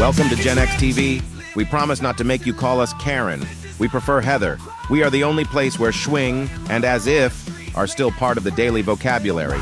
Welcome to Gen X TV. We promise not to make you call us Karen. We prefer Heather. We are the only place where schwing and as if are still part of the daily vocabulary.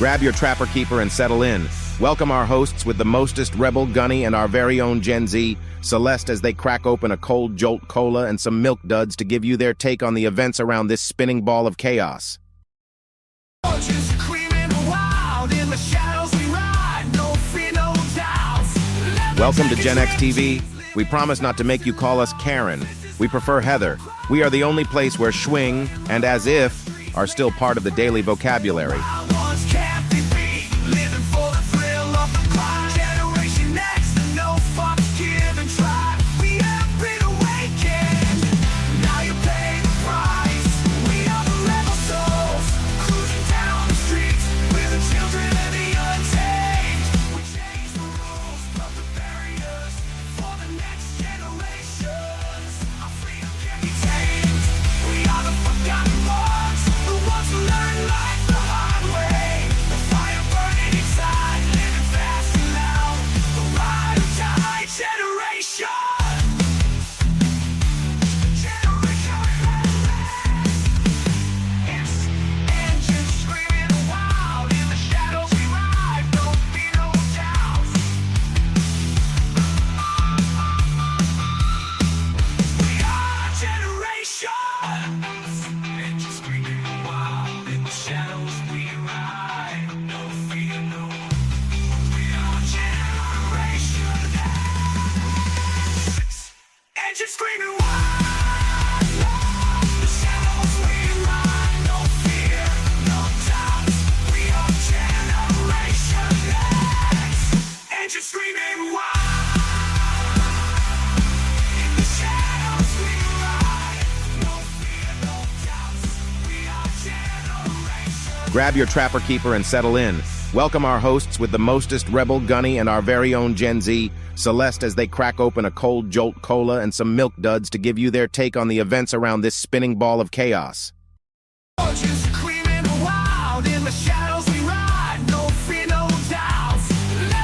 Grab your trapper keeper and settle in. Welcome our hosts with the mostest rebel Gunny and our very own Gen Z, Celeste, as they crack open a cold Jolt Cola and some Milk Duds to give you their take on the events around this spinning ball of chaos. Welcome to Gen X TV. We promise not to make you call us Karen. We prefer Heather. We are the only place where schwing and as if are still part of the daily vocabulary. Grab your trapper keeper and settle in. Welcome our hosts with the mostest rebel Gunny and our very own Gen Z, Celeste, as they crack open a cold Jolt Cola and some Milk Duds to give you their take on the events around this spinning ball of chaos.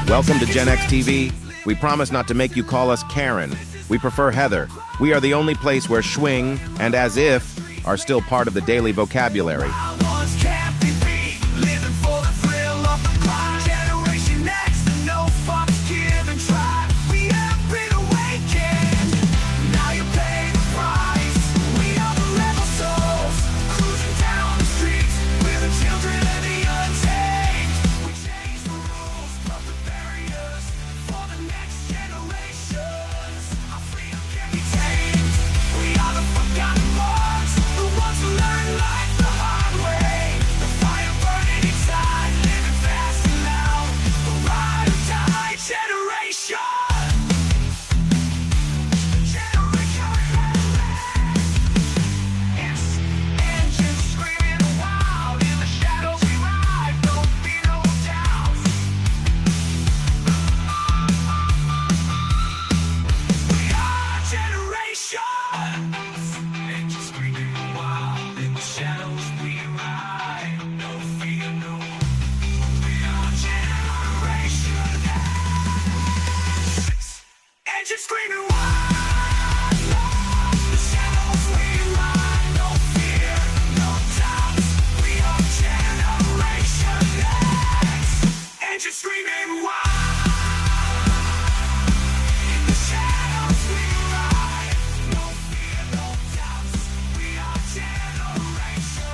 Welcome to Gen X TV. We promise not to make you call us Karen. We prefer Heather. We are the only place where schwing and as if are still part of the daily vocabulary. We are the forgotten ones, the ones who learn life the hard way.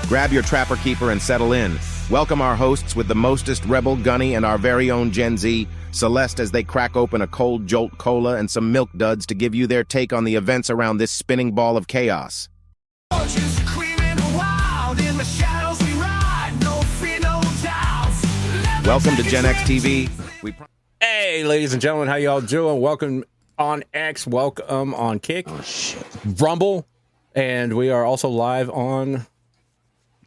Grab your trapper keeper and settle in. Welcome our hosts with the mostest rebel gunny and our very own Gen Z, Celeste, as they crack open a cold jolt cola and some milk duds to give you their take on the events around this spinning ball of chaos. Welcome to Gen X TV. Hey, ladies and gentlemen, how y'all doing? Welcome on X, welcome on Kick, Rumble, and we are also live on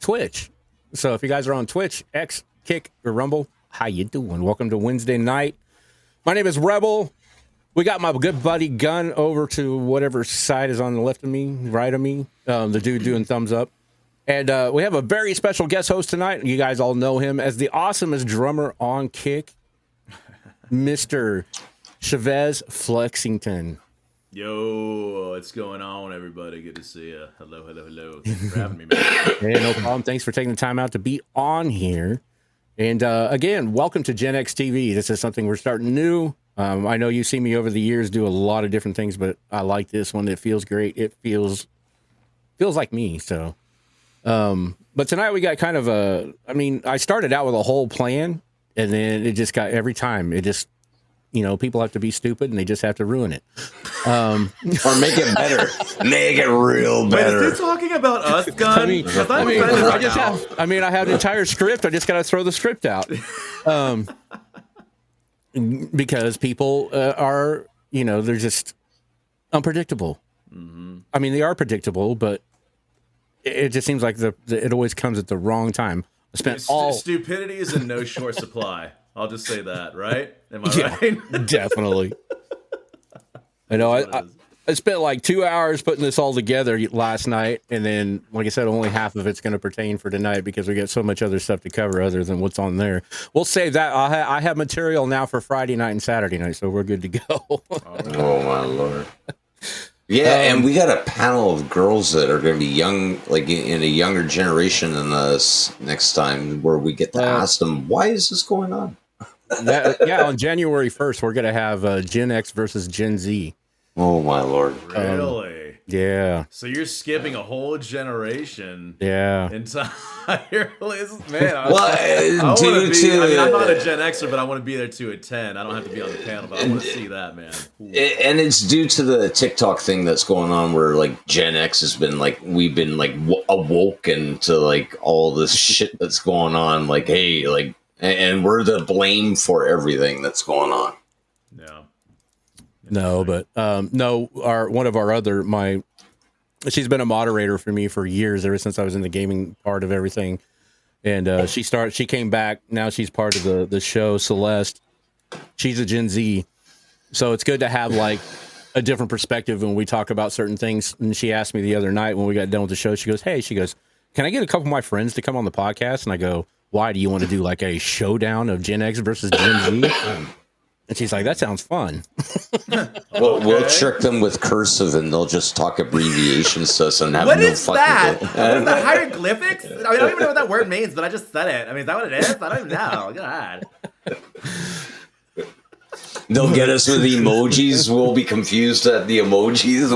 Twitch. So if you guys are on Twitch, X, Kick, or Rumble, how you doing? Welcome to Wednesday night. My name is Rebel. We got my good buddy Gun over to whatever side is on the left of me, right of me, the dude doing thumbs up. And we have a very special guest host tonight. You guys all know him as the awesomest drummer on Kick, Mr. ChavezFlexingtn. Yo, what's going on, everybody? Good to see you. Hello. Thanks for having me, man. Hey, no problem. Thanks for taking the time out to be on here. And again, welcome to Gen X TV. This is something we're starting new. I know you've seen me over the years do a lot of different things, but I like this one. It feels great. It feels like me. So, but tonight we got kind of I started out with a whole plan, and then it just got every time. It just, people have to be stupid and they just have to ruin it. Or make it better. Make it real better. Wait, is he talking about us, Gun? I have an entire script. I just got to throw the script out. Because people are, they're just unpredictable. Mm-hmm. I mean, they are predictable, but it just seems like it always comes at the wrong time. Stupidity is in no short supply. I'll just say that, right? Am I right? Definitely. I know. I spent like 2 hours putting this all together last night, and then, like I said, only half of it's going to pertain for tonight because we got so much other stuff to cover other than what's on there. We'll save that. I have material now for Friday night and Saturday night, so we're good to go. Oh my Lord! Yeah, and we got a panel of girls that are going to be young, like in a younger generation than us next time, where we get to ask them, "Why is this going on?" On January 1st, we're going to have Gen X versus Gen Z. Oh my Lord! Really? Yeah. So you're skipping a whole generation. Yeah. Entirely, man. I'm not a Gen Xer, but I want to be there to attend. I don't have to be on the panel, but I want to see that, man. And it's due to the TikTok thing that's going on, where like Gen X has been like, we've been like awoken to like all this shit that's going on. Like, hey, like, and we're the blame for everything that's going on. Yeah. No, but one of our other she's been a moderator for me for years, ever since I was in the gaming part of everything, and she came back. Now she's part of the show. Celeste, she's a Gen Z, so it's good to have like a different perspective when we talk about certain things. And she asked me the other night when we got done with the show, she goes, "Can I get a couple of my friends to come on the podcast?" And I go, "Why? Do you want to do like a showdown of Gen X versus Gen Z?" And she's like, "That sounds fun." We'll trick them with cursive, and they'll just talk abbreviations to us and have no fucking clue. What is that? Hieroglyphics? I mean, I don't even know what that word means, but I just said it. I mean, is that what it is? I don't even know. God. They'll get us with emojis. We'll be confused at the emojis.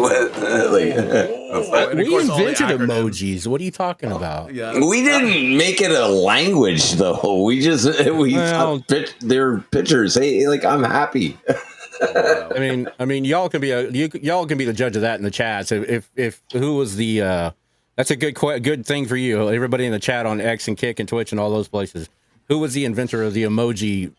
We invented emojis. What are you talking about? Yeah. We didn't make it a language, though. We thought they're pictures. Hey, like, I'm happy. I mean, y'all can be the judge of that in the chats. If who was the that's a good thing for you. Everybody in the chat on X and Kick and Twitch and all those places. Who was the inventor of the emoji?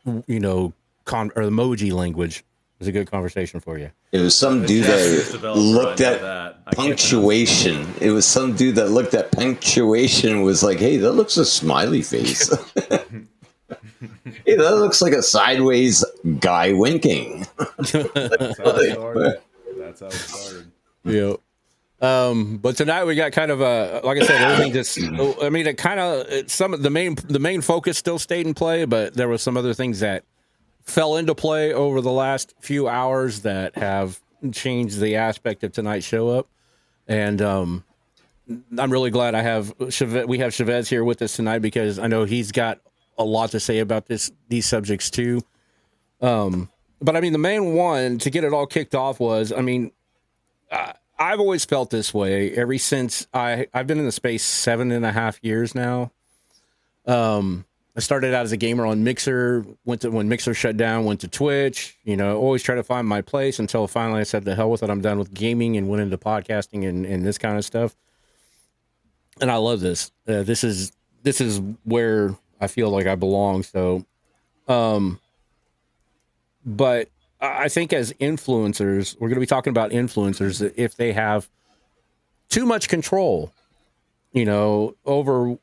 Or emoji language? It was a good conversation for you. It was some dude that looked at punctuation. It was some dude that looked at punctuation and was like, "Hey, that looks a smiley face." Hey, that looks like a sideways guy winking. That's how it started. Yeah. But tonight we got kind of like I said, everything just. I mean, it kind of some of the main focus still stayed in play, but there was some other things that fell into play over the last few hours that have changed the aspect of tonight's show up. And I'm really glad we have Chavez here with us tonight, because I know he's got a lot to say about these subjects too. But I mean, the main one to get it all kicked off was, I mean, I've always felt this way ever since I've been in the space 7.5 years now. I started out as a gamer on Mixer, when Mixer shut down, went to Twitch, always try to find my place until finally I said, the hell with it. I'm done with gaming and went into podcasting and this kind of stuff. And I love this. This is where I feel like I belong. So, but I think as influencers, we're going to be talking about influencers, that if they have too much control, over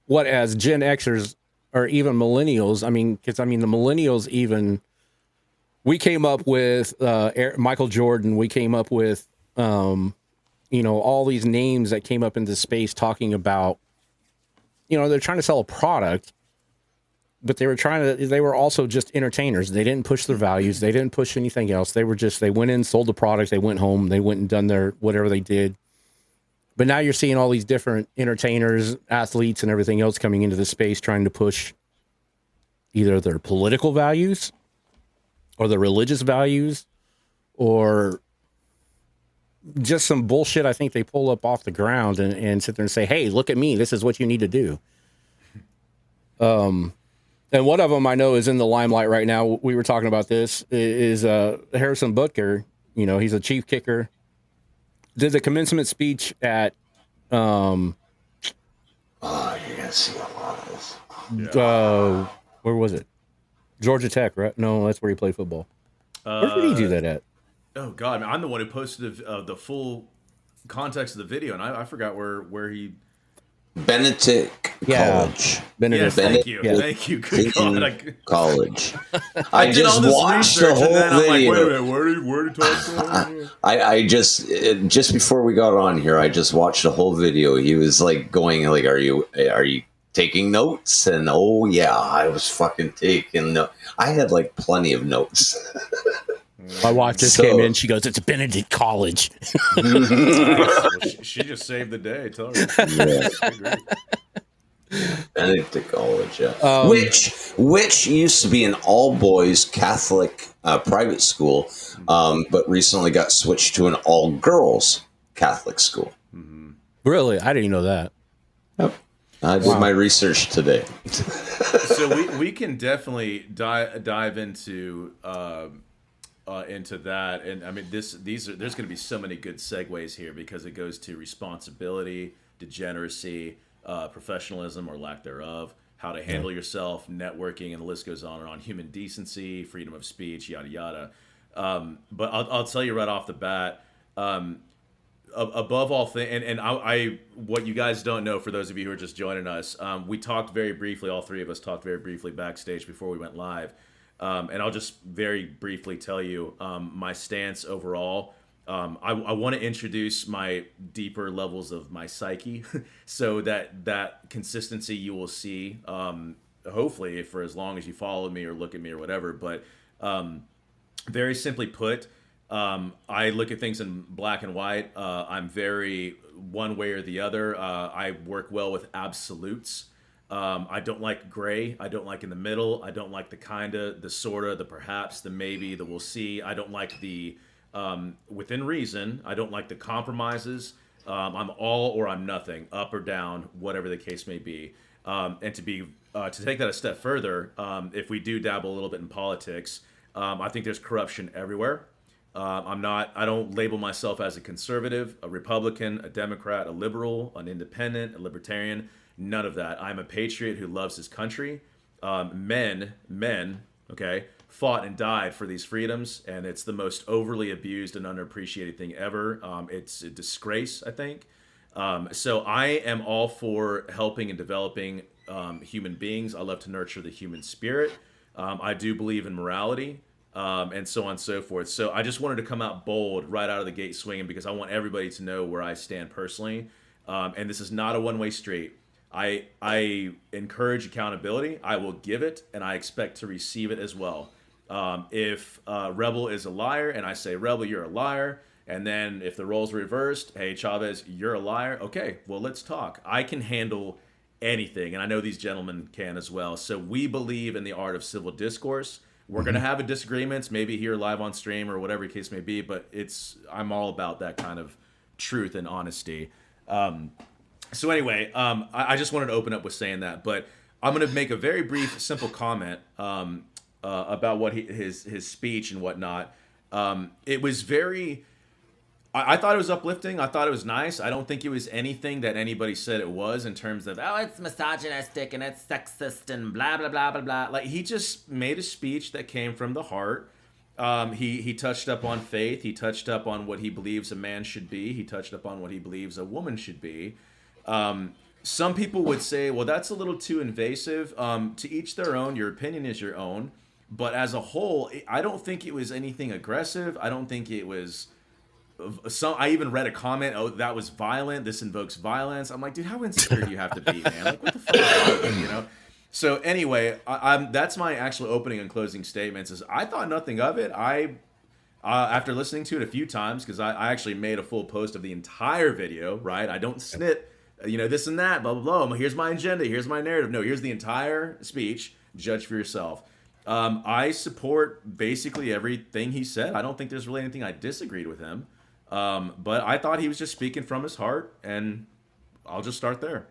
what as Gen Xers or even millennials, because the millennials even, we came up with Michael Jordan, we came up with, all these names that came up into space talking about, they're trying to sell a product, but they were also just entertainers. They didn't push their values. They didn't push anything else. They went in, sold the product. They went home. They went and done their, whatever they did. But now you're seeing all these different entertainers, athletes, and everything else coming into the space trying to push either their political values or their religious values or just some bullshit I think they pull up off the ground and sit there and say, hey, look at me. This is what you need to do. And one of them I know is in the limelight right now. We were talking about this is Harrison Butker. He's a chief kicker. Did the commencement speech at you're gonna see a lot of this. Where was it? Georgia Tech, right? No, that's where he played football. Where did he do that at? Oh God, I'm the one who posted the full context of the video, and I forgot where he. Benedict College. Benedict. Yes, thank you. Good God. College. I just watched the whole video. Wait a minute, where did he talk to? I just before we got on here, I just watched the whole video. He was like going like, "Are you taking notes?" And oh yeah, I was fucking taking notes. I had like plenty of notes. My wife just came in. She goes, "It's Benedict College." She just saved the day. Tell her. Yeah. Benedict College, yeah. Which used to be an all boys Catholic private school, but recently got switched to an all girls Catholic school. Mm-hmm. Really, I didn't know that. Yep. I did my research today. So we can definitely dive into that, and there's going to be so many good segues here because it goes to responsibility, degeneracy, professionalism or lack thereof, how to handle yourself, networking, and the list goes on and on. Human decency, freedom of speech, yada yada. But I'll tell you right off the bat, above all things, and I what you guys don't know, for those of you who are just joining us, we talked very briefly. All three of us talked very briefly backstage before we went live. And I'll just very briefly tell you my stance overall. I want to introduce my deeper levels of my psyche so that consistency you will see, hopefully, for as long as you follow me or look at me or whatever. But very simply put, I look at things in black and white. I'm very one way or the other. I work well with absolutes. I don't like gray. I don't like in the middle. I don't like the kinda, the sorta, the perhaps, the maybe, the we'll see. I don't like the within reason. I don't like the compromises. I'm all or I'm nothing, up or down, whatever the case may be. And to take that a step further, if we do dabble a little bit in politics, I think there's corruption everywhere. I don't label myself as a conservative, a Republican, a Democrat, a liberal, an independent, a libertarian. None of that. I'm a patriot who loves his country. Men, okay, fought and died for these freedoms, and it's the most overly abused and underappreciated thing ever. It's a disgrace, I think. So I am all for helping and developing human beings. I love to nurture the human spirit. I do believe in morality, and so on and so forth. So I just wanted to come out bold right out of the gate swinging because I want everybody to know where I stand personally. And this is not a one-way street. I encourage accountability. I will give it, and I expect to receive it as well. If Rebel is a liar, and I say, Rebel, you're a liar, and then if the roles are reversed, hey, Chavez, you're a liar. Okay, well, let's talk. I can handle anything, and I know these gentlemen can as well. So we believe in the art of civil discourse. We're gonna have disagreements, maybe here live on stream or whatever the case may be. But I'm all about that kind of truth and honesty. So anyway, I just wanted to open up with saying that, but I'm going to make a very brief, simple comment about what his speech and whatnot. It was very. I thought it was uplifting. I thought it was nice. I don't think it was anything that anybody said it was in terms of, oh, it's misogynistic and it's sexist and blah blah blah blah blah. Like, he just made a speech that came from the heart. He touched up on faith. He touched up on what he believes a man should be. He touched up on what he believes a woman should be. Some people would say, well, that's a little too invasive. To each their own. Your opinion is your own. But as a whole, I don't think it was anything aggressive. I don't think it was. I even read a comment, oh, that was violent. This invokes violence. I'm like, dude, how insecure do you have to be, man? Like, what the fuck is wrong, you know? So anyway, that's my actual opening and closing statements. Is I thought nothing of it. After listening to it a few times, because I actually made a full post of the entire video, right? I don't snit, this and that, blah, blah, blah. Here's my agenda. Here's my narrative. No, here's the entire speech. Judge for yourself. I support basically everything he said. I don't think there's really anything I disagreed with him. But I thought he was just speaking from his heart, and I'll just start there,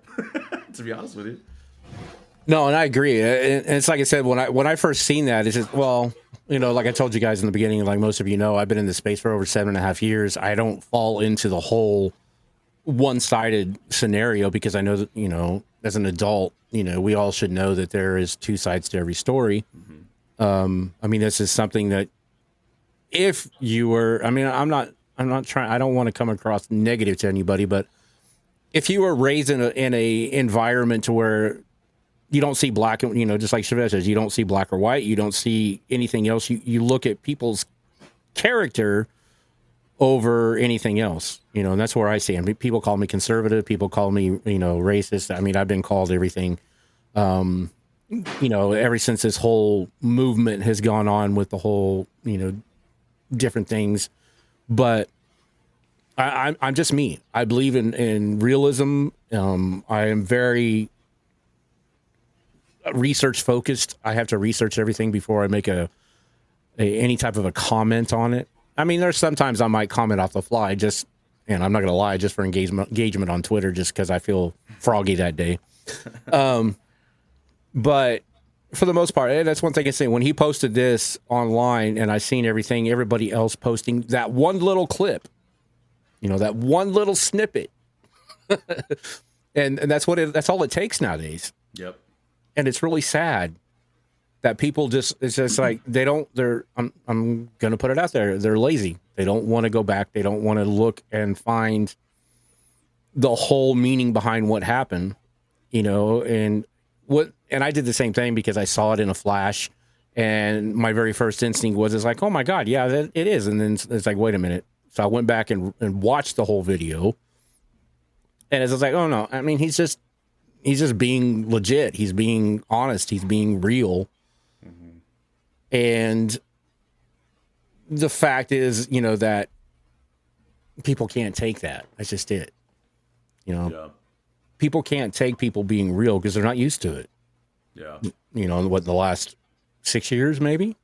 to be honest with you. No, and I agree. And it's like I said, when I first seen that, it's just, well, like I told you guys in the beginning, like most of you know, I've been in this space for over 7.5 years. I don't fall into the whole one-sided scenario because I know that, as an adult, we all should know that there is two sides to every story. Mm-hmm. This is something that if you were, I'm not trying, I don't want to come across negative to anybody, but if you were raised in a environment to where you don't see black and, just like Chavez says, you don't see black or white, you don't see anything else. You look at people's character over anything else, and that's where I stand. People call me conservative. People call me, racist. I've been called everything, ever since this whole movement has gone on with the whole, different things. But I'm just me. I believe in realism. I am very research focused. I have to research everything before I make any type of a comment on it. There's sometimes I might comment off the fly, and I'm not gonna lie, just for engagement on Twitter, just because I feel froggy that day. But for the most part, that's one thing I say. When he posted this online, and I seen everybody else posting that one little clip, that one little snippet, and that's all it takes nowadays. Yep. And it's really sad that people it's just like, I'm going to put it out there. They're lazy. They don't want to go back. They don't want to look and find the whole meaning behind what happened, and I did the same thing because I saw it in a flash, and my very first instinct was, it's like, oh my God, yeah, it is. And then it's like, wait a minute. So I went back and watched the whole video, and it's like, oh no, he's just being legit. He's being honest. He's being real. Mm-hmm. And the fact is, that people can't take that. That's just it. Yeah. People can't take people being real because they're not used to it. Yeah. The last 6 years, maybe?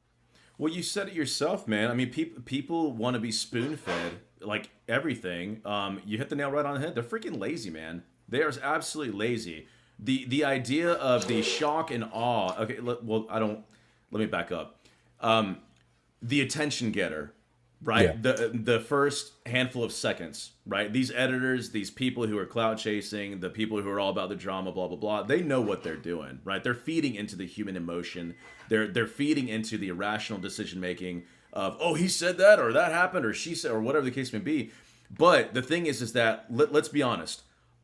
Well, you said it yourself, man. People want to be spoon-fed, like everything. You hit the nail right on the head. They're freaking lazy, man. They are absolutely lazy. The idea of the shock and awe. Okay, let me back up. The attention getter, right? Yeah. The first handful of seconds, right? These editors, these people who are clout chasing, the people who are all about the drama, blah blah blah. They know what they're doing, right? They're feeding into the human emotion. They're feeding into the irrational decision making of, oh, he said that, or that happened, or she said, or whatever the case may be. But the thing is that let's be honest.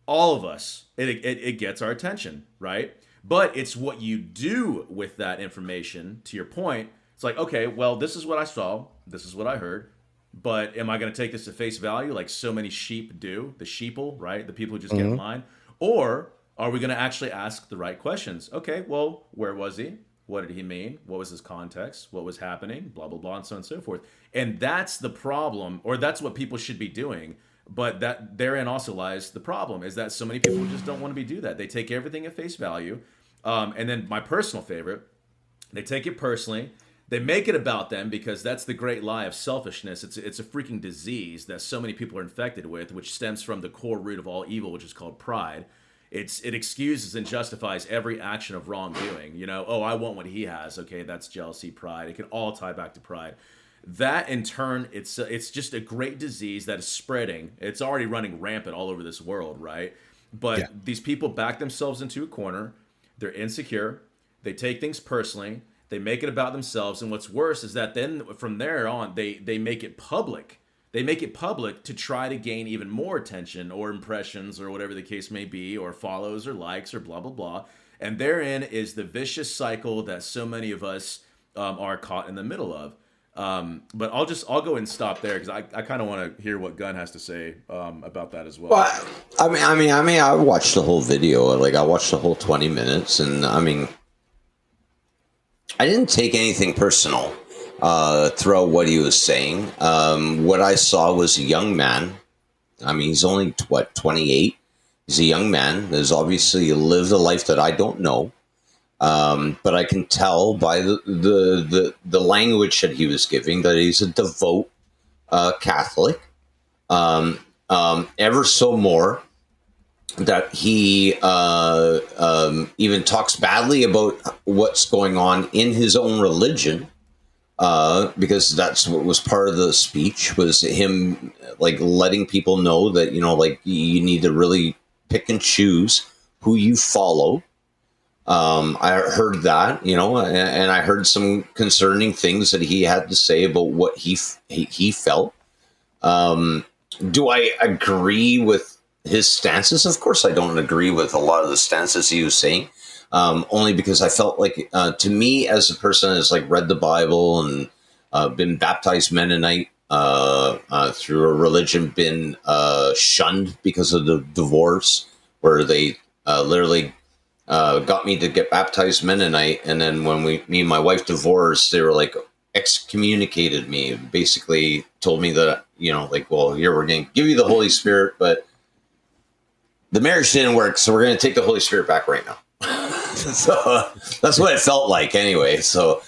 All of us, it gets our attention, right? But it's what you do with that information, to your point. It's like, okay, well, this is what I saw. This is what I heard. But am I going to take this at face value like so many sheep do? The sheeple, right? The people who just get in line. Or are we going to actually ask the right questions? Okay, well, where was he? What did he mean? What was his context? What was happening? Blah, blah, blah, and so on and so forth. And that's the problem, or that's what people should be doing. But that therein also lies the problem, is that so many people just don't want to do that. They take everything at face value. And then my personal favorite, they take it personally. They make it about them because that's the great lie of selfishness. It's a freaking disease that so many people are infected with, which stems from the core root of all evil, which is called pride. It excuses and justifies every action of wrongdoing. You know, oh, I want what he has. Okay, that's jealousy, pride. It can all tie back to pride. That in turn, it's just a great disease that is spreading. It's already running rampant all over this world, right? But these people back themselves into a corner. They're insecure. They take things personally. They make it about themselves, and what's worse is that then from there on, they make it public. They make it public to try to gain even more attention or impressions or whatever the case may be, or follows or likes or blah, blah, blah. And therein is the vicious cycle that so many of us are caught in the middle of. But I'll go and stop there because I kind of want to hear what Gunn has to say about that as well. Well, I mean, I watched the whole video. Like, I watched the whole 20 minutes, and I mean, I didn't take anything personal throughout what he was saying. What I saw was a young man. I mean, he's only, 28? He's a young man. There's obviously lived a life that I don't know. But I can tell by the language that he was giving that he's a devout Catholic. Ever so more that he even talks badly about what's going on in his own religion, because that's what was part of the speech, was him like letting people know that, you know, like you need to really pick and choose who you follow. I heard that, you know, and I heard some concerning things that he had to say about what he felt. Do I agree with his stances? Of course, I don't agree with a lot of the stances he was saying, only because I felt like, to me, as a person that's like read the Bible and been baptized Mennonite through a religion, been shunned because of the divorce, where they literally got me to get baptized Mennonite, and then when me and my wife divorced, they were like excommunicated me. Basically, told me that, you know, like, well, here, we're going to give you the Holy Spirit, but the marriage didn't work, so we're going to take the Holy Spirit back right now. So that's what it felt like, anyway. So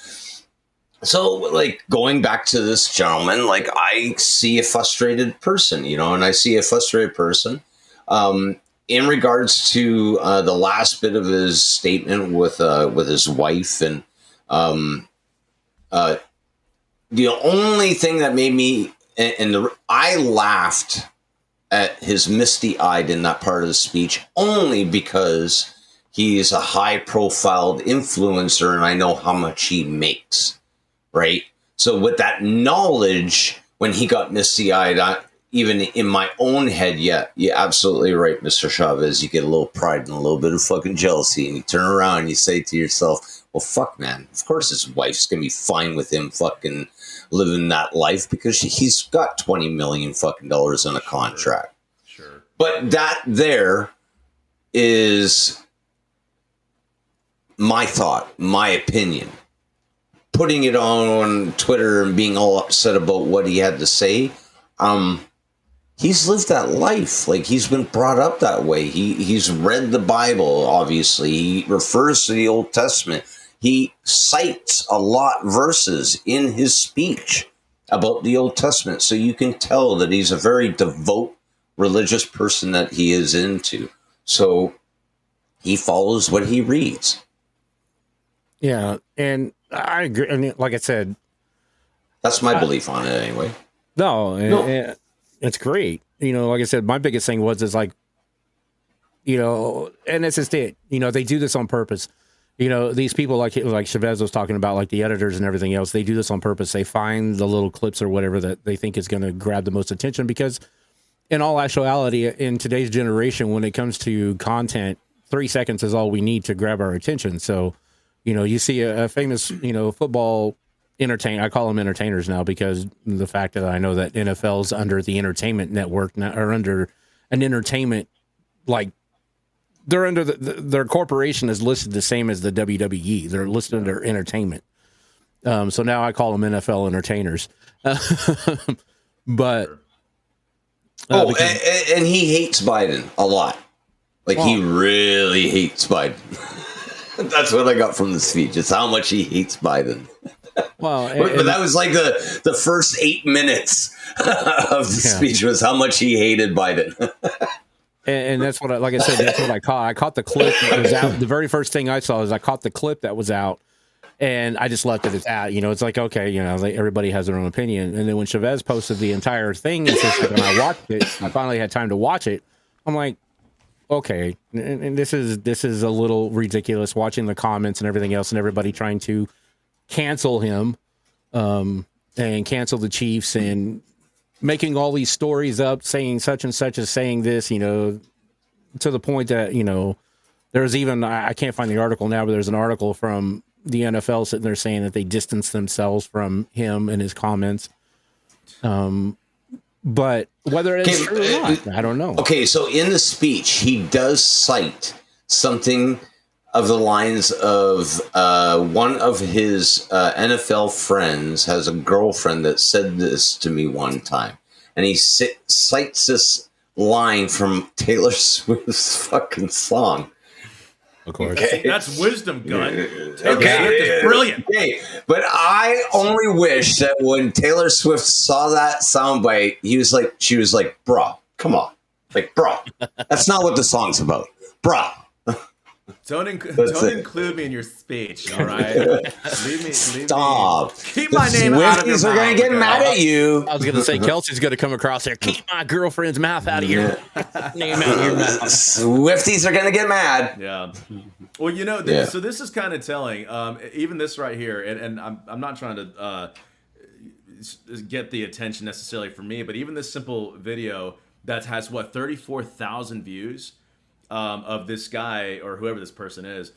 like, going back to this gentleman, like, I see a frustrated person, you know, and I see a frustrated person. In regards to the last bit of his statement with his wife, and the only thing that made me, I laughed at his misty-eyed in that part of the speech, only because he's a high-profile influencer, and I know how much he makes, right? So with that knowledge, when he got misty-eyed, even in my own head, yeah, you're absolutely right, Mr. Chavez. You get a little pride and a little bit of fucking jealousy, and you turn around and you say to yourself, well, fuck, man, of course his wife's going to be fine with him fucking living that life because he's got $20 million fucking dollars in a contract. Sure. But that there is my thought, my opinion. Putting it on Twitter and being all upset about what he had to say, he's lived that life. Like, he's been brought up that way. He's read the Bible, obviously. He refers to the Old Testament. He cites a lot verses in his speech about the Old Testament. So you can tell that he's a very devout religious person that he is into. So he follows what he reads. Yeah, and I agree. I mean, like I said, that's my belief on it anyway. No. It's great. You know, like I said, my biggest thing is like, you know, and it's just it. You know, they do this on purpose. You know, these people like Chavez was talking about, like the editors and everything else, they do this on purpose. They find the little clips or whatever that they think is going to grab the most attention, because in all actuality, in today's generation, when it comes to content, 3 seconds is all we need to grab our attention. So, you know, you see a famous, you know, football entertain. I call them entertainers now because the fact that I know that NFL's under the entertainment network now, or under an entertainment, like they're under their corporation is listed the same as the WWE. They're listed under entertainment. So now I call them NFL entertainers. But and he hates Biden a lot. Like, he really hates Biden. That's what I got from the speech. It's how much he hates Biden. Well, But that was like the first 8 minutes of the speech was how much he hated Biden. And that's what like I said, that's what I caught. I caught the clip that was out. The very first thing I saw is I caught the clip that was out, and I just left it at that. It's like, okay, like everybody has their own opinion. And then when Chavez posted the entire thing, it's just like when I watched it, I finally had time to watch it. I'm like, okay, and this is a little ridiculous. Watching the comments and everything else, and everybody trying to cancel him, and cancel the Chiefs, and making all these stories up, saying such and such is saying this, to the point that, there's even, I can't find the article now, but there's an article from the NFL sitting there saying that they distanced themselves from him and his comments. But whether it's true or not, I don't know. Okay, so in the speech, he does cite something of the lines of one of his NFL friends has a girlfriend that said this to me one time. And he cites this line from Taylor Swift's fucking song. Of course. Okay. That's wisdom, Gun. Taylor Swift is brilliant. Okay. But I only wish that when Taylor Swift saw that soundbite, she was like, bro, come on. Like, bro, that's not what the song's about. Bro. Don't include me in your speech, all right? Leave me. Stop. Keep my name out of your mouth. Swifties are going to get mad at you. I was going to say, Kelsey's going to come across there. Keep my girlfriend's mouth out of your name out of your mouth. Swifties are going to get mad. Yeah. Well, so this is kind of telling. Even this right here, and I'm not trying to get the attention necessarily for me, but even this simple video that has 34,000 views. Of this guy or whoever this person is.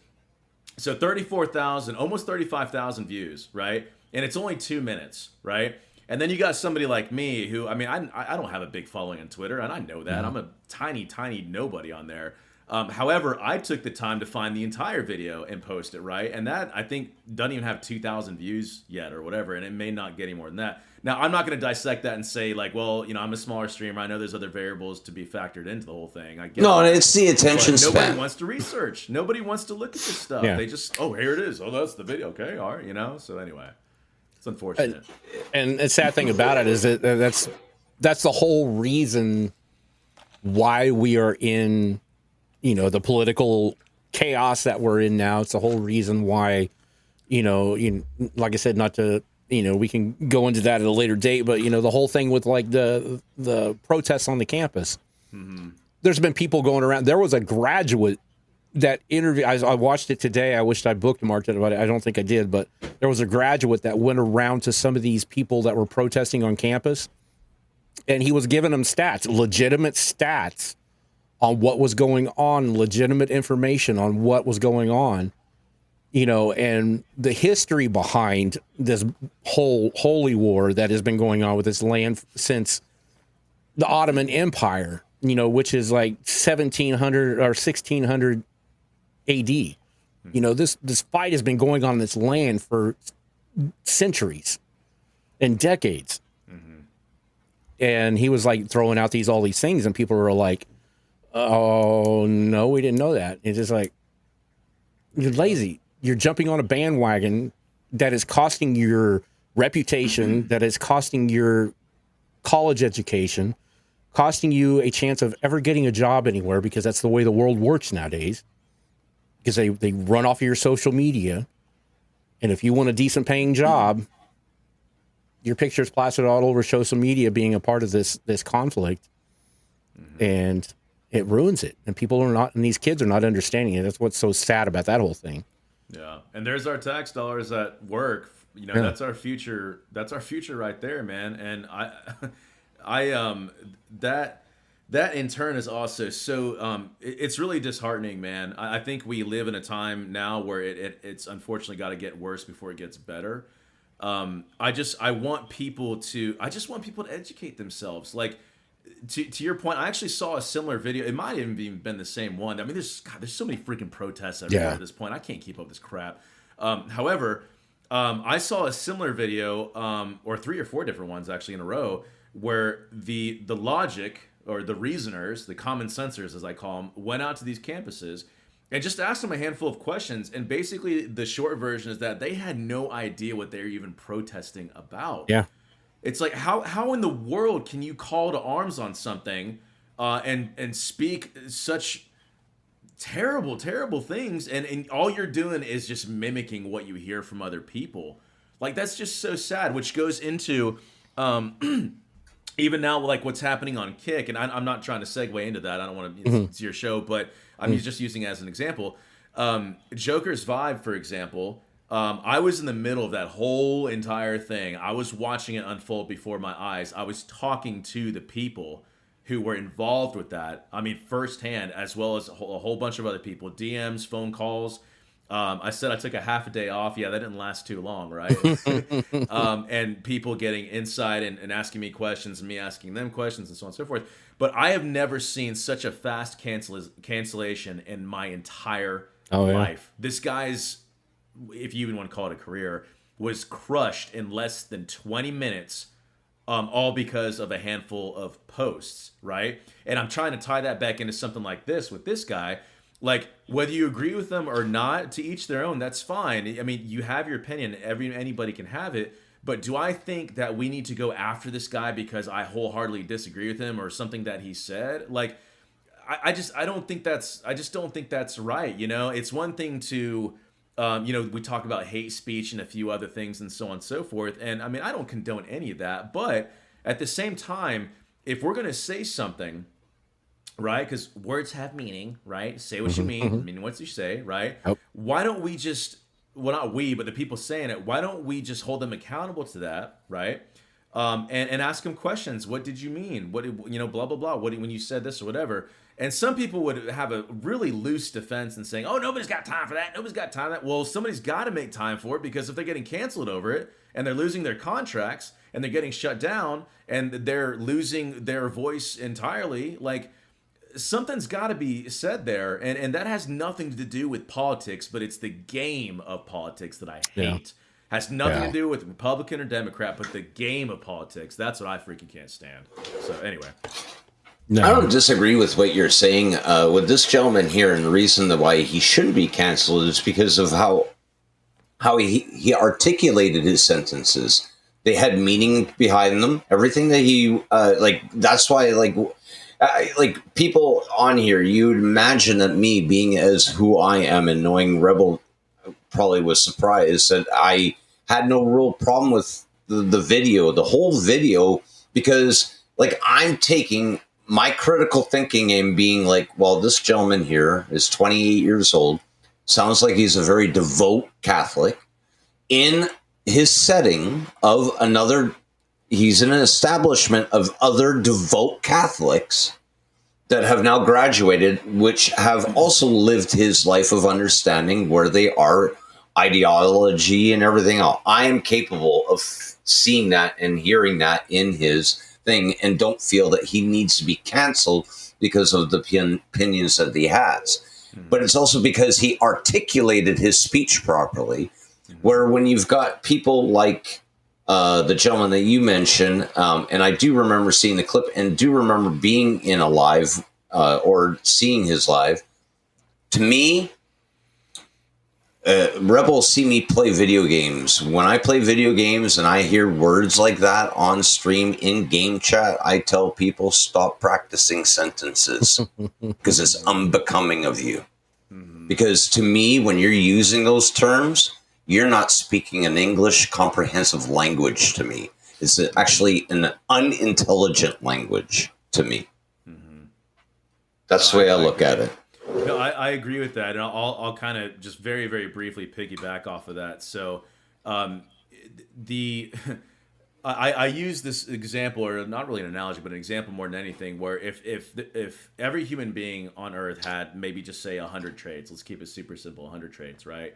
So 34,000, almost 35,000 views, right? And it's only 2 minutes, right? And then you got somebody like me who, I don't have a big following on Twitter, and I know that. I'm a tiny, tiny nobody on there. However, I took the time to find the entire video and post it, right? And that, I think, doesn't even have 2,000 views yet or whatever, and it may not get any more than that. Now, I'm not going to dissect that and say, like, well, I'm a smaller streamer. I know there's other variables to be factored into the whole thing. I get No, it's the attention span. Nobody wants to research. Nobody wants to look at this stuff. Yeah. They just, here it is. Oh, that's the video. Okay, all right, So anyway, it's unfortunate. And the sad thing about it is that that's the whole reason why we are in, the political chaos that we're in now. It's the whole reason why, like I said, not to, we can go into that at a later date, but the whole thing with like the protests on the campus. Mm-hmm. There's been people going around. There was a graduate that interview. I watched it today. I wished I bookmarked it, but I don't think I did. But there was a graduate that went around to some of these people that were protesting on campus, and he was giving them stats, legitimate stats on what was going on, legitimate information on what was going on. And the history behind this whole holy war that has been going on with this land since the Ottoman Empire, which is like 1700 or 1600 AD. This fight has been going on in this land for centuries and decades. Mm-hmm. And he was like throwing out all these things, and people were like, oh, no, we didn't know that. It's just like, you're lazy. You're jumping on a bandwagon that is costing your reputation, that is costing your college education, costing you a chance of ever getting a job anywhere, because that's the way the world works nowadays. Because they run off of your social media. And if you want a decent paying job, your picture's plastered all over social media being a part of this conflict. Mm-hmm. And it ruins it. And and these kids are not understanding it. That's what's so sad about that whole thing. Yeah, and there's our tax dollars at work. That's our future. That's our future right there, man. And that in turn is also so. It's really disheartening, man. I think we live in a time now where it's unfortunately got to get worse before it gets better. I want people to educate themselves. Like, to your point, I actually saw a similar video. It might have even been the same one. I mean, there's so many freaking protests everywhere at this point. I can't keep up with this crap. However, I saw a similar video, or 3 or 4 different ones actually in a row, where the logic, or the reasoners, the common sensors as I call them, went out to these campuses and just asked them a handful of questions. And basically, the short version is that they had no idea what they were even protesting about. Yeah. It's like, how in the world can you call to arms on something and speak such terrible, terrible things, and all you're doing is just mimicking what you hear from other people. Like, that's just so sad, which goes into even now, like what's happening on Kick, and I'm not trying to segue into that. I don't want to. It's your show, but I'm just using it as an example. Joker's Vibe, for example. I was in the middle of that whole entire thing. I was watching it unfold before my eyes. I was talking to the people who were involved with that. I mean, firsthand, as well as a whole bunch of other people, DMs, phone calls. I said I took a half a day off. Yeah, that didn't last too long, right? And people getting insight and asking me questions and me asking them questions and so on and so forth. But I have never seen such a fast cancellation in my entire life. This guy's, if you even want to call it a career, was crushed in less than 20 minutes, all because of a handful of posts, right? And I'm trying to tie that back into something like this with this guy. Like, whether you agree with them or not, to each their own, that's fine. I mean, you have your opinion. Anybody can have it. But do I think that we need to go after this guy because I wholeheartedly disagree with him or something that he said? Like, I just don't think that's right. You know, it's one thing to, we talk about hate speech and a few other things and so on and so forth. And I mean, I don't condone any of that. But at the same time, if we're going to say something, right? Because words have meaning, right? Say what you mean, mean what you say, right? Why don't we just, well, not we, but the people saying it, why don't we just hold them accountable to that, right? And ask them questions. What did you mean? What, blah, blah, blah. When you said this or whatever. And some people would have a really loose defense and saying, oh, nobody's got time for that. Nobody's got time for that. Well, somebody's got to make time for it, because if they're getting canceled over it and they're losing their contracts and they're getting shut down and they're losing their voice entirely, like, something's got to be said there, and that has nothing to do with politics, but it's the game of politics that I hate. Has nothing to do with Republican or Democrat, but the game of politics. That's what I freaking can't stand. So anyway. No. I don't disagree with what you're saying with this gentleman here, and the reason why he shouldn't be canceled is because of how he articulated his sentences. They had meaning behind them. Everything that he that's why people on here, you'd imagine that me being as who I am and knowing Rebel probably was surprised that I had no real problem with the video, the whole video, because I'm taking my critical thinking and being like, well, this gentleman here is 28 years old, sounds like he's a very devout Catholic in his setting of another. He's in an establishment of other devout Catholics that have now graduated, which have also lived his life of understanding where they are, ideology and everything else. I am capable of seeing that and hearing that in his thing, and don't feel that he needs to be canceled because of the opinions that he has. But it's also because he articulated his speech properly, where when you've got people like the gentleman that you mentioned, and I do remember seeing the clip and do remember being in a live or seeing his live. To me, rebels see me play video games. When I play video games and I hear words like that on stream in game chat, I tell people stop practicing sentences because it's unbecoming of you. Because to me, when you're using those terms, you're not speaking an English comprehensive language to me. It's actually an unintelligent language to me. That's the way I look at it. No, I agree with that, and I'll kind of just very, very briefly piggyback off of that. So, I use this example, or not really an analogy, but an example more than anything, where if every human being on Earth had maybe just say 100 traits, let's keep it super simple, 100 traits, right?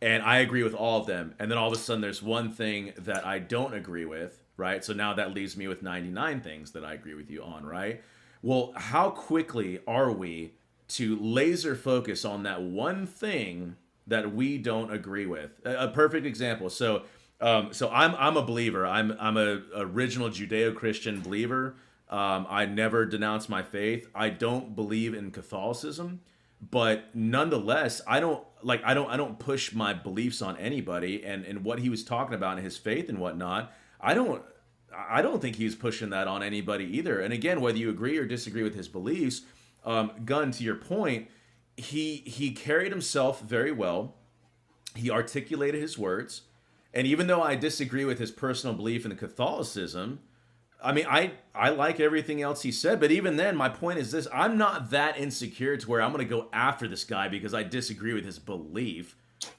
And I agree with all of them, and then all of a sudden there's one thing that I don't agree with, right? So now that leaves me with 99 things that I agree with you on, right? Well, how quickly are we to laser focus on that one thing that we don't agree with? A perfect example. So I'm a believer. I'm a original Judeo-Christian believer. I never denounce my faith. I don't believe in Catholicism. but nonetheless, I don't push my beliefs on anybody, and what he was talking about in his faith and whatnot. I don't think he was pushing that on anybody either. And again, whether you agree or disagree with his beliefs, Gunn, to your point, he carried himself very well. He articulated his words, and even though I disagree with his personal belief in Catholicism, I mean, I like everything else he said, but even then, my point is this: I'm not that insecure to where I'm going to go after this guy because I disagree with his belief.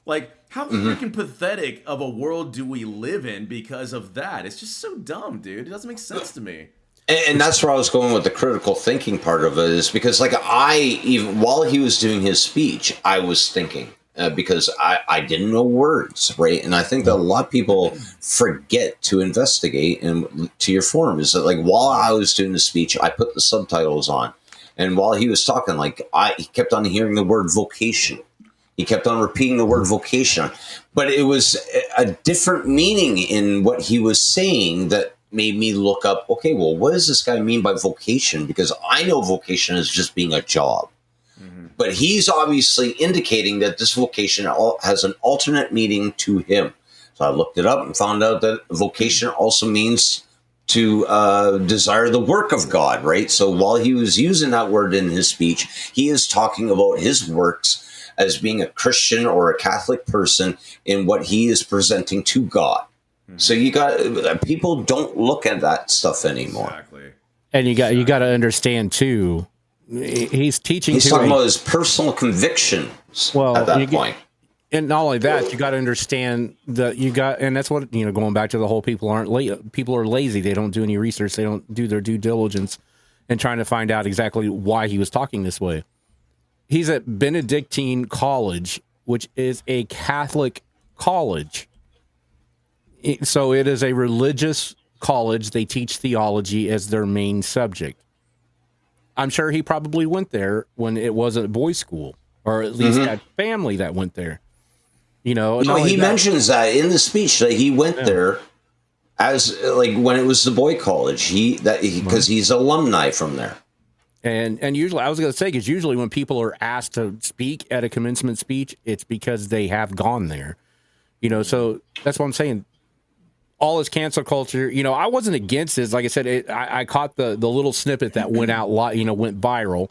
Like, how freaking pathetic of a world do we live in because of that? It's just so dumb, dude. It doesn't make sense to me. And that's where I was going with the critical thinking part of it, is because, like, even while he was doing his speech, I was thinking. Because I didn't know words, right? And I think that a lot of people forget to investigate. And to your form, is that, like, while I was doing the speech, I put the subtitles on. And while he was talking, like, he kept on hearing the word vocation. He kept on repeating the word vocation. But it was a different meaning in what he was saying that made me look up, okay, well, what does this guy mean by vocation? Because I know vocation is just being a job. But he's obviously indicating that this vocation has an alternate meaning to him. So I looked it up and found out that vocation also means to desire the work of God, right? So while he was using that word in his speech, he is talking about his works as being a Christian or a Catholic person in what he is presenting to God. So people don't look at that stuff anymore. Exactly. And you got to understand too. He's teaching. He's talking about his personal convictions at that point. And not only that, you got to understand that and that's what, going back to the whole people are lazy. They don't do any research. They don't do their due diligence and trying to find out exactly why he was talking this way. He's at Benedictine College, which is a Catholic college. So it is a religious college. They teach theology as their main subject. I'm sure he probably went there when it wasn't a boys' school, or at least had family that went there. No, he mentions that in the speech that he went there as, like, when it was the boy college. Because he's alumni from there. And usually, I was going to say, because usually when people are asked to speak at a commencement speech, it's because they have gone there. So that's what I'm saying. All this cancel culture, I wasn't against this. Like I said, I caught the little snippet that went out, went viral,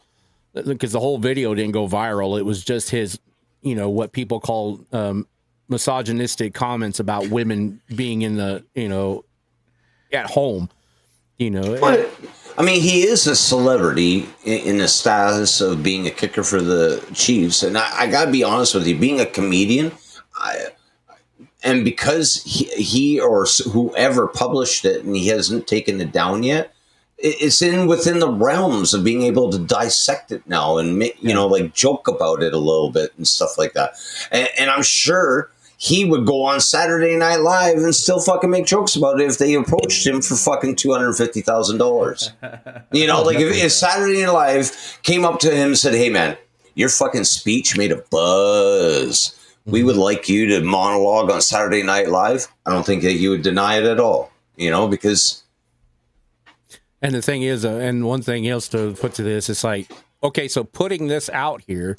because the whole video didn't go viral. It was just his, what people call misogynistic comments about women being in the, at home, But, I mean, he is a celebrity in the status of being a kicker for the Chiefs. And I got to be honest with you, being a comedian, and because he or whoever published it and he hasn't taken it down yet, it's within the realms of being able to dissect it now and, like, joke about it a little bit and stuff like that. And I'm sure he would go on Saturday Night Live and still fucking make jokes about it if they approached him for fucking $250,000. Like, if Saturday Night Live came up to him and said, "Hey, man, your fucking speech made a buzz. We would like you to monologue on Saturday Night Live," I don't think that he would deny it at all, because. And the thing is, and one thing else to put to this, it's like, okay, so putting this out here,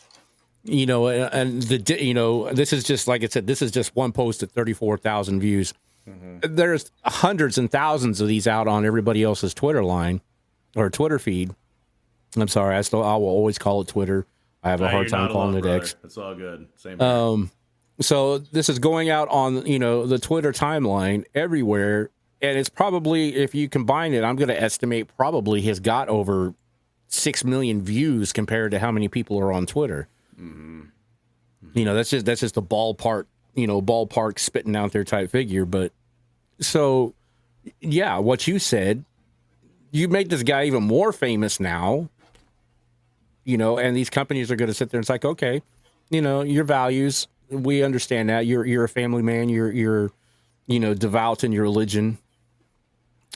and this is just, like I said, this is just one post at 34,000 views. Mm-hmm. There's hundreds and thousands of these out on everybody else's Twitter line or Twitter feed. I'm sorry, I will always call it Twitter. I have a hard time calling it X. It's all good. Same here. So this is going out on, the Twitter timeline everywhere. And it's probably, if you combine it, I'm going to estimate probably has got over 6 million views compared to how many people are on Twitter. Mm-hmm. That's just a ballpark spitting out there type figure. But so, yeah, what you said, you make this guy even more famous now. And these companies are going to sit there and it's like, okay, your values, we understand that you're a family man, you're devout in your religion.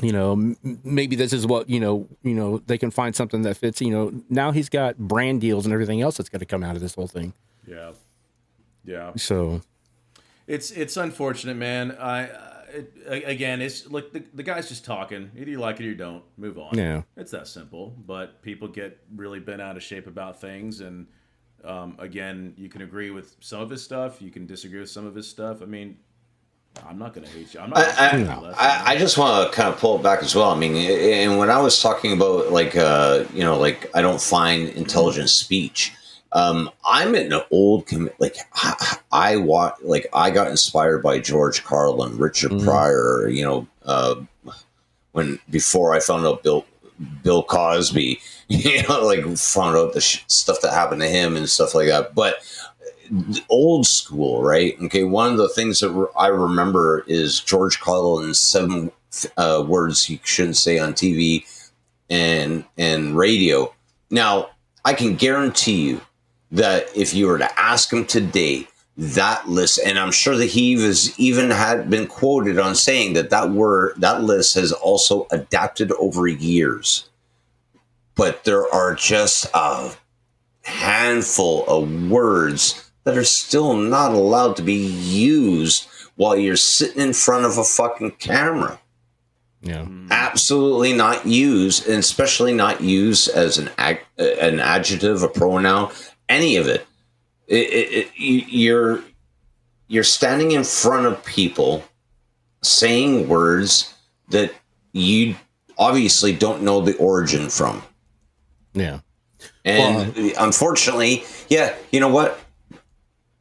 Maybe this is what, they can find something that fits, now he's got brand deals and everything else that's going to come out of this whole thing. Yeah. Yeah. So it's unfortunate, man. Again, it's like the guy's just talking. Either you like it or you don't. Move on. Yeah. It's that simple. But people get really bent out of shape about things, and Again, you can agree with some of his stuff. You can disagree with some of his stuff. I mean, I'm not going to hate you. I'm not. I just want to kind of pull it back as well. I mean, and when I was talking about like I don't find intelligent speech. I'm an old I got inspired by George Carlin, Richard Pryor. When before I found out Bill Cosby, found out the stuff that happened to him and stuff like that. But old school, right? Okay, one of the things that I remember is George Carlin's 7 words you shouldn't say on TV and radio. Now, I can guarantee you that if you were to ask him today, that list, and I'm sure that he had been quoted on saying that list has also adapted over years. But there are just a handful of words that are still not allowed to be used while you're sitting in front of a fucking camera. Yeah. Absolutely not used, and especially not used as an adjective, a pronoun, any of it. You're standing in front of people saying words that you obviously don't know the origin from. Yeah. And unfortunately, you know what?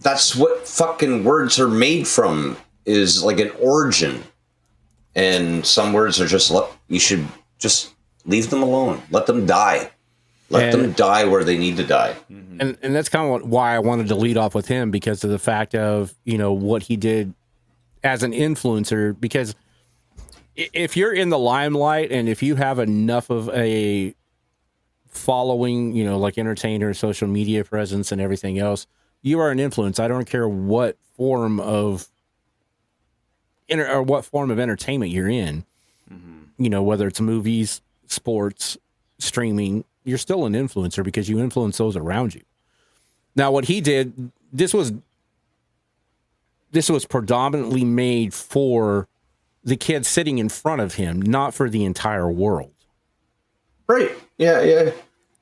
That's what fucking words are made from, is like an origin. And some words are just, you should just leave them alone. Let them die. Let them die where they need to die. And that's kind of why I wanted to lead off with him, because of the fact of, what he did as an influencer. Because if you're in the limelight and if you have enough of a following, like entertainer, social media presence and everything else, you are an influence. I don't care what form of entertainment you're in, whether it's movies, sports, streaming, you're still an influencer because you influence those around you. Now, what he did, this was predominantly made for the kid sitting in front of him, not for the entire world. Right. Yeah.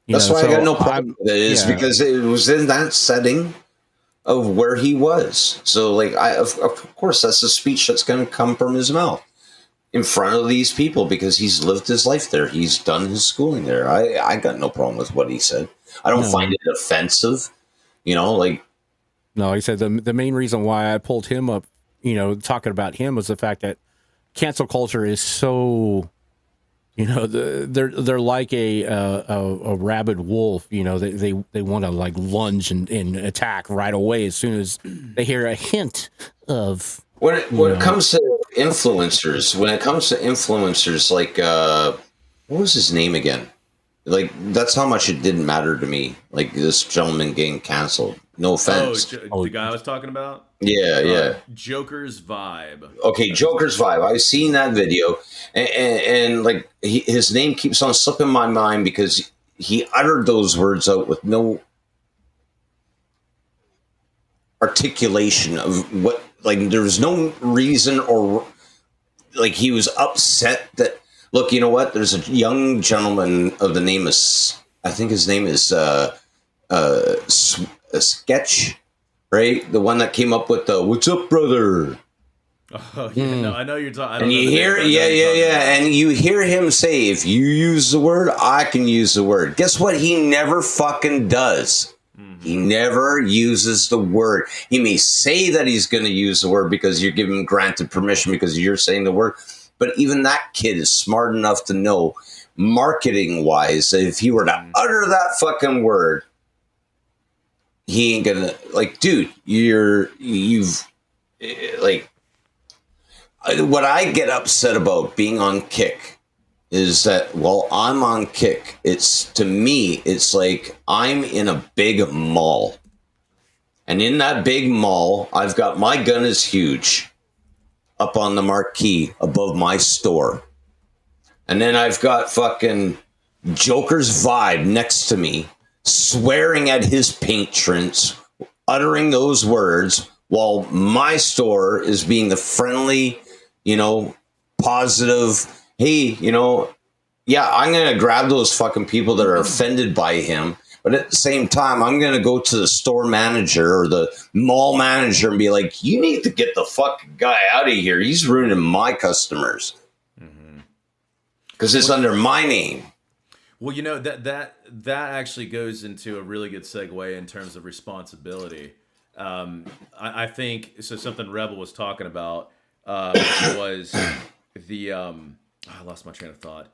That's why I got no problem with it, is because it was in that setting of where he was. So, of course, that's a speech that's going to come from his mouth in front of these people because he's lived his life there. He's done his schooling there. I got no problem with what he said. I don't find it offensive. No, he said the main reason why I pulled him up, talking about him, was the fact that cancel culture is so, they're like a rabid wolf. They want to lunge and attack right away as soon as they hear a hint of. When it comes to influencers, what was his name again? That's how much it didn't matter to me. This gentleman getting canceled. No offense. The guy I was talking about? Yeah. Joker's Vibe. Okay, Joker's Vibe. I've seen that video, and his name keeps on slipping my mind because he uttered those words out with no articulation of what. There was no reason, or he was upset that. Look, you know what? There's a young gentleman of the name of, I think his name is Sketch, right? The one that came up with the "What's up, brother?" Oh, yeah, no, I know you're talking. And you hear, and you hear him say, "If you use the word, I can use the word." Guess what? He never fucking does. He never uses the word. He may say that he's going to use the word because you're giving him granted permission because you're saying the word. But even that kid is smart enough to know, marketing-wise, that if he were to utter that fucking word, he ain't gonna dude. What I get upset about being on Kick is that while I'm on Kick, to me it's like I'm in a big mall, and in that big mall, I've got My Gun Is Huge up on the marquee above my store. And then I've got fucking Joker's Vibe next to me, swearing at his patrons, uttering those words, while my store is being the friendly, positive, hey, I'm going to grab those fucking people that are offended by him, But at the same time, I'm going to go to the store manager or the mall manager and be like, you need to get the fucking guy out of here. He's ruining my customers. Because it's under my name. Well, you know, that actually goes into a really good segue in terms of responsibility. I think so. Something Rebel was talking about was the I lost my train of thought.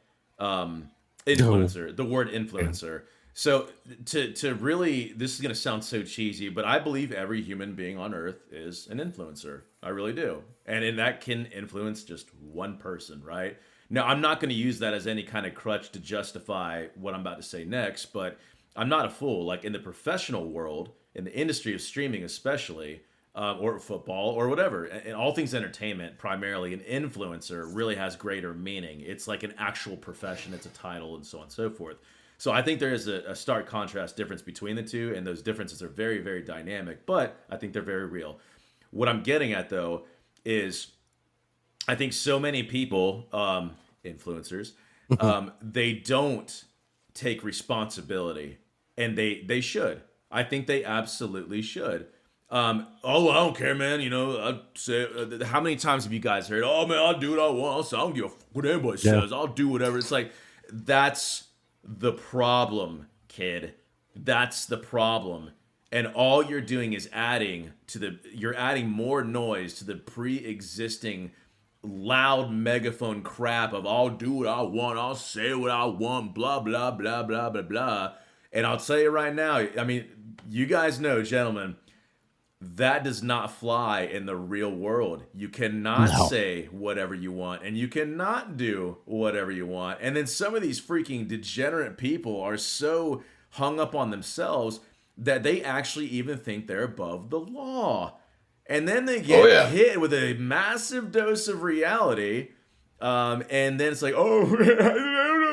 Influencer, the word influencer. So to really, this is going to sound so cheesy, but I believe every human being on earth is an influencer. I really do, and that can influence just one person, right? Now, I'm not going to use that as any kind of crutch to justify what I'm about to say next, but I'm not a fool. Like in the professional world, in the industry of streaming especially, or football or whatever, and all things entertainment, primarily an influencer really has greater meaning. It's like an actual profession. It's a title and so on and so forth. So I think there is a stark contrast difference between the two, and those differences are very, very dynamic, but I think they're very real. What I'm getting at, though, is I think so many people, influencers, they don't take responsibility, and they should. I think they absolutely should. I don't care, man. You know, I say, how many times have you guys heard, oh, man, I'll do what I want. I don't give a fuck what anybody says. I'll do whatever. It's like, that's the problem, kid. That's the problem. And all you're doing is you're adding more noise to the pre-existing loud megaphone crap of I'll do what I want, I'll say what I want, blah, blah, blah, blah, blah, blah. And I'll tell you right now, I mean, you guys know, gentlemen, that does not fly in the real world. You cannot say whatever you want, and you cannot do whatever you want. And then some of these freaking degenerate people are so hung up on themselves that they actually even think they're above the law. And then they get hit with a massive dose of reality, and then it's like, oh, I don't know.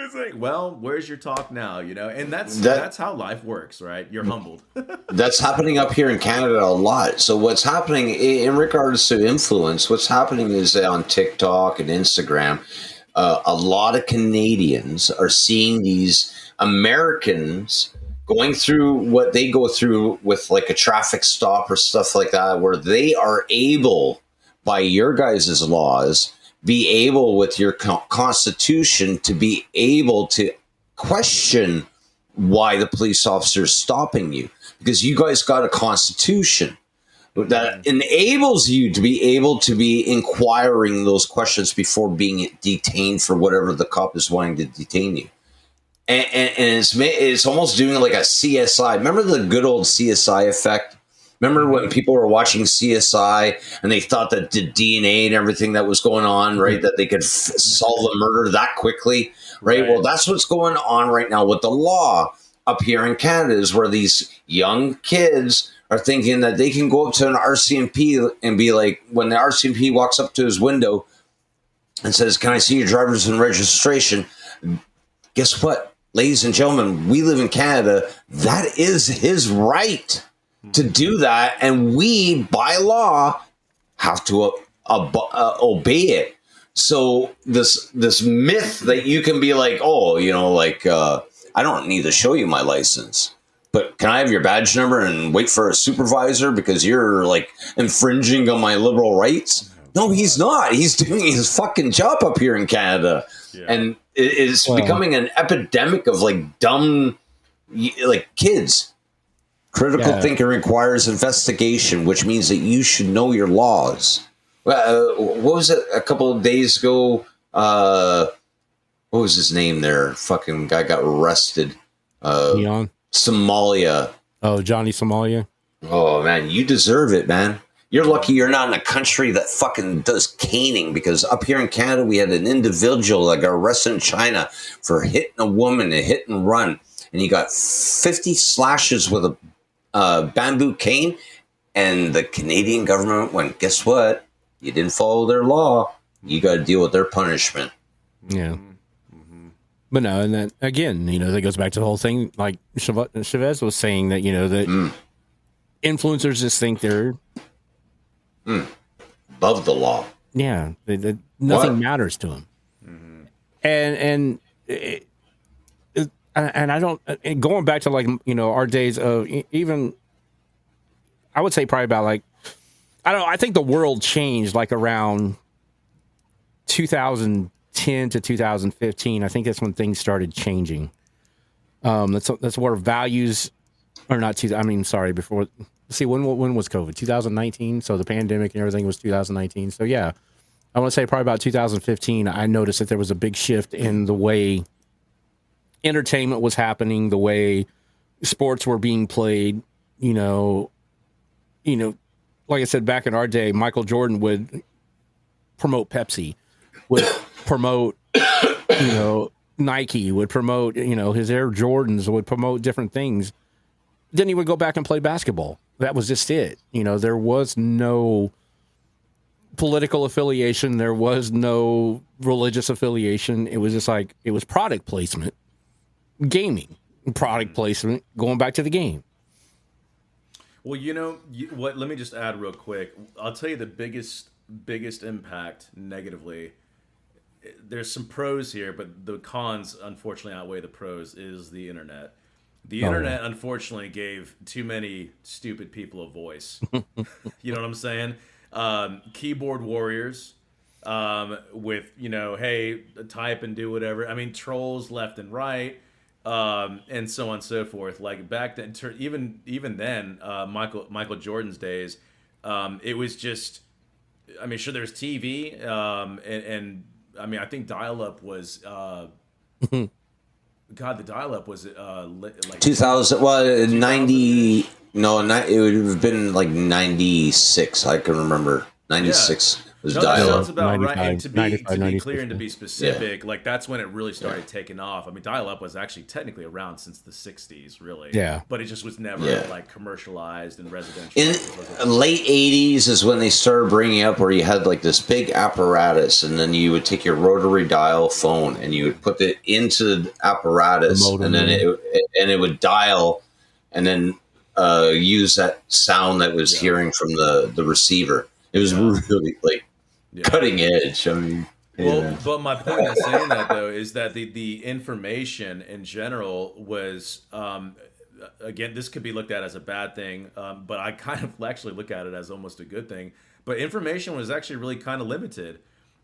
It's like, well, where's your talk now? You know, and that's how life works, right? You're humbled. That's happening up here in Canada a lot. So what's happening in regards to influence? What's happening is that on TikTok and Instagram, a lot of Canadians are seeing these Americans going through what they go through with like a traffic stop or stuff like that, where they are able, by your guys' laws, be able with your constitution to be able to question why the police officer is stopping you, because you guys got a constitution that enables you to be able to be inquiring those questions before being detained for whatever the cop is wanting to detain you. And it's almost doing like a CSI. Remember the good old CSI effect? Remember when people were watching CSI and they thought that the DNA and everything that was going on, right, that they could solve a murder that quickly, right? Well, that's what's going on right now with the law up here in Canada, is where these young kids are thinking that they can go up to an RCMP and be like, when the RCMP walks up to his window and says, "Can I see your driver's and registration?" Guess what? Ladies and gentlemen, we live in Canada. That is his right to do that. And we, by law, have to obey it. So this myth that you can be like, oh, you know, like, I don't need to show you my license, but can I have your badge number and wait for a supervisor because you're like infringing on my liberal rights? No, he's not. He's doing his fucking job up here in Canada. Yeah. And it's becoming an epidemic of like dumb, like kids. Critical thinking requires investigation, which means that you should know your laws. What was it a couple of days ago? What was his name there? Fucking guy got arrested. Leon? Somalia. Oh, Johnny Somalia. Oh, man, you deserve it, man. You're lucky you're not in a country that fucking does caning, because up here in Canada, we had an individual that got arrested in China for hitting a woman, a hit and run. And he got 50 slashes with a bamboo cane. And the Canadian government went, guess what? You didn't follow their law. You got to deal with their punishment. Yeah. Mm-hmm. But no, and then again, you know, that goes back to the whole thing. Like Chavez was saying that, you know, that influencers just think they're above the law. Yeah, nothing matters to them. Mm-hmm. And and I don't, and going back to like, our days of even, I would say probably about like, I don't know, I think the world changed like around 2010 to 2015. I think that's when things started changing. That's where values are not two. I mean, sorry, before. See, when was COVID? 2019. So the pandemic and everything was 2019. So yeah, I want to say probably about 2015. I noticed that there was a big shift in the way entertainment was happening, the way sports were being played. Like I said, back in our day, Michael Jordan would promote Pepsi, would promote, Nike, would promote, his Air Jordans, would promote different things. Then he would go back and play basketball. That was just it. There was no political affiliation. There was no religious affiliation. It was just like, it was product placement, gaming, product placement, going back to the game. Well, what? Let me just add real quick. I'll tell you the biggest impact negatively. There's some pros here, but the cons unfortunately outweigh the pros. Is the internet. The internet unfortunately gave too many stupid people a voice. You know what I'm saying? Keyboard warriors with hey, type and do whatever. I mean, trolls left and right. And so on and so forth. Like back then, even then, Michael Jordan's days, it was just, I mean, sure, there's TV, and I mean, I think dial-up was, God, the dial-up was like 2000. Well, 90. No, it would have been like 96. I can remember 96. Was no, dial-up. that sounds about right. And to be clear and to be specific, yeah. like that's when it really started taking off. I mean, dial-up was actually technically around since the 60s, really. Yeah. But it just was never like commercialized and residential. In late 80s is when they started bringing up where you had like this big apparatus, and then you would take your rotary dial phone and you would put it into the apparatus, and then it would dial, and then use that sound that was hearing from the receiver. It was really like cutting edge. I mean, but my point in saying that though is that the information in general was again, this could be looked at as a bad thing, but I kind of actually look at it as almost a good thing. But information was actually really kind of limited.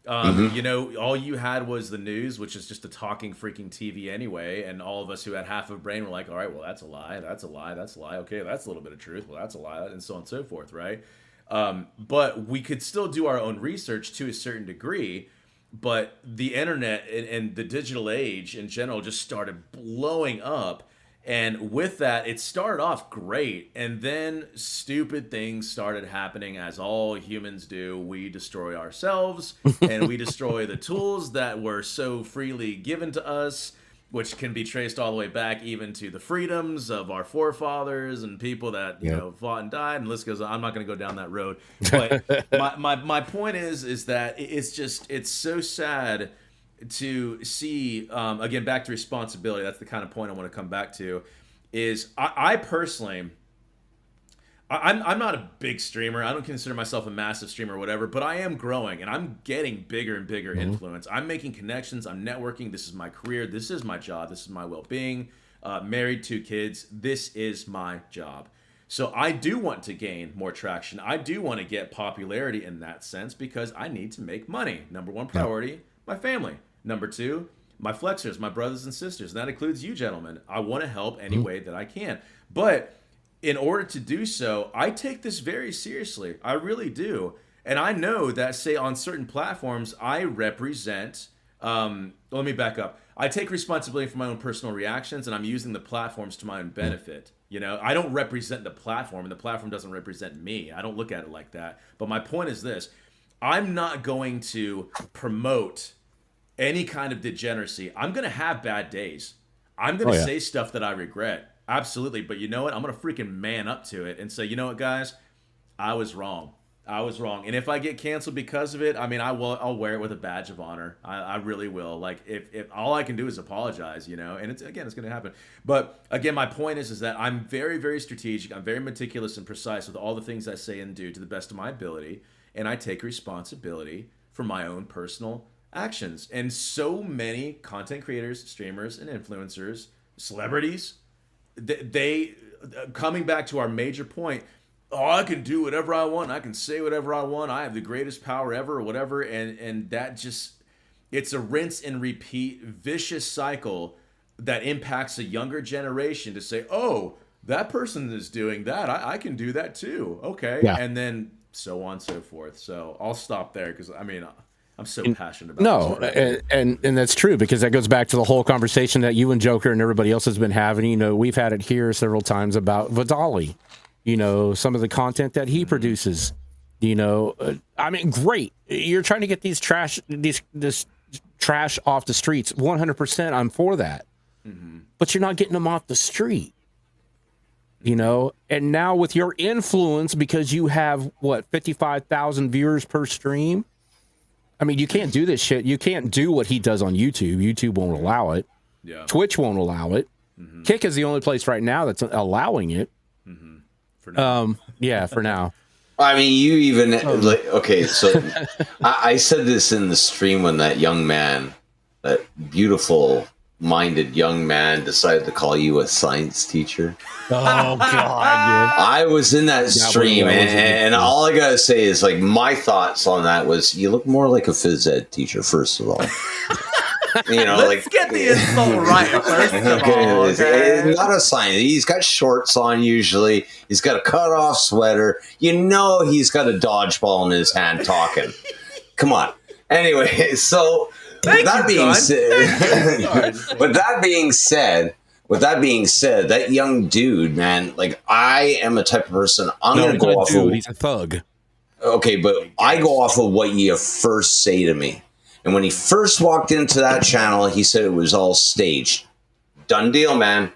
All you had was the news, which is just a talking freaking TV anyway. And all of us who had half a brain were like, all right, well, that's a lie. That's a lie. That's a lie. Okay, that's a little bit of truth. Well, that's a lie. And so on and so forth, right? But we could still do our own research to a certain degree. But the internet and the digital age in general just started blowing up. And with that, it started off great. And then stupid things started happening, as all humans do. We destroy ourselves and we destroy the tools that were so freely given to us, which can be traced all the way back even to the freedoms of our forefathers and people that fought and died, and the list goes on. I'm not going to go down that road, but my point is that it's so sad to see, again, back to responsibility. That's the kind of point I want to come back to. Is I personally, I'm not a big streamer. I don't consider myself a massive streamer or whatever, but I am growing and I'm getting bigger and bigger influence. I'm making connections. I'm networking. This is my career. This is my job. This is my well-being. Married, 2 kids. This is my job. So I do want to gain more traction. I do want to get popularity in that sense because I need to make money. Number one priority, my family. Number 2, my flexers, my brothers and sisters. And that includes you, gentlemen. I want to help any way that I can. But in order to do so, I take this very seriously. I really do. And I know that, say, on certain platforms, I represent... let me back up. I take responsibility for my own personal reactions, and I'm using the platforms to my own benefit. I don't represent the platform, and the platform doesn't represent me. I don't look at it like that. But my point is this. I'm not going to promote any kind of degeneracy. I'm going to have bad days. I'm going to say stuff that I regret. Absolutely. But you know what? I'm going to freaking man up to it and say, you know what, guys? I was wrong. And if I get canceled because of it, I mean, I'll wear it with a badge of honor. I really will. Like, if all I can do is apologize, and it's going to happen. But again, my point is that I'm very, very strategic. I'm very meticulous and precise with all the things I say and do to the best of my ability. And I take responsibility for my own personal actions. And so many content creators, streamers, and influencers celebrities, they coming back to our major point. Oh, I can do whatever I want. I can say whatever I want. I have the greatest power ever, or whatever. And that just, it's a rinse and repeat vicious cycle that impacts a younger generation to say, oh, that person is doing that. I can do that too. Okay. Yeah. And then so on and so forth. So I'll stop there because I'm so passionate about No, this. and that's true, because that goes back to the whole conversation that you and Joker and everybody else has been having. You know, we've had it here several times about Vidali. You know, some of the content that he produces. You know, great. You're trying to get this trash off the streets. 100%, I'm for that. But you're not getting them off the street. You know, and now with your influence, because you have 55,000 viewers per stream. I mean, you can't do this shit. You can't do what he does on YouTube. YouTube won't allow it. Yeah. Twitch won't allow it. Kick is the only place right now that's allowing it. For now. Yeah, for now. I mean, you even okay. So I said this in the stream when that young man, that beautiful-minded young man, decided to call you a science teacher. Oh God! I was in that stream, and all I gotta say is, like, my thoughts on that was, you look more like a phys ed teacher, first of all. You know, Let's get the insult right first of all. Okay. Not a science. He's got shorts on usually. He's got a cut-off sweater. You know he's got a dodgeball in his hand talking. Come on. Anyway, so with that being said, that young dude, man, like, I am a type of person, I'm going to go off of... He's a thug. Okay, but I go off of what you first say to me. And when he first walked into that channel, he said it was all staged. Done deal, man.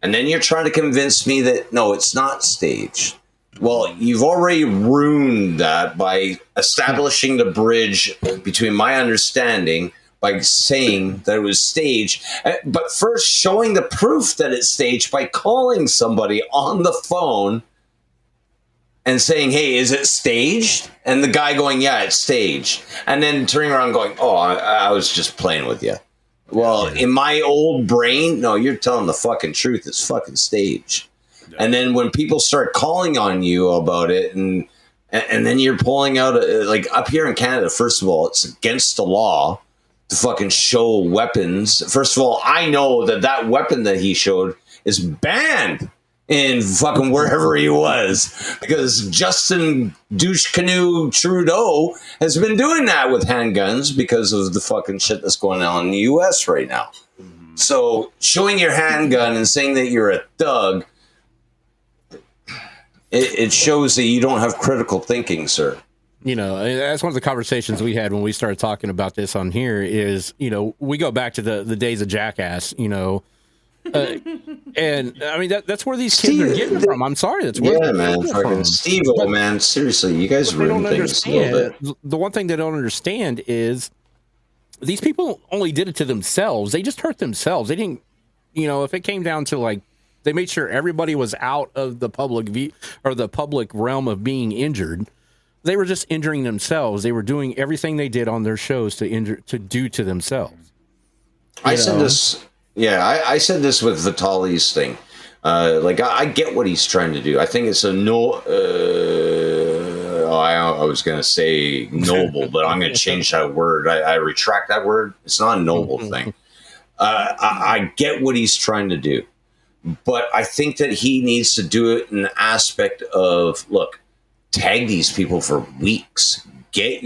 And then you're trying to convince me that, no, it's not staged. Well, you've already ruined that by establishing the bridge between my understanding by saying that it was staged. But first showing the proof that it's staged by calling somebody on the phone and saying, hey, is it staged? And the guy going, yeah, it's staged. And then turning around going, oh, I was just playing with you. Well, in my old brain, no, you're telling the fucking truth. It's fucking staged. Yeah. And then when people start calling on you about it, and then you're pulling out, like up here in Canada, first of all, it's against the law to fucking show weapons. First of all, I know that weapon that he showed is banned in fucking wherever he was, because Justin Douche Canoe Trudeau has been doing that with handguns because of the fucking shit that's going on in the US right now. So showing your handgun and saying that you're a thug, it shows that you don't have critical thinking, sir. You know, that's one of the conversations we had when we started talking about this on here is, you know, we go back to the days of Jackass, you know, and I mean that's where these kids are getting from. I'm sorry, that's where man. Fucking Steve-O, man. Seriously, you guys ruin things a little bit. The one thing they don't understand is these people only did it to themselves. They just hurt themselves. They didn't, you know, if it came down to, like, they made sure everybody was out of the public view or the public realm of being injured. They were just injuring themselves. They were doing everything they did on their shows to do to themselves. I said this. Yeah, I said this with Vitali's thing. Like, I get what he's trying to do. I think it's a I was going to say noble, but I'm going to change that word. I retract that word. It's not a noble thing. I get what he's trying to do. But I think that he needs to do it in the aspect of, look, tag these people for weeks. Get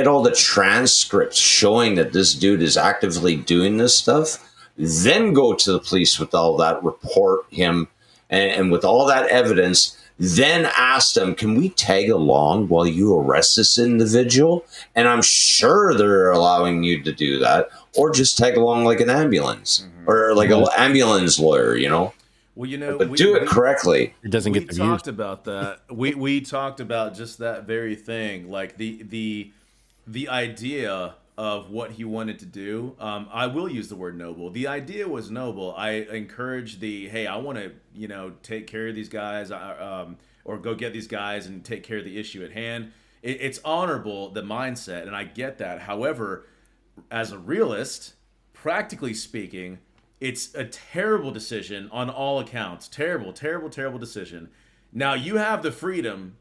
all the transcripts showing that this dude is actively doing this stuff. Then go to the police with all that, report him, and with all that evidence, then ask them, can we tag along while you arrest this individual? And I'm sure they're allowing you to do that, or just tag along like an ambulance or like an ambulance lawyer, you know? Well, you know, but do it correctly. It doesn't get the views. We talked about that. We talked about just that very thing, like the idea of what he wanted to do. I will use the word noble. The idea was noble. I encourage hey, I want to, you know, take care of these guys, or go get these guys and take care of the issue at hand. It's honorable, the mindset, and I get that. However, as a realist, practically speaking, It's a terrible decision on all accounts. Terrible, terrible, terrible decision. Now you have the freedom,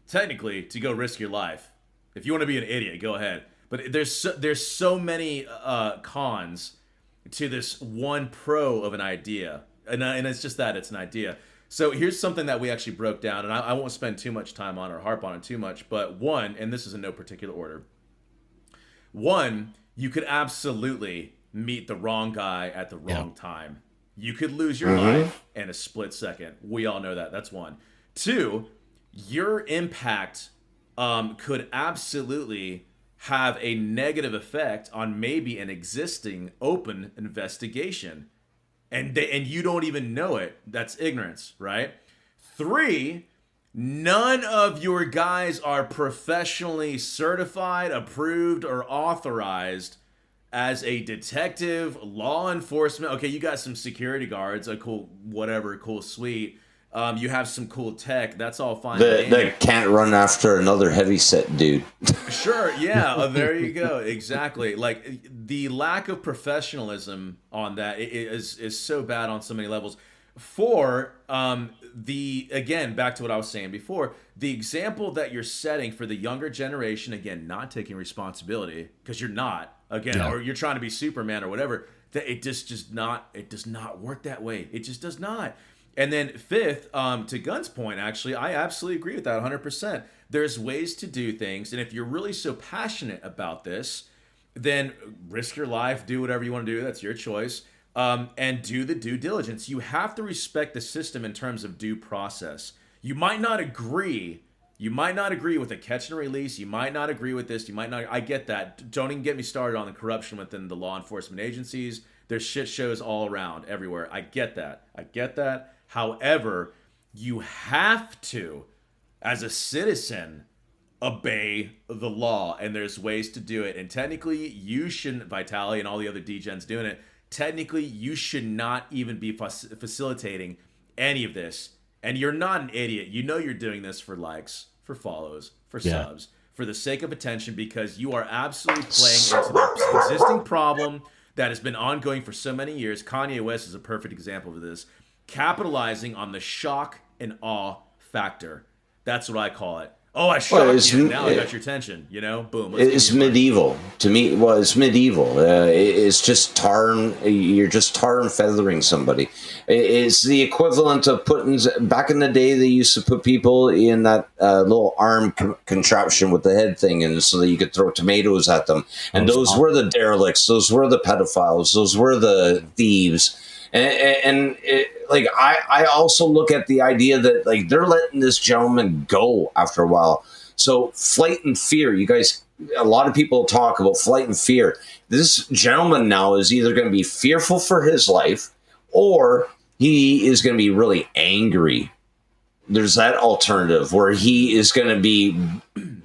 technically, to go risk your life. If you want to be an idiot, go ahead. But there's so many cons to this one pro of an idea, and it's just that it's an idea. So here's something that we actually broke down, and I won't spend too much time on or harp on it too much. But one, and this is in no particular order. One, you could absolutely meet the wrong guy at the wrong time. You could lose your life in a split second. We all know that. That's one. Two, your impact could absolutely have a negative effect on maybe an existing open investigation. And you don't even know it. That's ignorance, right? Three, none of your guys are professionally certified, approved, or authorized as a detective, law enforcement. Okay, you got some security guards, a cool whatever, cool suite. You have some cool tech. That's all fine. That can't run after another heavyset dude. Sure, yeah. There you go. Exactly. Like the lack of professionalism on that is so bad on so many levels. For again, back to what I was saying before, the example that you're setting for the younger generation, again, not taking responsibility because you're not, again, or you're trying to be Superman or whatever. That it does not work that way. It just does not. And then fifth, to Gun's point, actually, I absolutely agree with that 100%. There's ways to do things. And if you're really so passionate about this, then risk your life, do whatever you want to do. That's your choice. And do the due diligence. You have to respect the system in terms of due process. You might not agree. You might not agree with a catch and release. You might not agree with this. You might not. I get that. Don't even get me started on the corruption within the law enforcement agencies. There's shit shows all around, everywhere. I get that. However, you have to, as a citizen, obey the law, and there's ways to do it. And technically, you shouldn't, Vitaly and all the other degens doing it, technically, you should not even be facilitating any of this. And you're not an idiot. You know you're doing this for likes, for follows, for subs, for the sake of attention, because you are absolutely playing into the existing problem that has been ongoing for so many years. Kanye West is a perfect example of this. Capitalizing on the shock and awe factor. That's what I call it. Oh, I shocked you. Now I got your attention. You know, boom. It's medieval to me. Well, it's medieval. It's just you're just tar and feathering somebody. It's the equivalent of putting. Back in the day, they used to put people in that little arm contraption with the head thing, and so that you could throw tomatoes at them. And those were the derelicts. Those were the pedophiles. Those were the thieves. I also look at the idea that like they're letting this gentleman go after a while. So flight and fear, you guys, a lot of people talk about flight and fear. This gentleman now is either going to be fearful for his life or he is going to be really angry. There's that alternative where he is going to be,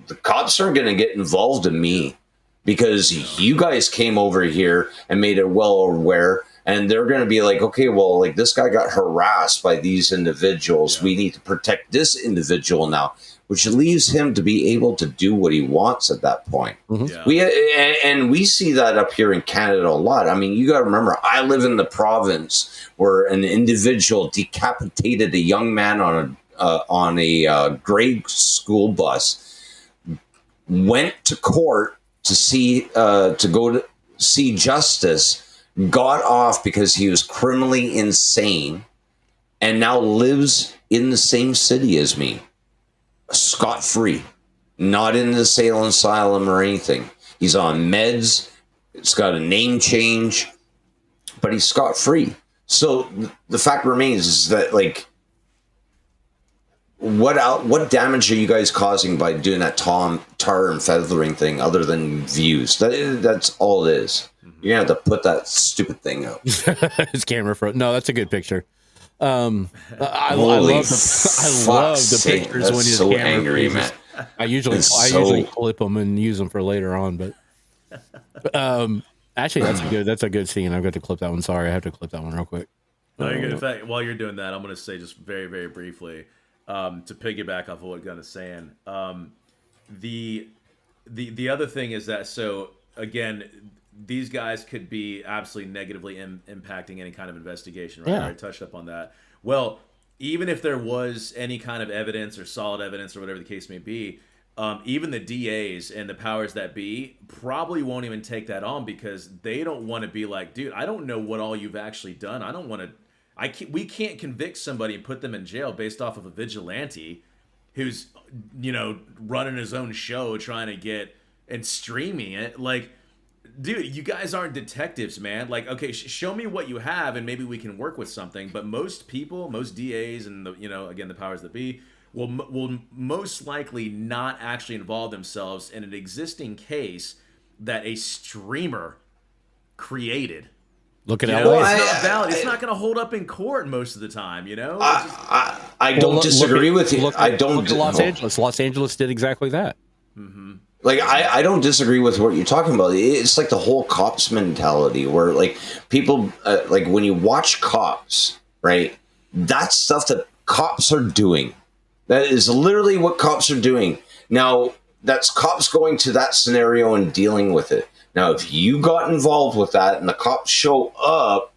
the cops aren't going to get involved in me because you guys came over here and made it well aware. And they're going to be like, okay, well, like this guy got harassed by these individuals. Yeah. We need to protect this individual now, which leaves him to be able to do what he wants at that point. Mm-hmm. Yeah. We see that up here in Canada a lot. I mean, you got to remember, I live in the province where an individual decapitated a young man on a grade school bus, went to court to go to see justice, got off because he was criminally insane, and now lives in the same city as me, scot-free, not in the Salem Asylum or anything. He's on meds. It's got a name change, but he's scot-free. So the fact remains is that, like, what damage are you guys causing by doing that tar and feathering thing other than views? That's all it is. You're going to have to put that stupid thing up. His camera froze. No, that's a good picture. I love the pictures when he's so angry, man. I usually clip them and use them for later on, but actually that's a good scene. I've got to clip that one. Sorry, I have to clip that one real quick. No, you're good. In fact, while you're doing that, I'm going to say just very, very briefly to piggyback off of what Gunn is saying. The other thing is that, so again, these guys could be absolutely negatively impacting any kind of investigation, right? Yeah. I already touched up on that. Well, even if there was any kind of evidence or solid evidence or whatever the case may be, even the DAs and the powers that be probably won't even take that on because they don't want to be like, dude, I don't know what all you've actually done. I don't want to. We can't convict somebody and put them in jail based off of a vigilante who's, running his own show, trying to get and streaming it. Like, dude, you guys aren't detectives, man. Like, okay, show me what you have, and maybe we can work with something. But most people, most DAs, and again, the powers that be, will most likely not actually involve themselves in an existing case that a streamer created. Look at LA. LA. It's not valid. It's not going to hold up in court most of the time. I don't disagree with you. I don't. Look at Los Angeles. Los Angeles did exactly that. Mm-hmm. Like, I don't disagree with what you're talking about. It's like the whole cops mentality where, like, people, like, when you watch Cops, right, that's stuff that cops are doing. That is literally what cops are doing. Now, that's cops going to that scenario and dealing with it. Now, if you got involved with that and the cops show up,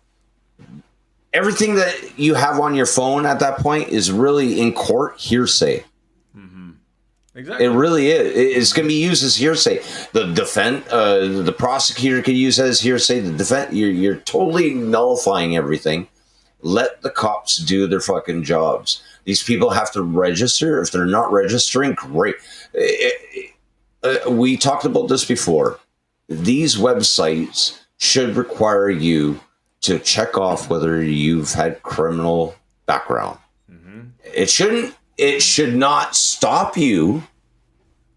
everything that you have on your phone at that point is really in court hearsay. Exactly. It really is. It's going to be used as hearsay. The prosecutor could use it as hearsay. The defense, you're totally nullifying everything. Let the cops do their fucking jobs. These people have to register. If they're not registering, great. We talked about this before. These websites should require you to check off whether you've had criminal background. Mm-hmm. It should not stop you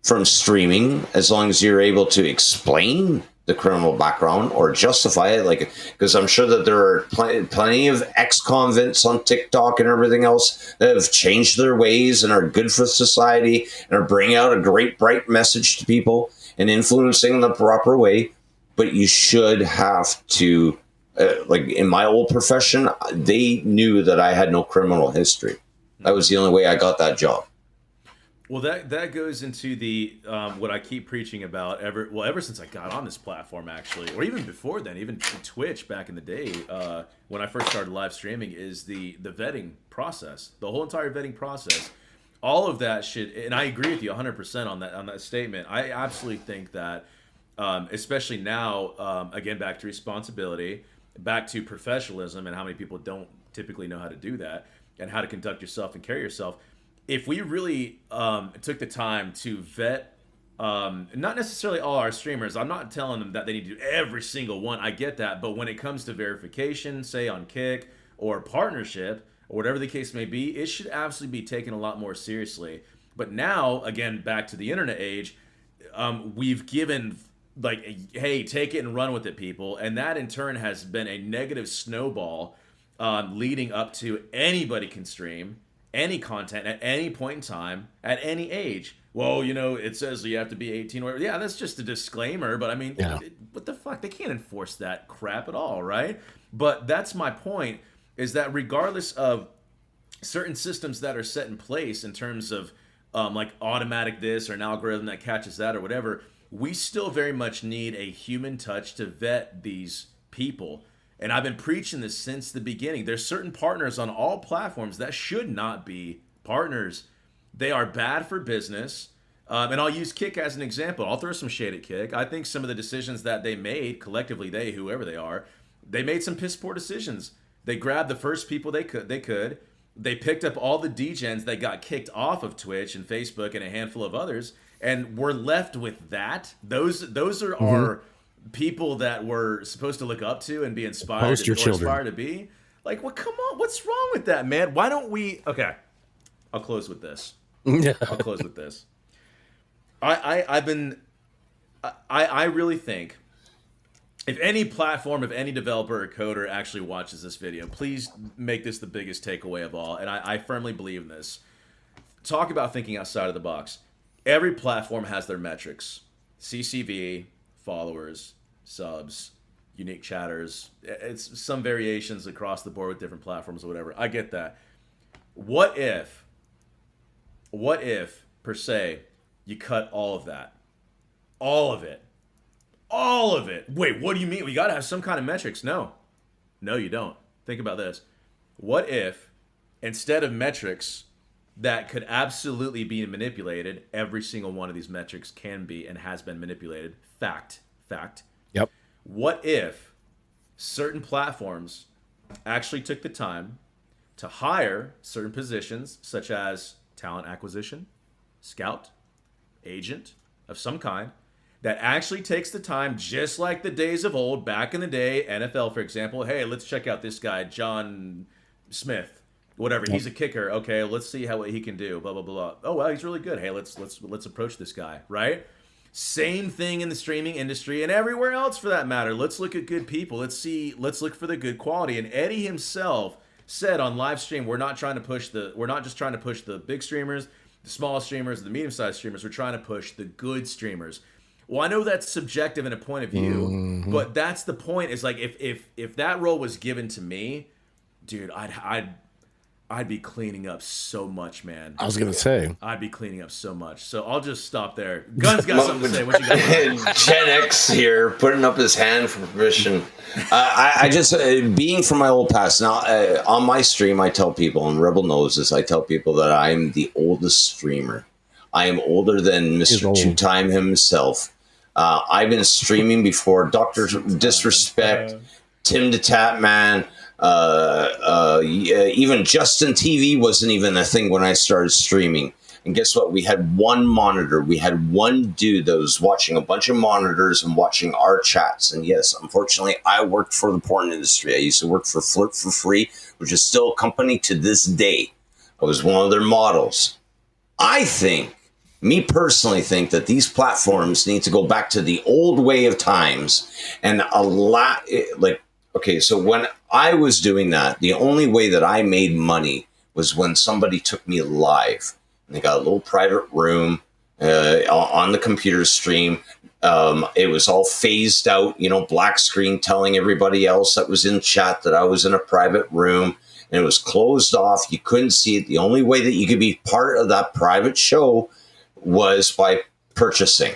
from streaming as long as you're able to explain the criminal background or justify it. Like, because I'm sure that there are plenty of ex-convicts on TikTok and everything else that have changed their ways and are good for society and are bringing out a great, bright message to people and influencing in the proper way. But you should have to, like in my old profession, they knew that I had no criminal history. That was the only way I got that job. Well, that goes into the what I keep preaching about ever since I got on this platform, actually, or even before then, even Twitch back in the day when I first started live streaming, is the vetting process, the whole entire vetting process. All of that should, and I agree with you 100% on that statement. I absolutely think that, especially now, again, back to responsibility, back to professionalism, and how many people don't typically know how to do that, and how to conduct yourself and carry yourself. If we really took the time to vet, not necessarily all our streamers, I'm not telling them that they need to do every single one. I get that. But when it comes to verification, say on Kick or partnership or whatever the case may be, it should absolutely be taken a lot more seriously. But now, again, back to the internet age, we've given, like, hey, take it and run with it, people. And that in turn has been a negative snowball leading up to anybody can stream any content at any point in time, at any age. Well, it says you have to be 18 or yeah, that's just a disclaimer, but I mean, what the fuck? They can't enforce that crap at all, right? But that's my point, is that regardless of certain systems that are set in place in terms of like automatic this or an algorithm that catches that or whatever, we still very much need a human touch to vet these people. And I've been preaching this since the beginning. There's certain partners on all platforms that should not be partners. They are bad for business. And I'll use Kick as an example. I'll throw some shade at Kick. I think some of the decisions that they made, collectively they, whoever they are, they made some piss poor decisions. They grabbed the first people they could. They picked up all the degens that got kicked off of Twitch and Facebook and a handful of others. And we're left with that. Those are our people that we're supposed to look up to and be inspired to be. Like, well, come on, what's wrong with that, man? Why don't we? Okay, I'll close with this. I really think if any platform, if any developer or coder actually watches this video, please make this the biggest takeaway of all. And I firmly believe in this. Talk about thinking outside of the box. Every platform has their metrics: CCV, followers, subs, unique chatters. It's some variations across the board with different platforms or whatever. I get that. What if per se, you cut all of that? All of it. All of it. Wait, what do you mean? We got to have some kind of metrics. No, you don't. Think about this. What if instead of metrics that could absolutely be manipulated, every single one of these metrics can be and has been manipulated? Fact. Yep. What if certain platforms actually took the time to hire certain positions, such as talent acquisition, scout, agent of some kind, that actually takes the time, just like the days of old, back in the day, NFL, for example. Hey, let's check out this guy, John Smith, whatever. He's a kicker. Okay, let's see what he can do. Blah blah blah. Oh wow, he's really good. Hey, let's approach this guy. Right. Same thing in the streaming industry and everywhere else for that matter. Let's look at good people. Let's look for the good quality. And Eddie himself said on live stream, we're not just trying to push the big streamers, the small streamers, the medium-sized streamers. We're trying to push the good streamers. Well, I know that's subjective in a point of view, but that's the point. Is like if that role was given to me, dude, I'd be cleaning up so much, man. I was gonna say I'd be cleaning up so much. So I'll just stop there. Gun's got something to say. What you got? Gen X here, putting up his hand for permission. I just, being from my old past, now on my stream, I tell people, and Rebel knows this, I tell people that I'm the oldest streamer. I am older than Mr. Two-Time himself. I've been streaming before Dr. Disrespect, Tim the Tap Man, even Justin TV wasn't even a thing when I started streaming. And guess what? We had one monitor. We had one dude that was watching a bunch of monitors and watching our chats. And yes, unfortunately, I worked for the porn industry. I used to work for Flirt for Free, which is still a company to this day. I was one of their models. Me personally think that these platforms need to go back to the old way of times and okay, so when I was doing that, the only way that I made money was when somebody took me live. And they got a little private room on the computer stream. It was all phased out, black screen telling everybody else that was in chat that I was in a private room. And it was closed off. You couldn't see it. The only way that you could be part of that private show was by purchasing.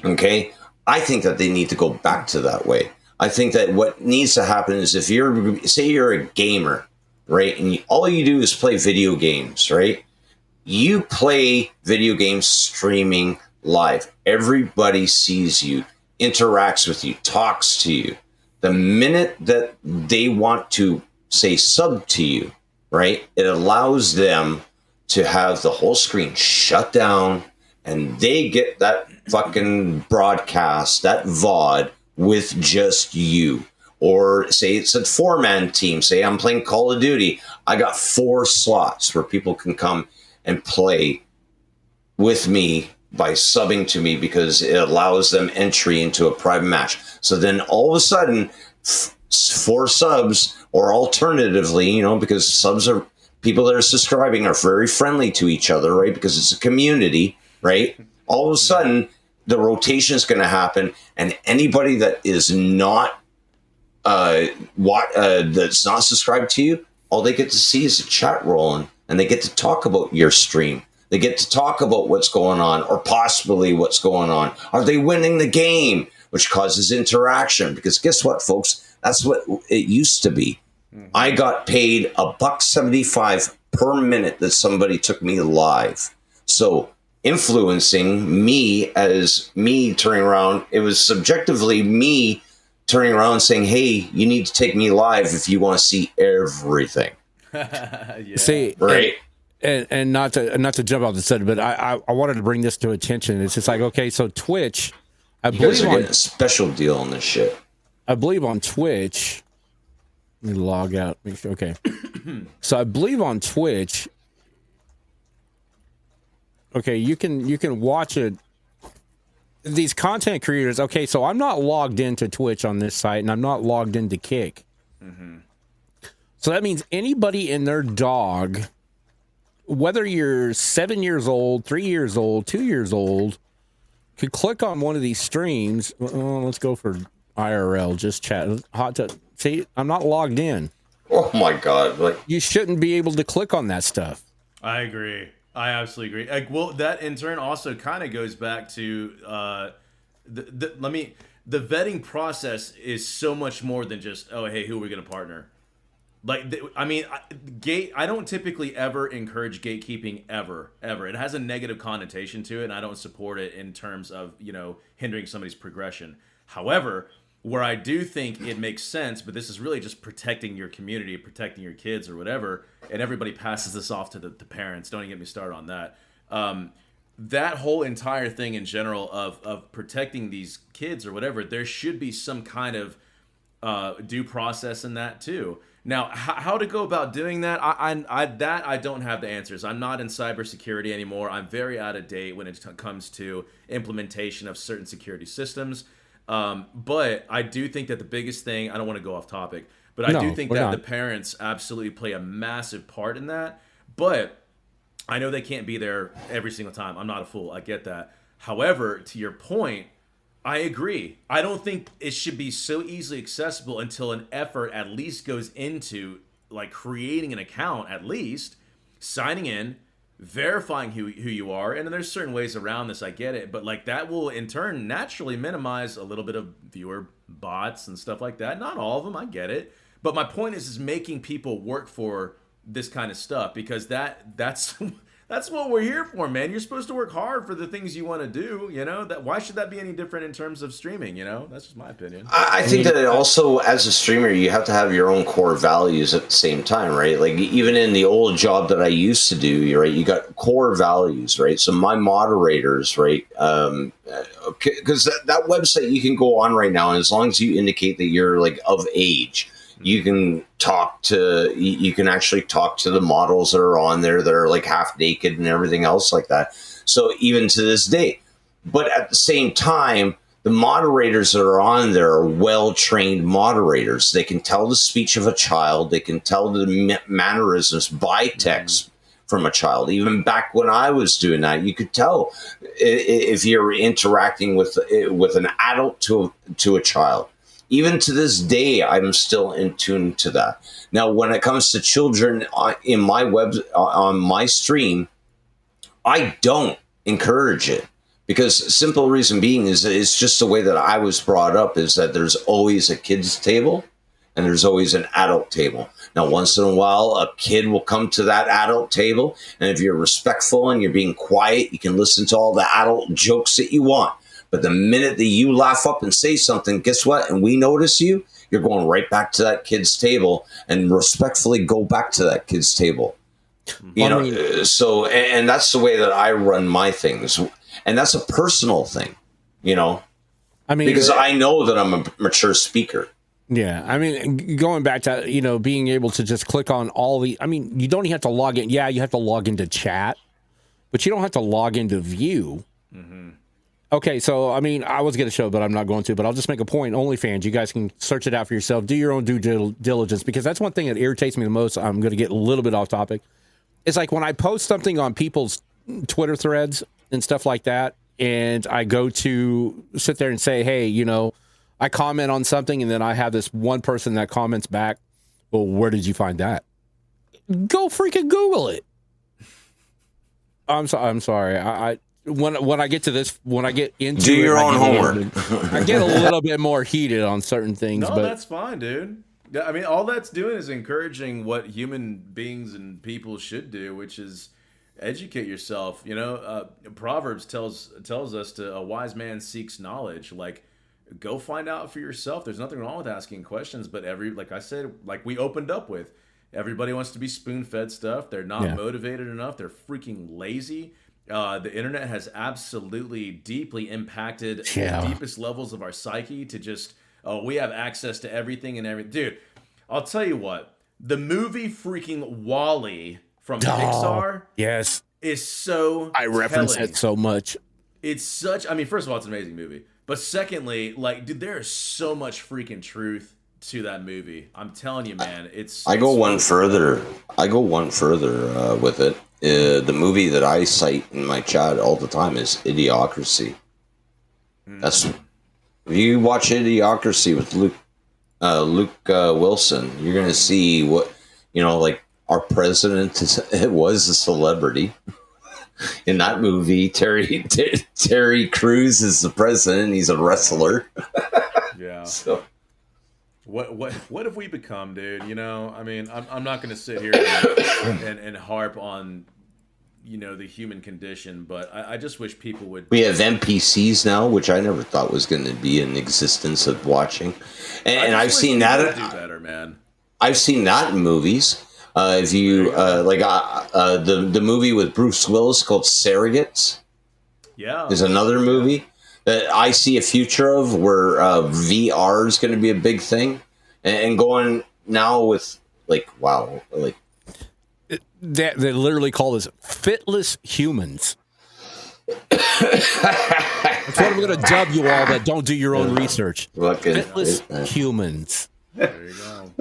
Okay? I think that they need to go back to that way. I think that what needs to happen is if you're a gamer, right, and all you do is play video games, right? You play video games streaming live. Everybody sees you, interacts with you, talks to you. The minute that they want to, say, sub to you, right, it allows them to have the whole screen shut down and they get that fucking broadcast, that VOD, with just you. Or say it's a 4-man team. Say I'm playing Call of Duty. I got 4 slots where people can come and play with me by subbing to me because it allows them entry into a private match. So then all of a sudden, 4 subs, or alternatively, because subs are people that are subscribing are very friendly to each other, right? Because it's a community, right? All of a sudden, the rotation is going to happen, and anybody that is not that's not subscribed to you, all they get to see is a chat rolling, and they get to talk about your stream. They get to talk about what's going on, or possibly what's going on. Are they winning the game? Which causes interaction. Because guess what, folks? That's what it used to be. I got paid $1.75 per minute that somebody took me live. So influencing me as me turning around, it was subjectively me turning around and saying, hey, you need to take me live if you want to see everything. Yeah. See, right? And not to jump off the subject, but I wanted to bring this to attention. It's just like, okay, so Twitch, I You guys believe are on getting a special deal on this shit. I believe on Twitch. Let me log out. Make sure. Okay, so I believe on Twitch. Okay, you can watch it. These content creators. Okay, so I'm not logged into Twitch on this site, and I'm not logged into Kick. So that means anybody and their dog, whether you're 7 years old, 3 years old, 2 years old, could click on one of these streams. Let's go for IRL, just chat. See, I'm not logged in. Oh my God. You shouldn't be able to click on that stuff. I agree. I absolutely agree. Well, that in turn also kind of goes back to let me the vetting process is so much more than just, oh, hey, who are we going to partner? Like, I don't typically ever encourage gatekeeping ever. It has a negative connotation to it, and I don't support it in terms of, hindering somebody's progression. However, where I do think it makes sense, but this is really just protecting your community, protecting your kids or whatever, and everybody passes this off to the parents. Don't even get me started on that. That whole entire thing in general of protecting these kids or whatever, there should be some kind of due process in that too. Now, how to go about doing that, I don't have the answers. I'm not in cybersecurity anymore. I'm very out of date when it comes to implementation of certain security systems. But I do think that the biggest thing, I don't want to go off topic, but I do think that the parents absolutely play a massive part in that. But I know they can't be there every single time. I'm not a fool. I get that. However, to your point, I agree. I don't think it should be so easily accessible until an effort at least goes into like creating an account, at least signing in, verifying who you are. And then there's certain ways around this. I get it. But like that will in turn naturally minimize a little bit of viewer bots and stuff like that. Not all of them. I get it. But my point is making people work for this kind of stuff, because that's what we're here for, man. You're supposed to work hard for the things you want to do, that why should that be any different in terms of streaming? That's just my opinion. I think that also, as a streamer, you have to have your own core values at the same time, right? Like even in the old job that I used to do, right, you got core values, right? So my moderators, right, because that website you can go on right now, and as long as you indicate that you're like of age, you can actually talk to the models that are on there that are like half naked and everything else like that. So even to this day, but at the same time, the moderators that are on there are well-trained moderators. They can tell the speech of a child. They can tell the mannerisms by text from a child. Even back when I was doing that, you could tell if you're interacting with an adult to a child. Even to this day, I'm still in tune to that. Now, when it comes to children in my on my stream, I don't encourage it, because simple reason being is that it's just the way that I was brought up, is that there's always a kid's table and there's always an adult table. Now, once in a while, a kid will come to that adult table, and if you're respectful and you're being quiet, you can listen to all the adult jokes that you want. But the minute that you laugh up and say something, guess what? And we notice you're going right back to that kid's table, and respectfully go back to that kid's table. So, and that's the way that I run my things. And that's a personal thing, because I know that I'm a mature speaker. Yeah. I mean, going back to, being able to just click on you don't even have to log in. Yeah, you have to log into chat, but you don't have to log into view. Mm-hmm. Okay, so, I was going to show, but I'm not going to, but I'll just make a point. OnlyFans, you guys can search it out for yourself. Do your own due diligence, because that's one thing that irritates me the most. I'm going to get a little bit off topic. It's like when I post something on people's Twitter threads and stuff like that, and I go to sit there and say, hey, I comment on something, and then I have this one person that comments back, well, where did you find that? Go freaking Google it. I'm sorry. When I get to this, when I get into do your own homework. I get a little bit more heated on certain things. No, but that's fine, dude. All that's doing is encouraging what human beings and people should do, which is educate yourself. Proverbs tells us to a wise man seeks knowledge. Like, go find out for yourself. There's nothing wrong with asking questions, but like I said, like we opened up with, everybody wants to be spoon-fed stuff. They're not motivated enough. They're freaking lazy. The internet has absolutely deeply impacted the deepest levels of our psyche to just, we have access to everything and everything. Dude, I'll tell you what, the movie freaking WALL-E from Pixar is so I reference it so much. It's such, first of all, it's an amazing movie. But secondly, like, dude, there is so much freaking truth to that movie. I'm telling you, man, I go one further with it. The movie that I cite in my chat all the time is Idiocracy. That's, if you watch Idiocracy with Luke Wilson, you're gonna see what like our president was a celebrity. In that movie, Terry Crews is the president. He's a wrestler. Yeah. So What have we become, dude? You know, I mean, I'm not going to sit here and harp on, you know, the human condition, but I just wish people would. we have NPCs now, which I never thought was going to be in existence of watching, and I've seen that. Do better, man. I've seen that in movies. If you the movie with Bruce Willis called Surrogates, is another movie that I see a future of where VR is going to be a big thing, and going now with They literally call this fitless humans. That's what I'm going to dub you all that don't do your own research. Fitless humans. There you go.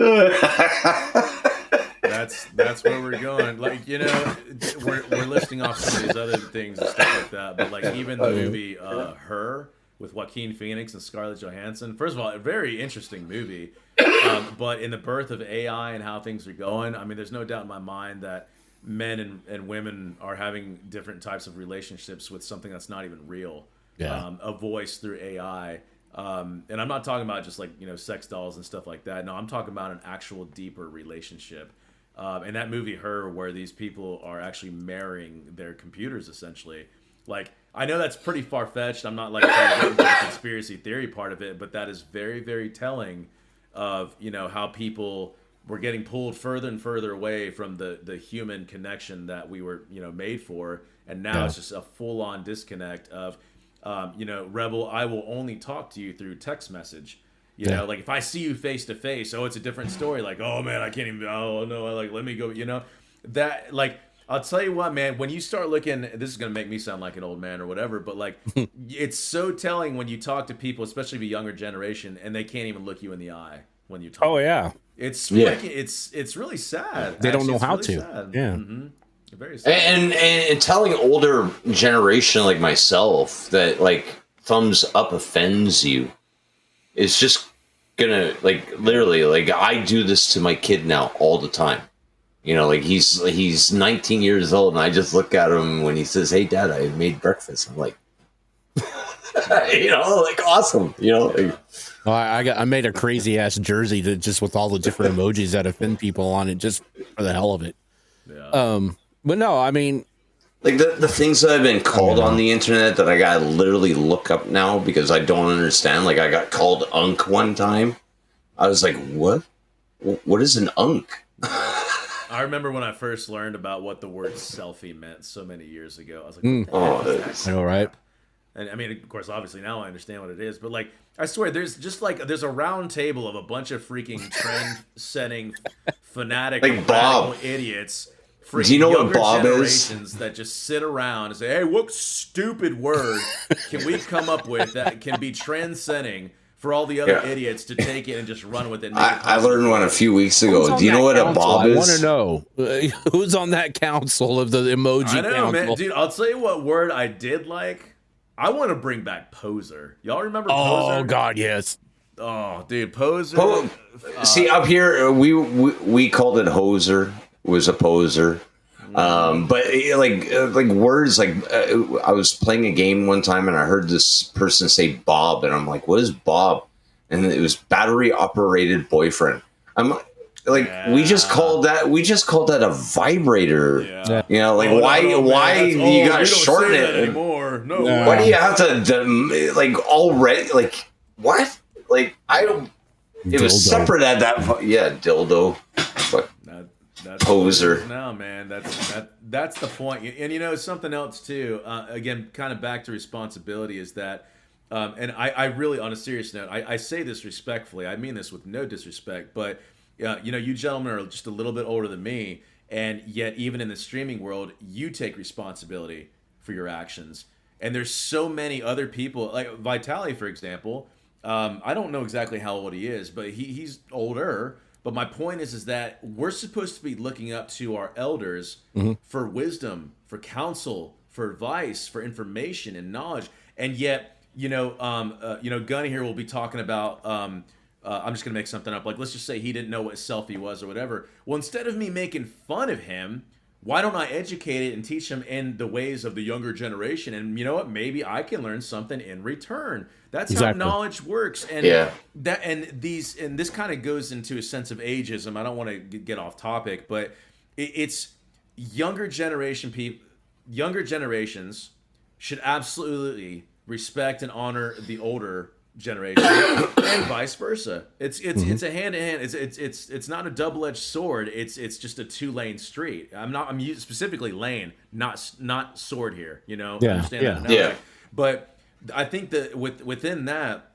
That's where we're going. Like, you know, we're listing off some of these other things and stuff like that. But like even the movie Her with Joaquin Phoenix and Scarlett Johansson. First of all, a very interesting movie. But in the birth of AI and how things are going, I mean, there's no doubt in my mind that men and women are having different types of relationships with something that's not even real. Yeah. A voice through AI. And I'm not talking about just like, you know, sex dolls and stuff like that. No, I'm talking about an actual deeper relationship. And that movie Her, where these people are actually marrying their computers essentially. Like, I know that's pretty far-fetched. I'm not like trying to get into the conspiracy theory part of it, but that is very, very telling of, you know, how people were getting pulled further and further away from the human connection that we were, you know, made for. And now it's just a full-on disconnect of, you know, Rebel, I will only talk to you through text message. You know, like if I see you face to face, oh, it's a different story. Like, oh man, I can't even, oh no, like, let me go, you know, that, like, I'll tell you what, man, when you start looking, this is going to make me sound like an old man or whatever, but like, it's so telling when you talk to people, especially the younger generation, and they can't even look you in the eye when you talk. Oh yeah. It's really sad. They don't know how really to. Sad. Yeah. Mm-hmm. Very sad. and telling older generation like myself that like thumbs up offends you is just gonna, like, literally, like, I do this to my kid now all the time. You know, like he's 19 years old, and I just look at him when he says, "Hey, Dad, I made breakfast." I'm like, you know, like, awesome. You know, like, Well, I made a crazy ass jersey that just with all the different emojis that offend people on it, just for the hell of it. Yeah. But no, I mean, like the things that I've been called on the internet that I gotta literally look up now because I don't understand. Like, I got called Unk one time. I was like, what? What is an Unk? I remember when I first learned about what the word selfie meant so many years ago. I was like, what the heck is that? I know, right? And I mean, of course, obviously now I understand what it is, but like, I swear, there's a round table of a bunch of freaking trend-setting fanatic, like Bob, idiots. Do you know what Bob is? That just sit around and say, "Hey, what stupid word can we come up with that can be trend-setting for all the other idiots to take it and just run with it?" I learned one a few weeks ago. Do you know what a Bob is? I want to know who's on that council of the emoji I know, council. man. Dude, I'll tell you what word I did like. I want to bring back Poser. Y'all remember Poser? Oh God, yes. Oh, dude, Poser. See, up here we called it Hoser. Was a poser. But like words, like I was playing a game one time and I heard this person say Bob, and I'm like, what is Bob? And it was battery operated boyfriend. I'm like, we just called that a vibrator. Yeah. You know, like, why you gotta shorten it anymore? No. Why do you have to like already, like, what? Like, I don't. It was separate at that point. Yeah, dildo. But that's poser. No, man, that's the point. And you know, something else too. Again, kind of back to responsibility is that, and I really, on a serious note, I say this respectfully. I mean this with no disrespect, but you know, you gentlemen are just a little bit older than me, and yet even in the streaming world, you take responsibility for your actions. And there's so many other people, like Vitaly, for example. I don't know exactly how old he is, but he's older. But my point is that we're supposed to be looking up to our elders for wisdom, for counsel, for advice, for information and knowledge. And yet, Gunny here will be talking about, I'm just going to make something up. Like, let's just say he didn't know what a selfie was or whatever. Well, instead of me making fun of him, why don't I educate it and teach them in the ways of the younger generation? And you know what? Maybe I can learn something in return. That's Exactly. how knowledge works. And this kind of goes into a sense of ageism. I don't want to get off topic, but it's younger generations should absolutely respect and honor the older generation and vice versa. It's a hand in hand. It's not a double-edged sword. It's just a 2-lane street. I'm using specifically lane, not sword here. Understand that analogy. Yeah. But I think that within that,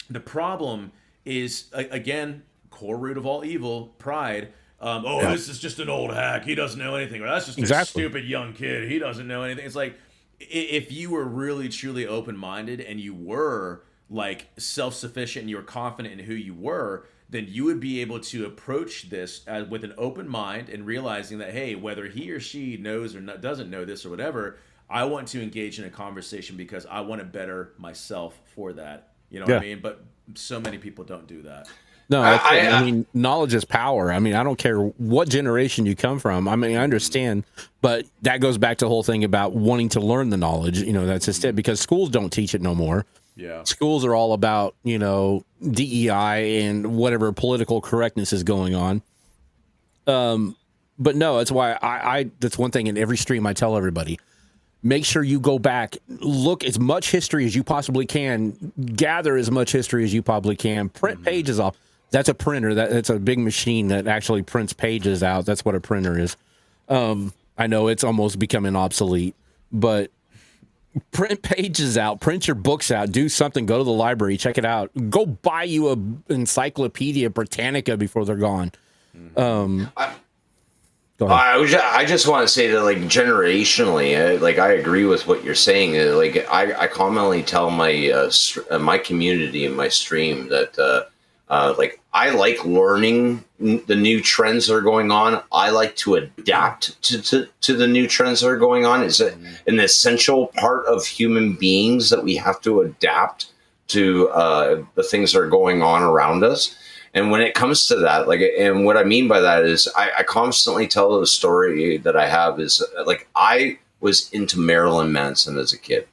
the problem is again core root of all evil, pride. This is just an old hack. He doesn't know anything. Or that's just a stupid young kid. He doesn't know anything. It's like if you were really truly open-minded and you were like self-sufficient and you were confident in who you were, then you would be able to approach this with an open mind and realizing that, hey, whether he or she knows or doesn't know this or whatever, I want to engage in a conversation because I want to better myself for that. You know what I mean? But so many people don't do that. No, I mean, knowledge is power. I mean, I don't care what generation you come from. I mean, I understand, but that goes back to the whole thing about wanting to learn the knowledge. That's just it, because schools don't teach it no more. Yeah. Schools are all about, DEI and whatever political correctness is going on. But no, that's why I that's one thing in every stream I tell everybody. Make sure you go back, look as much history as you possibly can, gather as much history as you probably can, print pages off. That's a printer. That's a big machine that actually prints pages out. That's what a printer is. I know it's almost becoming obsolete, but print pages out, print your books out, do something, go to the library, check it out. Go buy you a Encyclopedia Britannica before they're gone. Go ahead. I just want to say that, like, generationally, I agree with what you're saying. Like, I commonly tell my community in my stream that, I like learning the new trends that are going on. I like to adapt to the new trends that are going on. It's an essential part of human beings that we have to adapt to the things that are going on around us. And when it comes to that, and what I mean by that is I constantly tell the story that I have is, I was into Marilyn Manson as a kid,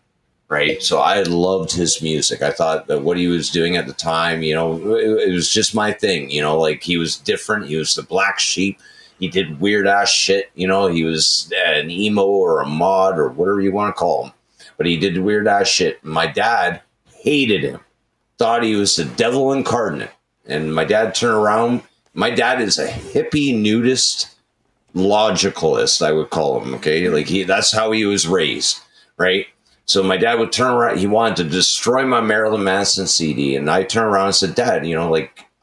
right? So I loved his music. I thought that what he was doing at the time, it was just my thing, he was different. He was the black sheep. He did weird ass shit. He was an emo or a mod or whatever you want to call him, but he did weird ass shit. My dad hated him, thought he was the devil incarnate. And my dad turned around. My dad is a hippie nudist logicalist, I would call him. Okay. That's how he was raised. Right. So my dad would turn around. He wanted to destroy my Marilyn Manson CD. And I turned around and said, Dad,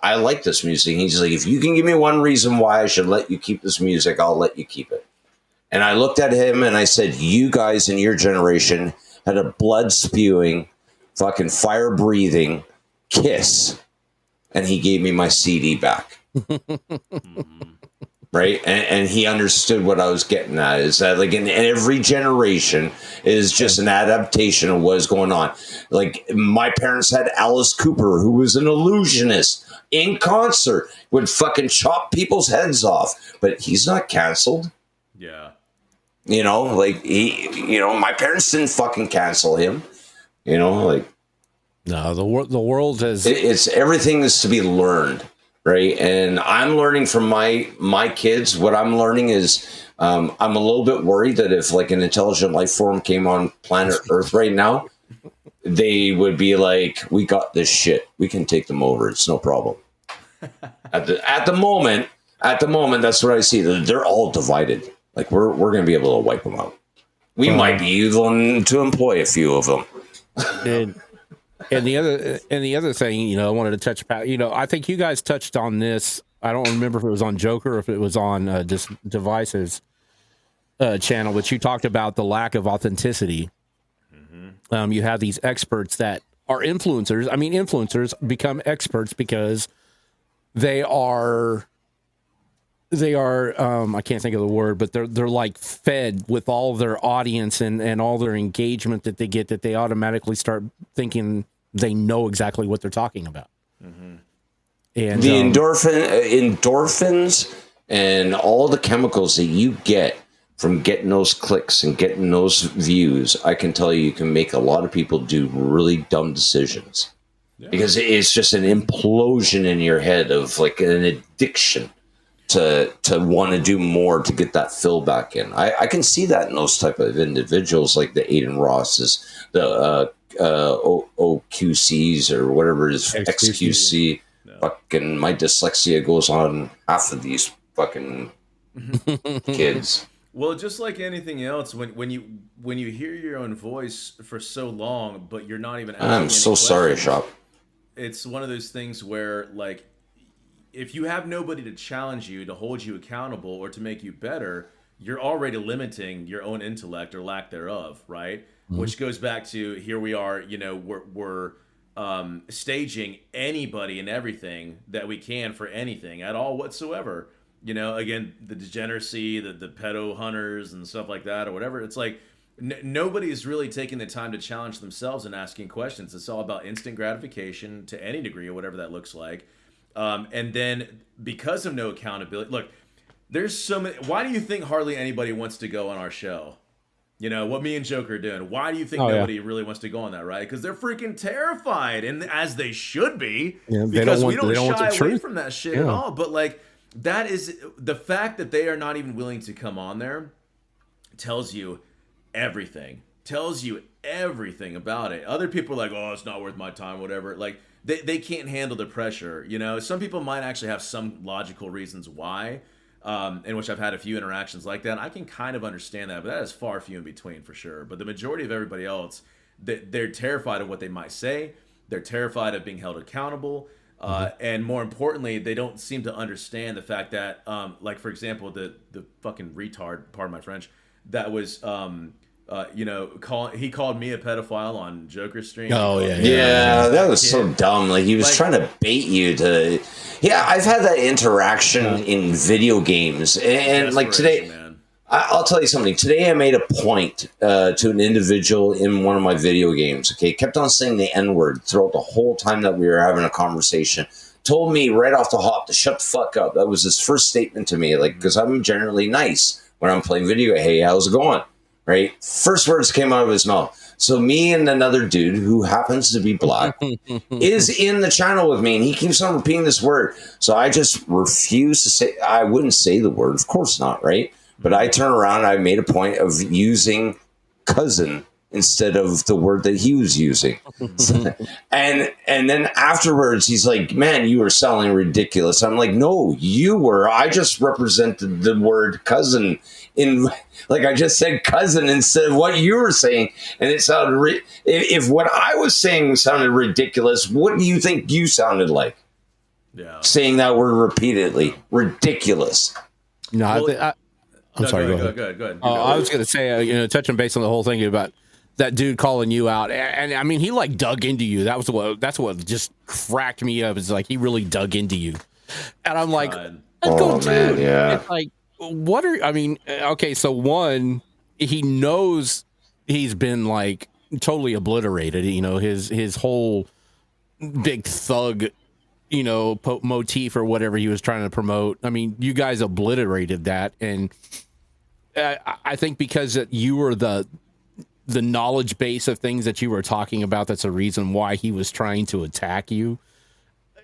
I like this music. And he's like, if you can give me one reason why I should let you keep this music, I'll let you keep it. And I looked at him and I said, you guys in your generation had a blood spewing, fucking fire breathing Kiss. And he gave me my CD back. Right. And he understood what I was getting at, is that in every generation is just an adaptation of what is going on. Like, my parents had Alice Cooper, who was an illusionist in concert, would fucking chop people's heads off, but he's not canceled. Yeah. My parents didn't fucking cancel him, No, the world has. It's everything is to be learned, right? And I'm learning from my kids. What I'm learning is I'm a little bit worried that if an intelligent life form came on planet Earth right now, they would be like, "We got this shit. We can take them over. It's no problem." At the moment, that's what I see. They're all divided. We're going to be able to wipe them out. We might be able to employ a few of them. And the other thing, I wanted to touch about, I think you guys touched on this. I don't remember if it was on Joker or if it was on Device's channel, but you talked about the lack of authenticity. Mm-hmm. You have these experts that are influencers. I mean, influencers become experts because they are I can't think of the word, but they're like fed with all their audience and all their engagement that they get, that they automatically start thinking they know exactly what they're talking about. Mm-hmm. And the endorphins and all the chemicals that you get from getting those clicks and getting those views, I can tell you can make a lot of people do really dumb decisions. Yeah. Because it's just an implosion in your head of like an addiction to want to do more to get that fill back in. I can see that in those type of individuals like the Aiden Rosses, the OQCs or whatever it is, XQC. No. Fucking my dyslexia goes on half of these fucking kids. Well, just like anything else, when you hear your own voice for so long, but you're not even asking I'm so sorry, Shop. It's one of those things where, like, if you have nobody to challenge you, to hold you accountable, or to make you better, you're already limiting your own intellect or lack thereof, right? Mm-hmm. Which goes back to here we are, you know, we're staging anybody and everything that we can for anything at all whatsoever. You know, again, the degeneracy, the pedo hunters and stuff like that or whatever. It's like nobody's really taking the time to challenge themselves and asking questions. It's all about instant gratification to any degree or whatever that looks like. And then because of no accountability, look, there's so many. Why do you think hardly anybody wants to go on our show? You know, what me and Joker are doing. Why do you think nobody really wants to go on that, right? Because they're freaking terrified, and as they should be, because we don't shy away from that shit at all. But like, that is the fact that they are not even willing to come on there tells you everything. Tells you everything about it. Other people are like, oh, it's not worth my time, whatever. Like, they can't handle the pressure. You know, some people might actually have some logical reasons why, in which I've had a few interactions like that. I can kind of understand that, but that is far few in between for sure. But the majority of everybody else, they're terrified of what they might say. They're terrified of being held accountable. And more importantly, they don't seem to understand the fact that, like, for example, the fucking retard, pardon my French, that was, you know, he called me a pedophile on Joker's stream. Oh, yeah, that was so dumb. Like, he was trying to bait you to... Yeah, I've had that interaction in video games. And like, today... Man. I'll tell you something. Today I made a point to an individual in one of my video games. Okay, kept on saying the N-word throughout the whole time that we were having a conversation. Told me right off the hop to shut the fuck up. That was his first statement to me. Like, because I'm generally nice when I'm playing video. Hey, how's it going? Right? First words came out of his mouth. So me and another dude who happens to be black is in the channel with me, and he keeps on repeating this word. So I just refuse to say. I wouldn't say the word. Of course not. Right? But I turn around and I made a point of using cousin instead of the word that he was using. and then afterwards, he's like, man, you were sounding ridiculous. I'm like, no, you were. I just represented the word cousin in, like, I just said cousin instead of what you were saying. And it sounded, if what I was saying sounded ridiculous, what do you think you sounded like? Yeah. Saying that word repeatedly. Ridiculous. No, well, I'm sorry. Go ahead. I was going to say, you know, touching base on the whole thing about that dude calling you out, and I mean, he like dug into you. That's what just cracked me up. Is like he really dug into you, and I'm like, man, yeah. It's like, what are? I mean, okay, so one, he knows he's been like totally obliterated. You know, his whole big thug, you know, motif or whatever he was trying to promote. I mean, you guys obliterated that, and I think because you were the knowledge base of things that you were talking about, that's a reason why he was trying to attack you.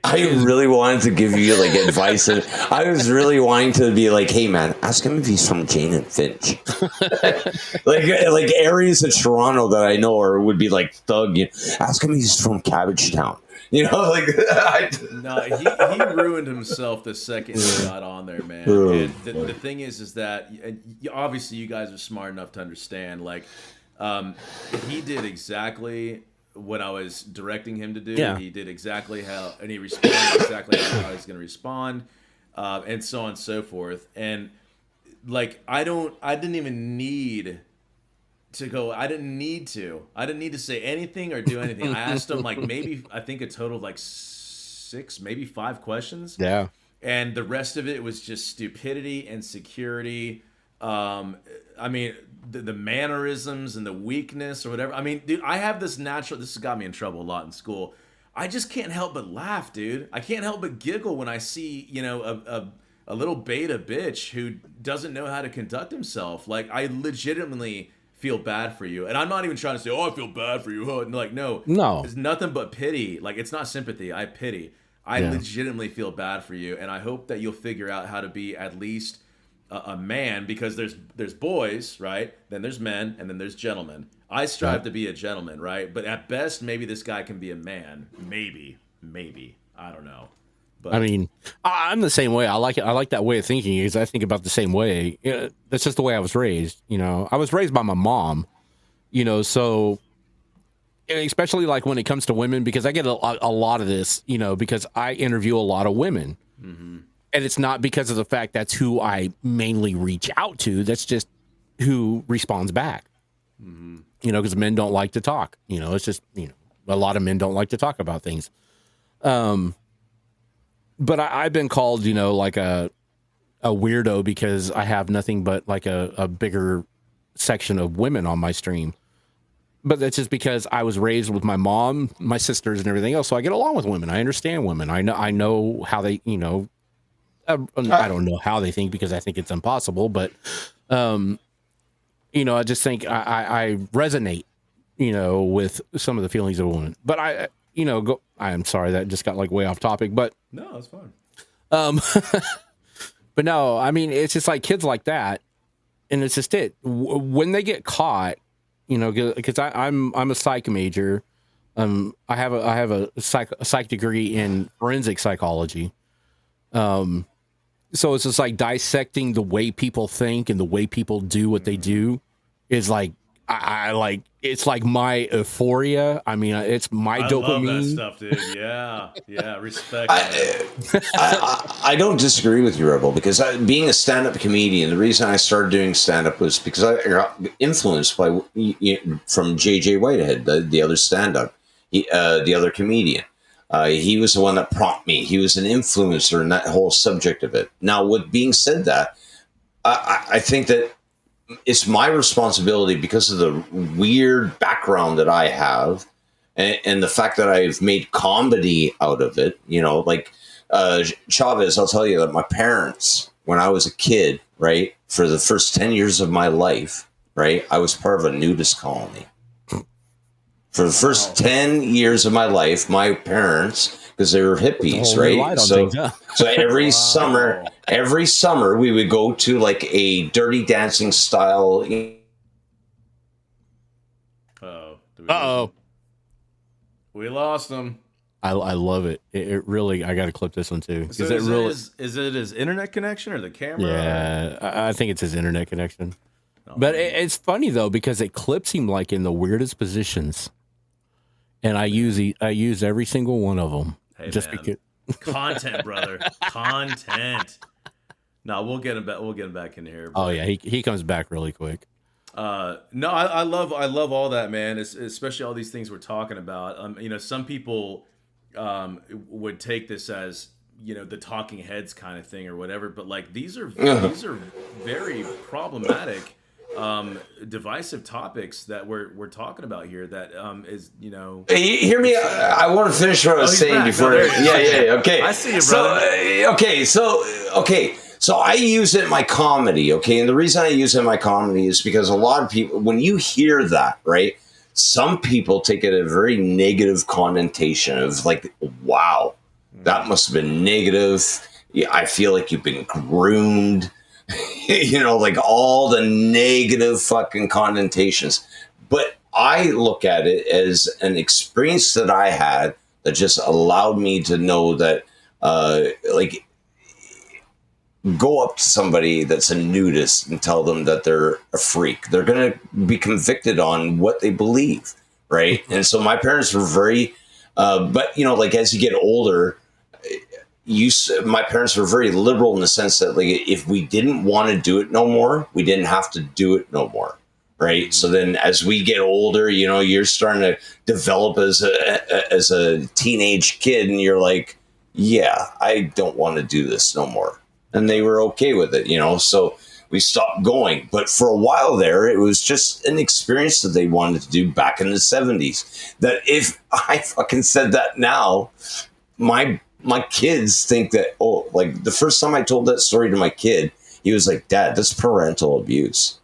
I really wanted to give you like advice, and I was really wanting to be like, hey man, ask him if he's from Jane and Finch. like areas of Toronto that I know or would be like thug, you know, ask him if he's from Cabbagetown. You know, like no, he ruined himself the second he got on there, man. And the thing is that obviously you guys are smart enough to understand. Like, he did exactly what I was directing him to do. Yeah. He did exactly how, and he responded exactly how I was going to respond, and so on and so forth. And like, I didn't even need to go. I didn't need to say anything or do anything. I asked him like maybe, I think a total of like 6, maybe 5 questions. Yeah. And the rest of it was just stupidity and security. I mean, the mannerisms and the weakness or whatever. I mean, dude, I have this natural, this has got me in trouble a lot in school. I just can't help but laugh, dude. I can't help but giggle when I see, you know, beta bitch who doesn't know how to conduct himself. Like, I legitimately feel bad for you. And I'm not even trying to say, oh, I feel bad for you. Like, no. It's nothing but pity. Like, it's not sympathy. I pity. I legitimately feel bad for you. And I hope that you'll figure out how to be at least a man, because there's boys, right? Then there's men, and then there's gentlemen. I strive to be a gentleman, right? But at best, maybe this guy can be a man. Maybe. I don't know. But I mean, I'm the same way. I like it. I like that way of thinking because I think about the same way. That's just the way I was raised. I was raised by my mom. So especially like when it comes to women, because I get a lot of this. Because I interview a lot of women, and it's not because of the fact that's who I mainly reach out to. That's just who responds back. Because men don't like to talk. It's just a lot of men don't like to talk about things. But I've been called, like a weirdo because I have nothing but like a bigger section of women on my stream. But that's just because I was raised with my mom, my sisters, and everything else. So I get along with women. I understand women. I know how they, I don't know how they think because I think it's impossible. But, I just think I resonate, with some of the feelings of a woman. But I'm sorry that just got like way off topic, but no, it's fine. But no, I mean, it's just like kids like that. And it's just when they get caught, because I'm a psych major. I have a psych degree in forensic psychology. So it's just like dissecting the way people think and the way people do what they do is like, I like, it's like my euphoria. I mean, it's my dopamine. I love that stuff, dude. Yeah, respect. I don't disagree with you, Rebel, because being a stand-up comedian, the reason I started doing stand-up was because I got influenced by from J.J. Whitehead, the other stand-up, the other comedian. He was the one that prompted me. He was an influencer in that whole subject of it. Now, with being said that, I think that it's my responsibility because of the weird background that I have and the fact that I've made comedy out of it, like Chavez, I'll tell you that my parents, when I was a kid, right, for the first 10 years of my life, right, I was part of a nudist colony. For the first 10 years of my life, my parents, because they were hippies, right? So every summer we would go to like a Dirty Dancing style. Uh-oh. We lost him. I love it. It really, I got to clip this one too. So is it his internet connection or the camera? Yeah, I think it's his internet connection. But it's funny though, because it clips him like in the weirdest positions. And I use every single one of them. Hey, just man. because Content, brother. Content. No, we'll get him back. We'll get him back in here. Oh yeah, he comes back really quick. No, I love all that, man. Especially all these things we're talking about. Some people would take this as the talking heads kind of thing or whatever, but like these are very problematic. Divisive topics that we're talking about here that is Hey, hear me. I want to finish what I was saying before. Yeah. Okay. I see you, brother. So I use it in my comedy. Okay, and the reason I use it in my comedy is because a lot of people, when you hear that, right, some people take it a very negative connotation of like, wow, that must have been negative. Yeah, I feel like you've been groomed. Like all the negative fucking connotations. But I look at it as an experience that I had that just allowed me to know that, go up to somebody that's a nudist and tell them that they're a freak. They're going to be convicted on what they believe, right? And so my parents were very, but as you get older, my parents were very liberal in the sense that like if we didn't want to do it no more, we didn't have to do it no more, right? So then as we get older, you're starting to develop as a teenage kid, and you're like, yeah, I don't want to do this no more. And they were okay with it, so we stopped going. But for a while there, it was just an experience that they wanted to do back in the 70s. That if I fucking said that now, my my kids think that, oh, like the first time I told that story to my kid, he was like, Dad, that's parental abuse.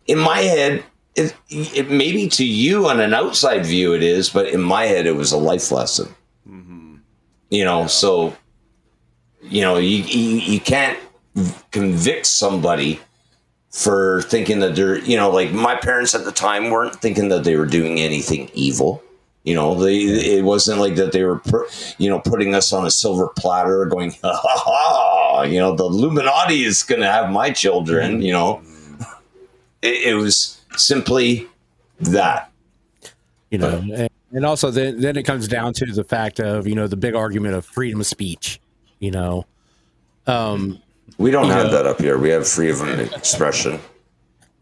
In my head, it maybe to you on an outside view it is, but in my head, it was a life lesson. You know, so, you know, you can't convict somebody for thinking that they're, you know, like my parents at the time weren't thinking that they were doing anything evil. You know, it wasn't like that they were, you know, putting us on a silver platter going, ha ha ha, you know, the Illuminati is going to have my children, you know. It was simply that. You know, and also then it comes down to the fact of, you know, the big argument of freedom of speech, you know. We don't have that up here. We have freedom of expression.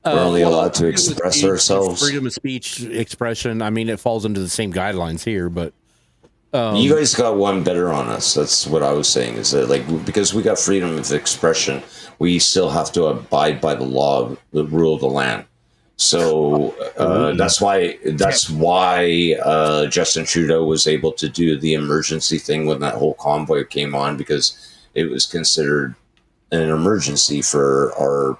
We're only allowed to express ourselves. Freedom of speech, expression. I mean, it falls into the same guidelines here, but you guys got one better on us. That's what I was saying. Is that like because we got freedom of expression, we still have to abide by the law, the rule of the land. So that's why Justin Trudeau was able to do the emergency thing when that whole convoy came on, because it was considered an emergency for our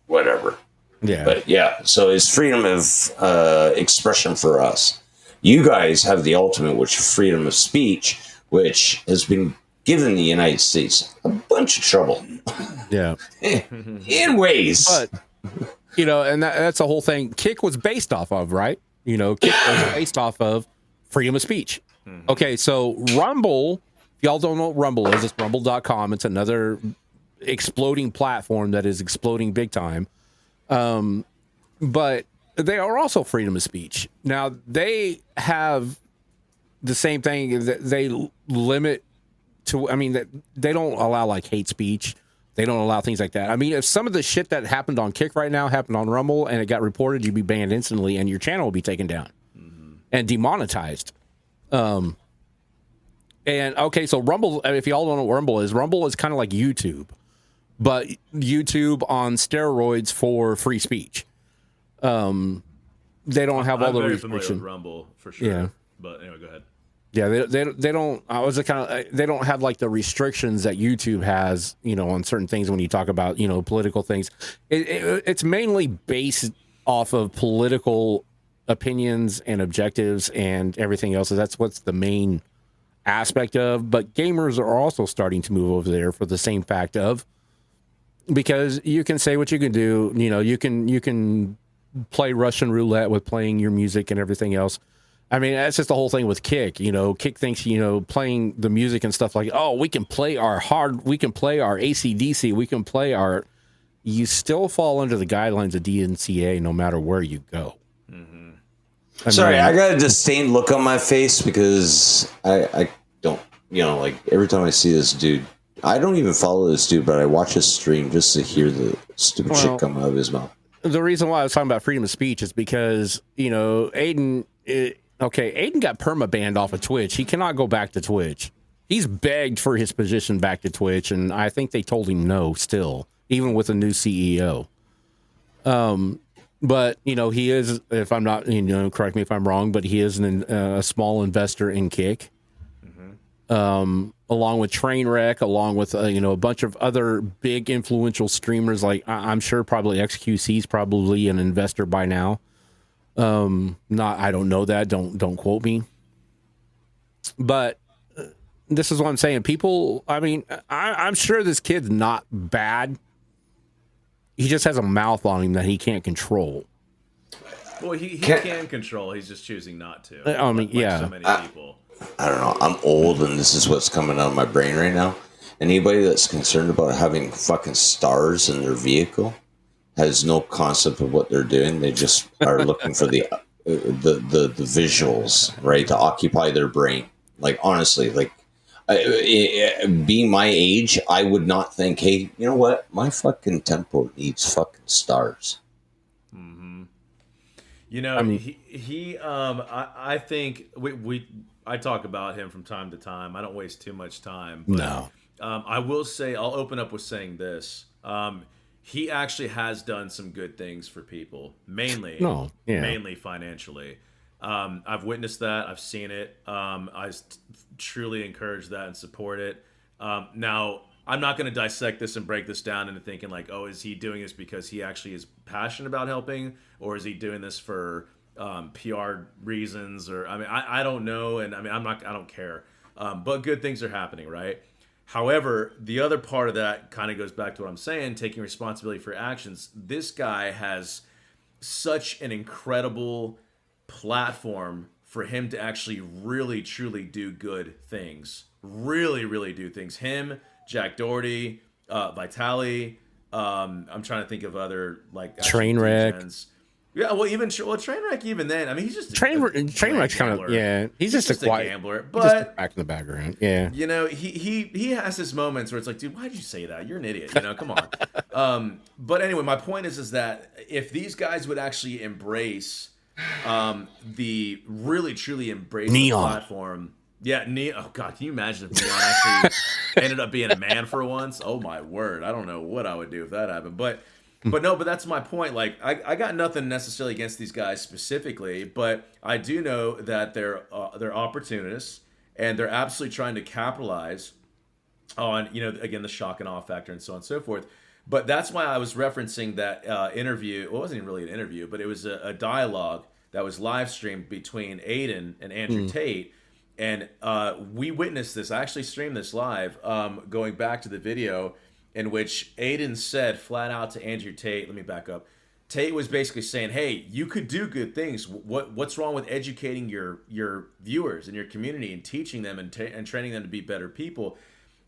whatever. Yeah. But yeah, so it's freedom of expression for us. You guys have the ultimate, which is freedom of speech, which has been given the United States a bunch of trouble. Yeah. In ways. But, you know, and that's the whole thing. Kick was based off of, right? You know, Kick was based off of freedom of speech. Okay, so Rumble, if y'all don't know what Rumble is, it's rumble.com. It's another exploding platform that is exploding big time. But they are also freedom of speech. Now, they have the same thing that they limit to, I mean, that they don't allow like hate speech. They don't allow things like that. I mean, if some of the shit that happened on Kick right now happened on Rumble and it got reported, you'd be banned instantly and your channel will be taken down and demonetized. And okay, so Rumble, if y'all don't know what Rumble is kind of like YouTube, but YouTube on steroids for free speach. They don't have all the restrictions. With Rumble for sure. Yeah. But anyway, go ahead. Yeah, they don't. I was kind of. They don't have like the restrictions that YouTube has, you know, on certain things when you talk about, you know, political things. It's mainly based off of political opinions and objectives and everything else. So that's what's the main aspect of. But gamers are also starting to move over there for the same fact of, because you can say what you can do. You know, you can play Russian roulette with playing your music and everything else. I mean, that's just the whole thing with Kick. You know, Kick thinks, you know, playing the music and stuff like, oh, we can play our AC/DC, we can play our. You still fall under the guidelines of DNCA no matter where you go. Sorry, I got a disdain look on my face because I don't, you know, like every time I see this dude, I don't even follow this dude, but I watch his stream just to hear the stupid shit come out of his mouth. The reason why I was talking about freedom of speech is because, you know, Aiden got perma-banned off of Twitch. He cannot go back to Twitch. He's begged for his position back to Twitch, and I think they told him no still, even with a new CEO. But, you know, he is, if I'm not, you know, correct me if I'm wrong, but he is a small investor in Kick. Along with Trainwreck, along with, you know, a bunch of other big influential streamers. Like, I'm sure probably XQC is probably an investor by now. I don't know that. Don't quote me. But this is what I'm saying. People, I mean, I'm sure this kid's not bad. He just has a mouth on him that he can't control. Well, he can control. He's just choosing not to. I mean, yeah. So many people. I don't know. I'm old, and this is what's coming out of my brain right now. Anybody that's concerned about having fucking stars in their vehicle has no concept of what they're doing. They just are looking for the visuals, right, to occupy their brain. Like, honestly, like, being my age, I would not think, hey, you know what? My fucking tempo needs fucking stars. You know, I mean, I think I talk about him from time to time. I don't waste too much time. But, no. I will say, I'll open up with saying this. He actually has done some good things for people, mainly financially. I've witnessed that. I've seen it. Truly encourage that and support it. Now, I'm not going to dissect this and break this down into thinking like, oh, is he doing this because he actually is passionate about helping, or is he doing this for PR reasons? Or I don't know, and I don't care. But good things are happening, right? However, the other part of that kind of goes back to what I'm saying, taking responsibility for actions. This guy has such an incredible platform for him to actually really, truly do good things. Really, really do things. Him, Jack Doherty, Vitali. I'm trying to think of other like Trainwreck. DGens. Yeah, well, Trainwreck. Even then, I mean, he's just Trainwreck's kind of He's just a quiet gambler, but just back in the background. Yeah, you know, he has his moments where it's like, dude, why did you say that? You're an idiot. You know, come on. But anyway, my point is that if these guys would actually embrace the really truly embrace Neon. the platform. Yeah, oh God, can you imagine if Neon actually ended up being a man for once? Oh my word, I don't know what I would do if that happened. But that's my point. Like, I got nothing necessarily against these guys specifically, but I do know that they're opportunists and they're absolutely trying to capitalize on, you know, again, the shock and awe factor and so on and so forth. But that's why I was referencing that interview. Well, it wasn't even really an interview, but it was a dialogue that was live streamed between Aiden and Andrew Tate. And we witnessed this. I actually streamed this live, going back to the video in which Aiden said flat out to Andrew Tate, let me back up. Tate was basically saying, hey, you could do good things. What's wrong with educating your viewers and your community and teaching them and training them to be better people?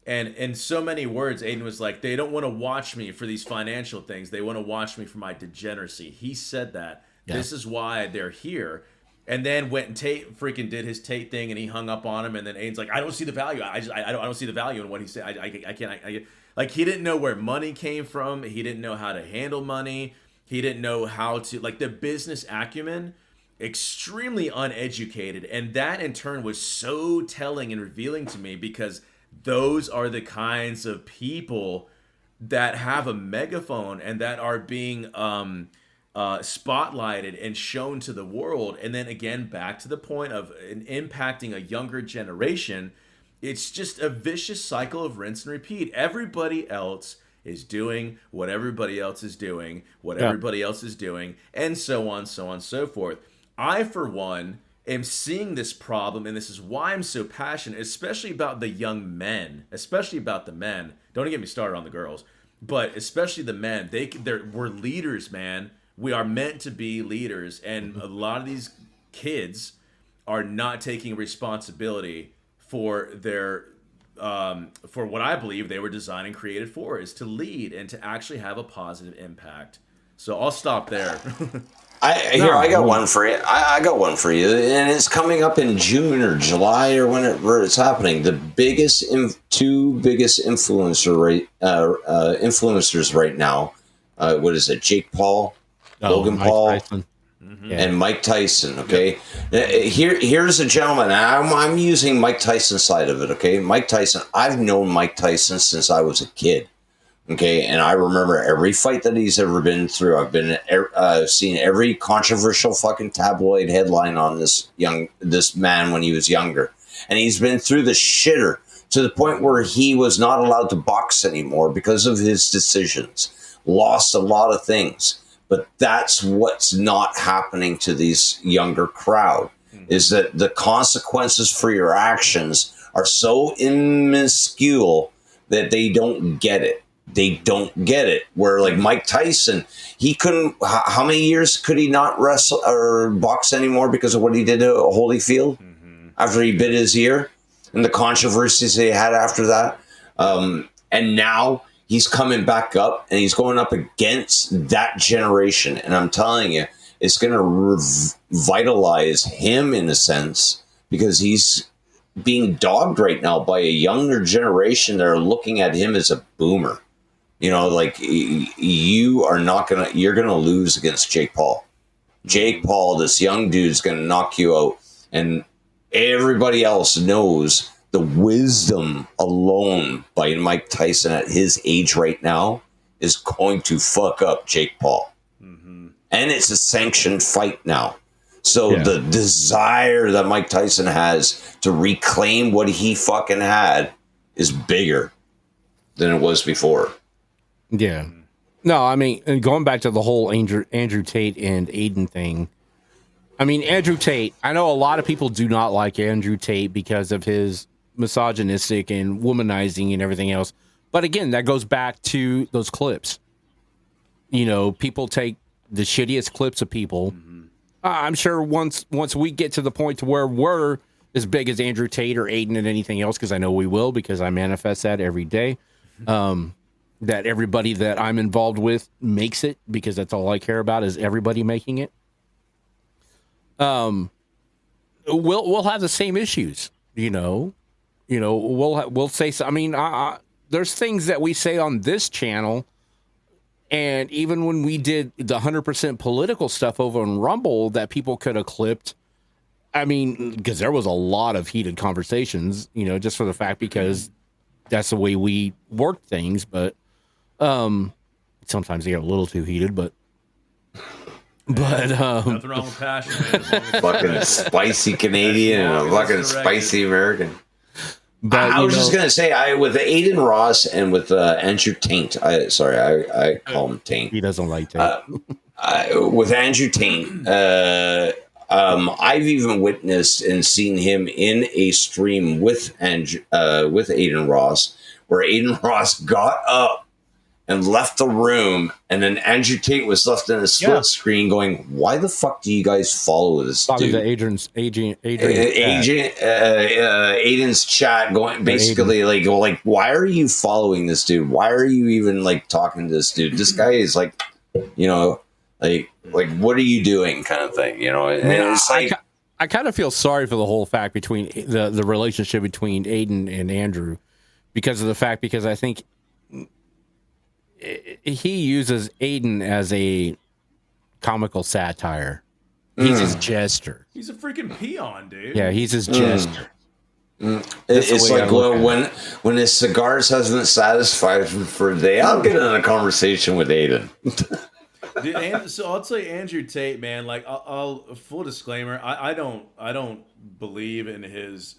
And in so many words, Aiden was like, they don't want to watch me for these financial things. They want to watch me for my degeneracy. He said that. Yeah. This is why they're here. And then went and Tate freaking did his Tate thing, and he hung up on him. And then Aiden's like, I don't see the value. I don't see the value in what he said. I can't. Like, he didn't know where money came from. He didn't know how to handle money. He didn't know how to, like, the business acumen, extremely uneducated. And that in turn was so telling and revealing to me, because those are the kinds of people that have a megaphone and that are being spotlighted and shown to the world. And then again, back to the point of impacting a younger generation. It's just a vicious cycle of rinse and repeat. Everybody else is doing what everybody else is doing, everybody else is doing, and so on, so forth. I, for one, am seeing this problem, and this is why I'm so passionate, especially about the young men, especially about the men. Don't get me started on the girls, but especially the men. We're leaders, man. We are meant to be leaders, and a lot of these kids are not taking responsibility for their for what I believe they were designed and created for, is to lead and to actually have a positive impact. So I'll stop there. I got one for you. I got one for you, and it's coming up in June or July or where it's happening. The two biggest influencers right now. What is it? Jake Paul, Logan Paul, Tyson. And Mike Tyson. Okay, here's a gentleman. I'm using Mike Tyson's side of it. Okay, Mike Tyson. I've known Mike Tyson since I was a kid. Okay, and I remember every fight that he's ever been through. I've seen every controversial fucking tabloid headline on this man when he was younger, and he's been through the shitter to the point where he was not allowed to box anymore because of his decisions. Lost a lot of things. But that's what's not happening to these younger crowd, is that the consequences for your actions are so minuscule that they don't get it. They don't get it. Where like Mike Tyson, he couldn't, how many years could he not wrestle or box anymore because of what he did to Holyfield after he bit his ear and the controversies they had after that? And now he's coming back up and he's going up against that generation. And I'm telling you, it's going to revitalize him in a sense, because he's being dogged right now by a younger generation that are looking at him as a boomer. You know, like, you're going to lose against Jake Paul. Jake Paul, this young dude's going to knock you out. And everybody else knows the wisdom alone by Mike Tyson at his age right now is going to fuck up Jake Paul. And it's a sanctioned fight now. So the desire that Mike Tyson has to reclaim what he fucking had is bigger than it was before. Yeah. No, I mean, and going back to the whole Andrew Tate and Aiden thing. I mean, Andrew Tate, I know a lot of people do not like Andrew Tate because of his misogynistic and womanizing and everything else. But again, that goes back to those clips. You know, people take the shittiest clips of people. Mm-hmm. I'm sure once we get to the point to where we're as big as Andrew Tate or Aiden and anything else, because I know we will, because I manifest that every day, that everybody that I'm involved with makes it, because that's all I care about is everybody making it. We'll have the same issues, you know. We'll say. I mean, there's things that we say on this channel. And even when we did the 100% political stuff over on Rumble that people could have clipped, I mean, because there was a lot of heated conversations, you know, just for the fact because that's the way we work things. But sometimes they get a little too heated. But nothing wrong with passion, man. Fucking spicy Canadian and a fucking spicy American. But, I was just gonna say, with Aiden Ross and with Andrew Taint. I call him Taint. He doesn't like Taint. With Andrew Taint, I've even witnessed and seen him in a stream with Aiden Ross, where Aiden Ross got up and left the room, and then Andrew Tate was left in a split screen going, why the fuck do you guys follow this Talking dude? To Aiden's chat going basically like, why are you following this dude? Why are you even like talking to this dude? This guy is like, you know, like what are you doing kind of thing, you know? And it's like, I kind of feel sorry for the whole fact between the relationship between Aiden and Andrew because I think he uses Aiden as a comical satire. He's his jester. He's a freaking peon, dude. Yeah, he's his jester. It's like when his cigars hasn't satisfied him for a day, I'll get in a conversation with Aiden. Dude, so I'll tell you, Andrew Tate, man. Like, I'll full disclaimer, I don't believe in his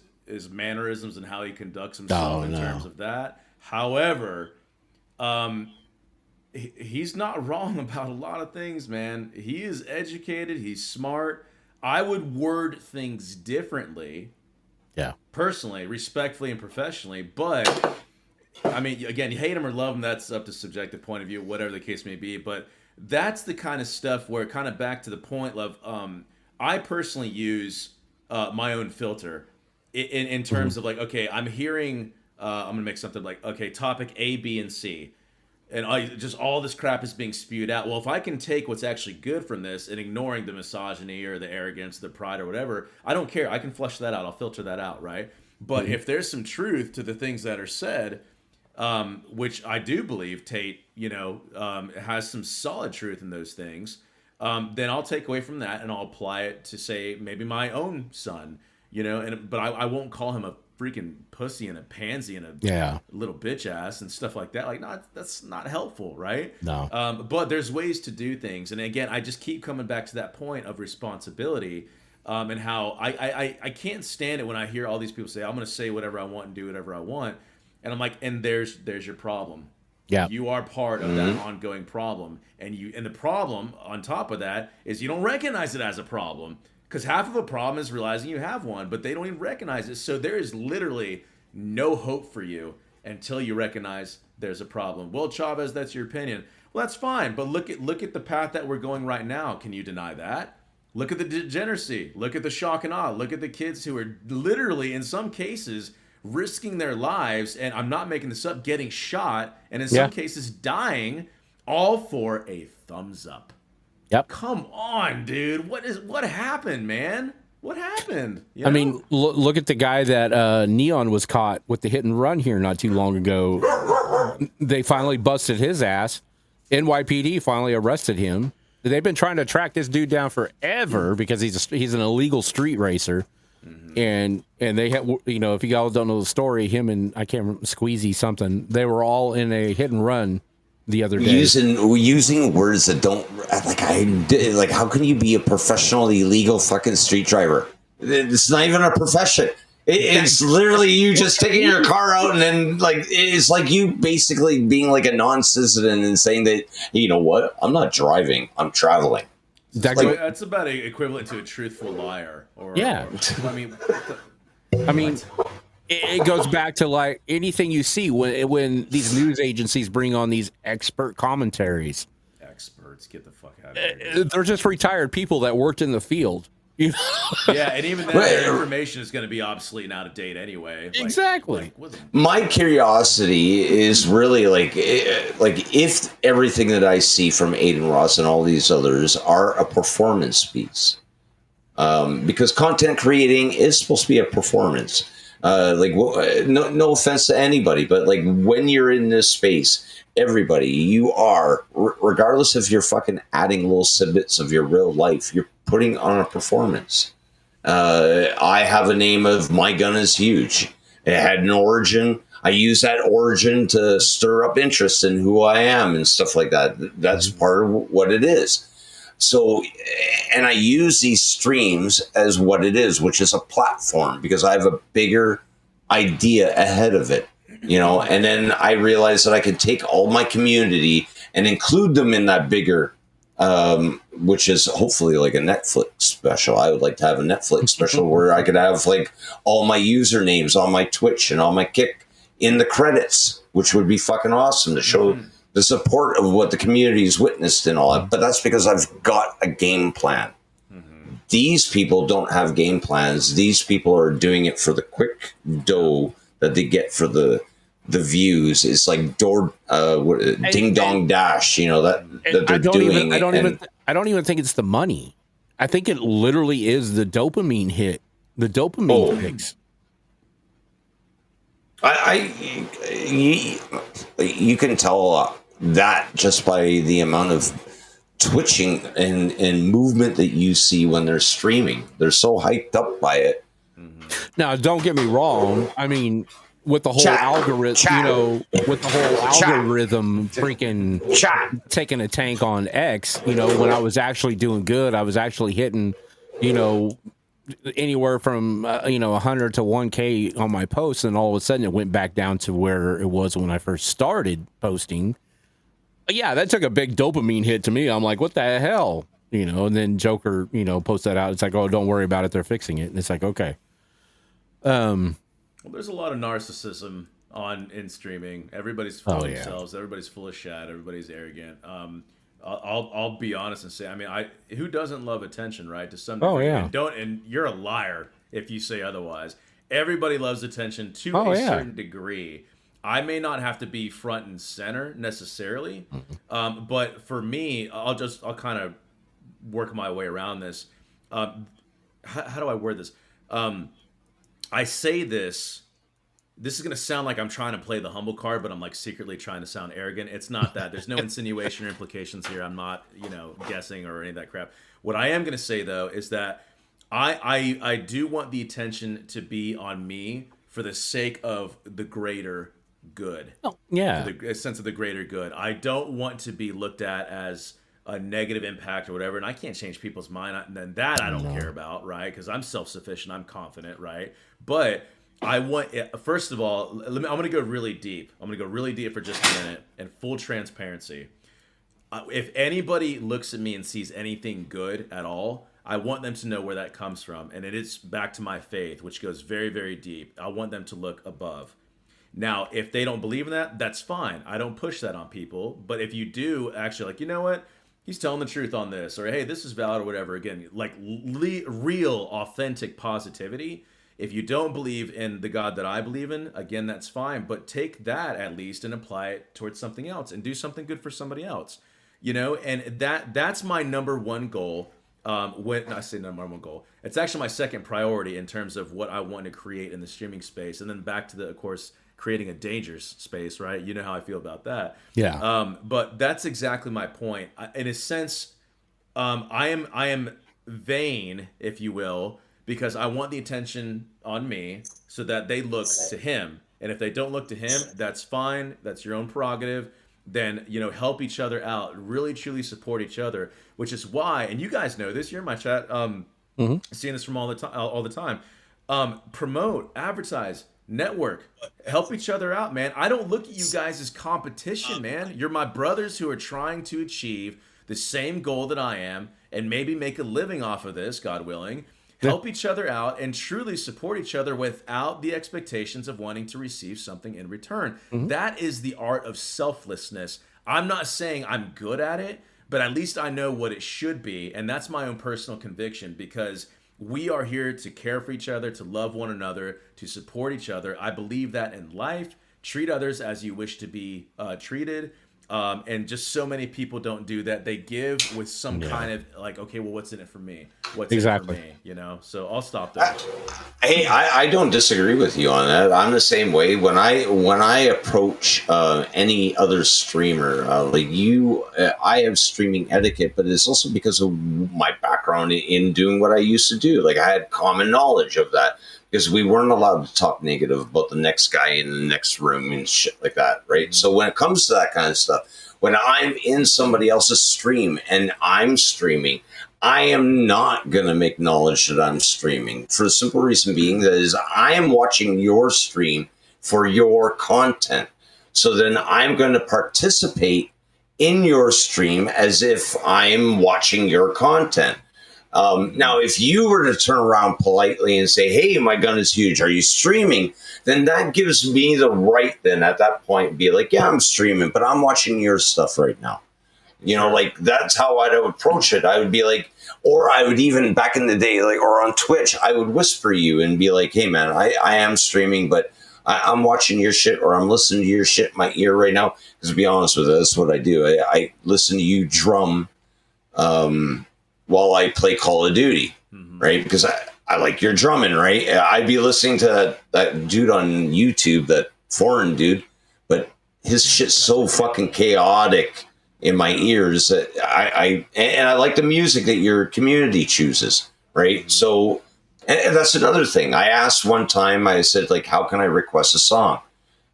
mannerisms and how he conducts himself in terms of that. However, he's not wrong about a lot of things, man. He is educated. He's smart. I would word things differently. Yeah. Personally, respectfully, and professionally. But, I mean, again, you hate him or love him, that's up to subjective point of view, whatever the case may be. But that's the kind of stuff where, kind of back to the point of, I personally use my own filter in terms of like, okay, I'm hearing, I'm going to make something like, okay, topic A, B, and C. And just all this crap is being spewed out. Well, if I can take what's actually good from this and ignoring the misogyny or the arrogance, the pride or whatever, I don't care. I can flush that out. I'll filter that out, right? But if there's some truth to the things that are said, which I do believe Tate, has some solid truth in those things, then I'll take away from that and I'll apply it to, say, maybe my own son, but I won't call him a freaking pussy and a pansy and a little bitch ass and stuff like that. Like, no, that's not helpful, right? No. But there's ways to do things. And again, I just keep coming back to that point of responsibility, and how I can't stand it when I hear all these people say, I'm going to say whatever I want and do whatever I want. And I'm like, and there's your problem. Yeah. You are part of that ongoing problem. And the problem on top of that is you don't recognize it as a problem. Because half of a problem is realizing you have one, but they don't even recognize it. So there is literally no hope for you until you recognize there's a problem. Well, Chavez, that's your opinion. Well, that's fine, but look at the path that we're going right now. Can you deny that? Look at the degeneracy. Look at the shock and awe. Look at the kids who are literally, in some cases, risking their lives, and I'm not making this up, getting shot, and in some cases dying, all for a thumbs up. Yep. Come on, dude. What happened, man? What happened? I mean, look at the guy that Neon was caught with the hit and run here not too long ago. They finally busted his ass. NYPD finally arrested him. They've been trying to track this dude down forever because he's an illegal street racer. And they had, if you guys don't know the story, him and I can't remember, Squeezy something, they were all in a hit and run the other day. Using words that don't like how can you be a professional illegal fucking street driver? It's not even a profession. It's literally you just taking your car out and then like it's like you basically being like a non-citizen and saying that, you know what, I'm not driving, I'm traveling. That's about equivalent to a truthful liar. I mean, it goes back to like anything you see when these news agencies bring on these expert commentaries. Experts, get the fuck out of here. They're just retired people that worked in the field. You know? Yeah, and even then, their information is going to be obsolete and out of date anyway. Exactly. My curiosity is really like if everything that I see from Aiden Ross and all these others are a performance piece, because content creating is supposed to be a performance. No offense to anybody, but like when you're in this space, everybody, you are, regardless if you're fucking adding little snippets of your real life, you're putting on a performance. I have a name of My Gun is Huge. It had an origin. I use that origin to stir up interest in who I am and stuff like that. That's part of what it is. So, and I use these streams as what it is, which is a platform, because I have a bigger idea ahead of it, you know, and then I realize that I can take all my community and include them in that bigger, which is hopefully like a Netflix special. I would like to have a Netflix special where I could have like all my usernames on my Twitch and on my Kick in the credits, which would be fucking awesome to show the support of what the community has witnessed and all that. But that's because I've got a game plan. These people don't have game plans. These people are doing it for the quick dough that they get for the views. It's like ding dong dash, you know, that they're doing. I don't even think it's the money. I think it literally is the dopamine hit, the dopamine fix. You can tell that just by the amount of twitching and movement that you see when they're streaming. They're so hyped up by it. Now, don't get me wrong. I mean, with the whole algorithm, freaking taking a tank on X, you know, when I was actually doing good, I was actually hitting, you know, anywhere from 100 to 1K on my posts, and all of a sudden it went back down to where it was when I first started posting. Yeah, that took a big dopamine hit to me. I'm like, what the hell? You know, and then Joker, you know, posts that out. It's like, oh, don't worry about it. They're fixing it. And it's like, okay. Well, there's a lot of narcissism in streaming. Everybody's full of themselves. Everybody's full of shit. Everybody's arrogant. I'll be honest and say, I mean, who doesn't love attention, right? To some degree. And you're a liar if you say otherwise. Everybody loves attention to a certain degree. I may not have to be front and center necessarily, but for me, I'll kind of work my way around this. How do I word this? I say this. This is going to sound like I'm trying to play the humble card, but I'm like secretly trying to sound arrogant. It's not that. There's no insinuation or implications here. I'm not, guessing or any of that crap. What I am going to say though is that I do want the attention to be on me for the sake of the greater good. Oh, yeah. For the sense of the greater good. I don't want to be looked at as a negative impact or whatever, and I can't change people's mind, and then that I don't care about, right? Because I'm self-sufficient, I'm confident, right? But I want, first of all, I'm going to go really deep. I'm going to go really deep for just a minute, and full transparency. If anybody looks at me and sees anything good at all, I want them to know where that comes from, and it is back to my faith, which goes very, very deep. I want them to look above. Now, if they don't believe in that, that's fine. I don't push that on people. But if you do actually, like, you know what? He's telling the truth on this, or hey, this is valid, or whatever. Again, like real, authentic positivity. If you don't believe in the God that I believe in, again, that's fine. But take that at least and apply it towards something else and do something good for somebody else. You know, and that's my number one goal. When I say number one goal, it's actually my second priority in terms of what I want to create in the streaming space. And then back to of course, creating a dangerous space, right? You know how I feel about that. Yeah. But that's exactly my point. In a sense, I am vain, if you will, because I want the attention on me so that they look to him. And if they don't look to him, that's fine. That's your own prerogative. then, help each other out, really truly support each other, which is why, and you guys know this, you're in my chat, seeing this from all the time. Promote, advertise, network, help each other out, man. I don't look at you guys as competition, man. You're my brothers who are trying to achieve the same goal that I am and maybe make a living off of this, God willing. Help each other out and truly support each other without the expectations of wanting to receive something in return. That is the art of selflessness. I'm not saying I'm good at it, but at least I know what it should be. And that's my own personal conviction, because we are here to care for each other, to love one another, to support each other. I believe that in life. Treat others as you wish to be treated. And just so many people don't do that. They give with some kind of like, okay, well, what's in it for me? What's in it for me? So I'll stop there. Hey, I don't disagree with you on that. I'm the same way. When I approach any other streamer, like you, I have streaming etiquette, but it's also because of my background in doing what I used to do. Like I had common knowledge of that, because we weren't allowed to talk negative about the next guy in the next room and shit like that, right? So when it comes to that kind of stuff, when I'm in somebody else's stream and I'm streaming, I am not going to make knowledge that I'm streaming, for the simple reason being that is I am watching your stream for your content. So then I'm going to participate in your stream as if I'm watching your content. Now, if you were to turn around politely and say, hey, my gun is huge, are you streaming? Then that gives me the right then at that point be like, yeah, I'm streaming, but I'm watching your stuff right now. Like that's how I'd approach it. I would be like, or I would even back in the day, like, or on Twitch, I would whisper you and be like, hey, man, I am streaming, but I'm watching your shit, or I'm listening to your shit in my ear right now. Because to be honest with you, that's what I do. I listen to you drum while I play Call of Duty, right? Because I like your drumming, right? I'd be listening to that dude on YouTube, that foreign dude, but his shit's so fucking chaotic in my ears that I like the music that your community chooses, right? So, and that's another thing. I asked one time, I said, like, how can I request a song?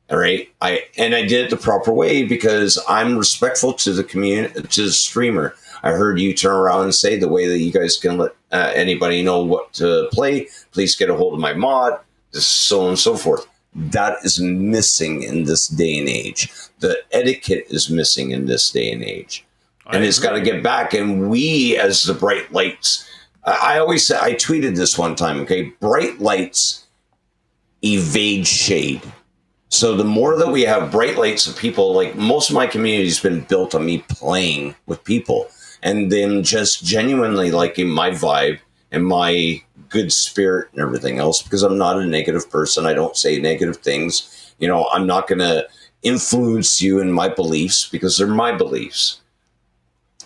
All right. I did it the proper way because I'm respectful to the community, to the streamer. I heard you turn around and say the way that you guys can let anybody know what to play. Please get a hold of my mod, so on and so forth. That is missing in this day and age. The etiquette is missing in this day and age. And it's got to get back. And we, as the bright lights, I always say, I tweeted this one time, okay? Bright lights evade shade. So the more that we have bright lights of people, like most of my community has been built on me playing with people and then just genuinely liking my vibe and my good spirit and everything else, because I'm not a negative person. I don't say negative things. I'm not going to influence you in my beliefs because they're my beliefs.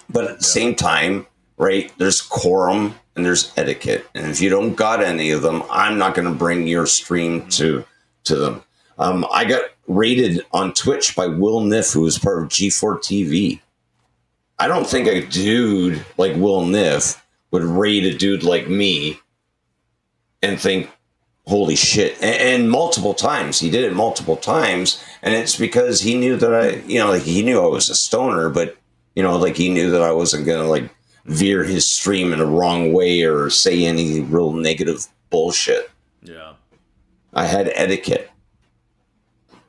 But at the same time, right, there's quorum and there's etiquette. And if you don't got any of them, I'm not going to bring your stream to them. I got raided on Twitch by Will Niff, who was part of G4 TV. I don't think a dude like Will Niff would raid a dude like me and think, holy shit. And multiple times. He did it multiple times. And it's because he knew that he knew I was a stoner, but, he knew that I wasn't going to, veer his stream in the wrong way or say any real negative bullshit. Yeah. I had etiquette.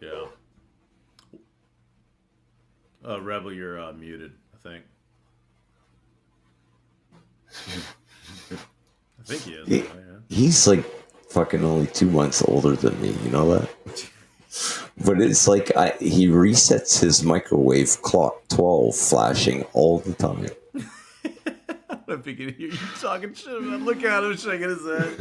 Yeah. Rebel, you're muted, I think. I think he is. He's fucking only 2 months older than me. You know that? But it's he resets his microwave clock 12 flashing all the time. I don't think he can hear you talking shit, man. Look at him shaking his head.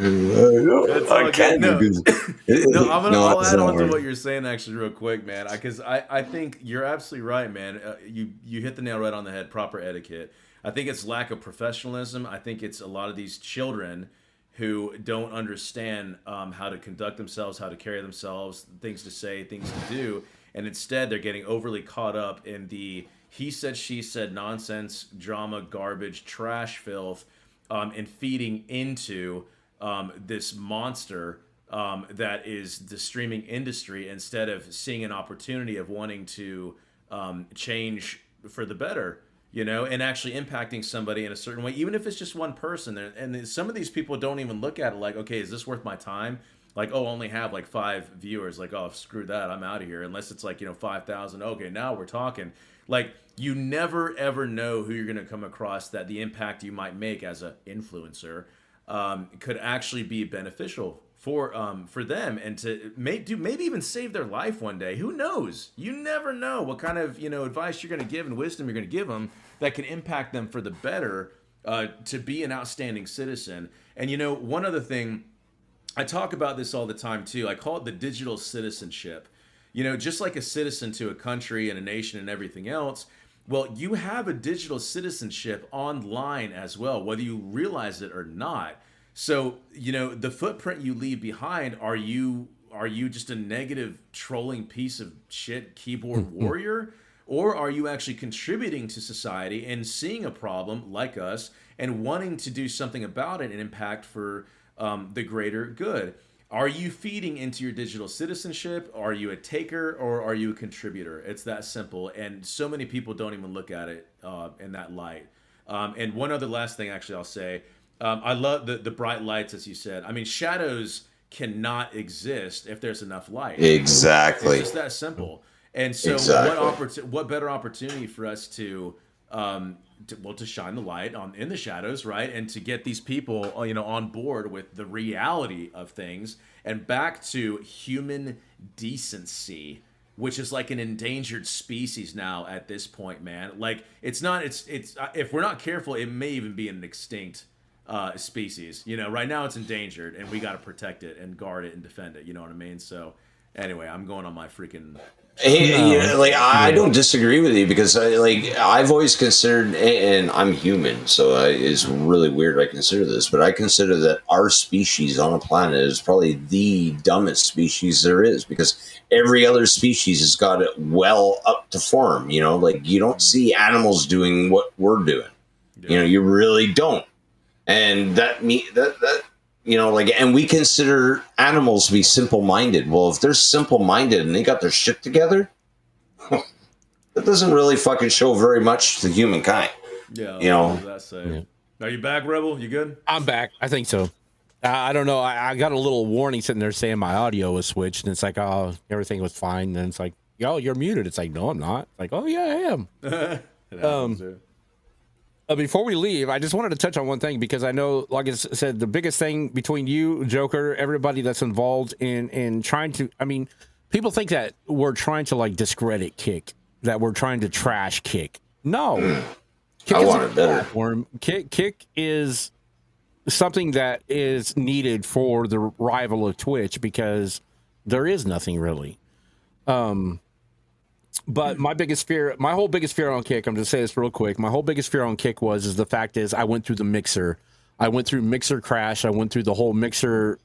I can't. I'll add on to what you're saying actually real quick, man, because I think you're absolutely right, man. You hit the nail right on the head. Proper etiquette. I think it's lack of professionalism. I think it's a lot of these children who don't understand how to conduct themselves, how to carry themselves, things to say, things to do, and instead they're getting overly caught up in the he said, she said nonsense, drama, garbage, trash, filth, and feeding into this monster that is the streaming industry, instead of seeing an opportunity of wanting to change for the better, and actually impacting somebody in a certain way, even if it's just one person. And some of these people don't even look at it like, okay, is this worth my time? Like, oh, only have like 5 viewers. Like, oh, screw that, I'm out of here. Unless it's like 5,000. Okay, now we're talking. Like, you never ever know who you're gonna come across that the impact you might make as an influencer could actually be beneficial for them, and to maybe even save their life one day. Who knows? You never know what kind of advice you're going to give and wisdom you're going to give them that can impact them for the better, to be an outstanding citizen. And one other thing, I talk about this all the time too. I call it the digital citizenship. Just like a citizen to a country and a nation and everything else. Well, you have a digital citizenship online as well, whether you realize it or not. So, the footprint you leave behind, are you just a negative trolling piece of shit keyboard warrior? Or are you actually contributing to society and seeing a problem like us and wanting to do something about it and impact for the greater good? Are you feeding into your digital citizenship? Are you a taker or are you a contributor? It's that simple. And so many people don't even look at it in that light. And one other last thing, actually, I'll say, I love the bright lights, as you said. I mean, shadows cannot exist if there's enough light. Exactly. It's just that simple. And so what better opportunity for us to shine the light in the shadows, right? And to get these people, on board with the reality of things and back to human decency, which is like an endangered species now at this point, man. Like it's if we're not careful, it may even be an extinct species. Right now it's endangered and we got to protect it and guard it and defend it. You know what I mean? So anyway, I'm going on my freaking... I don't disagree with you because I've always considered, and I'm human, so it's really weird I consider this, but I consider that our species on the planet is probably the dumbest species there is, because every other species has got it well up to form. You don't see animals doing what we're doing. Yeah. You really don't, and and we consider animals to be simple-minded. Well, if they're simple-minded and they got their shit together, that doesn't really fucking show very much to humankind. Yeah. What does that say? Yeah. Are you back, Rebel? You good? I'm back. I think so. I don't know. I got a little warning sitting there saying my audio was switched, and it's like, oh, everything was fine. And it's like, yo, you're muted. It's like, no, I'm not. It's like, oh, yeah, I am. It happens, dude. Before we leave, I just wanted to touch on one thing, because I know, like I said, the biggest thing between you, Joker, everybody that's involved in trying to, people think that we're trying to discredit Kick, that we're trying to trash Kick. No. Kick I want it better. Platform. Kick is something that is needed for the rival of Twitch, because there is nothing really. But my whole biggest fear on Kick, I'm just saying this real quick. My whole biggest fear on Kick is the fact is I went through the Mixer. I went through Mixer crash. I went through the whole Mixer,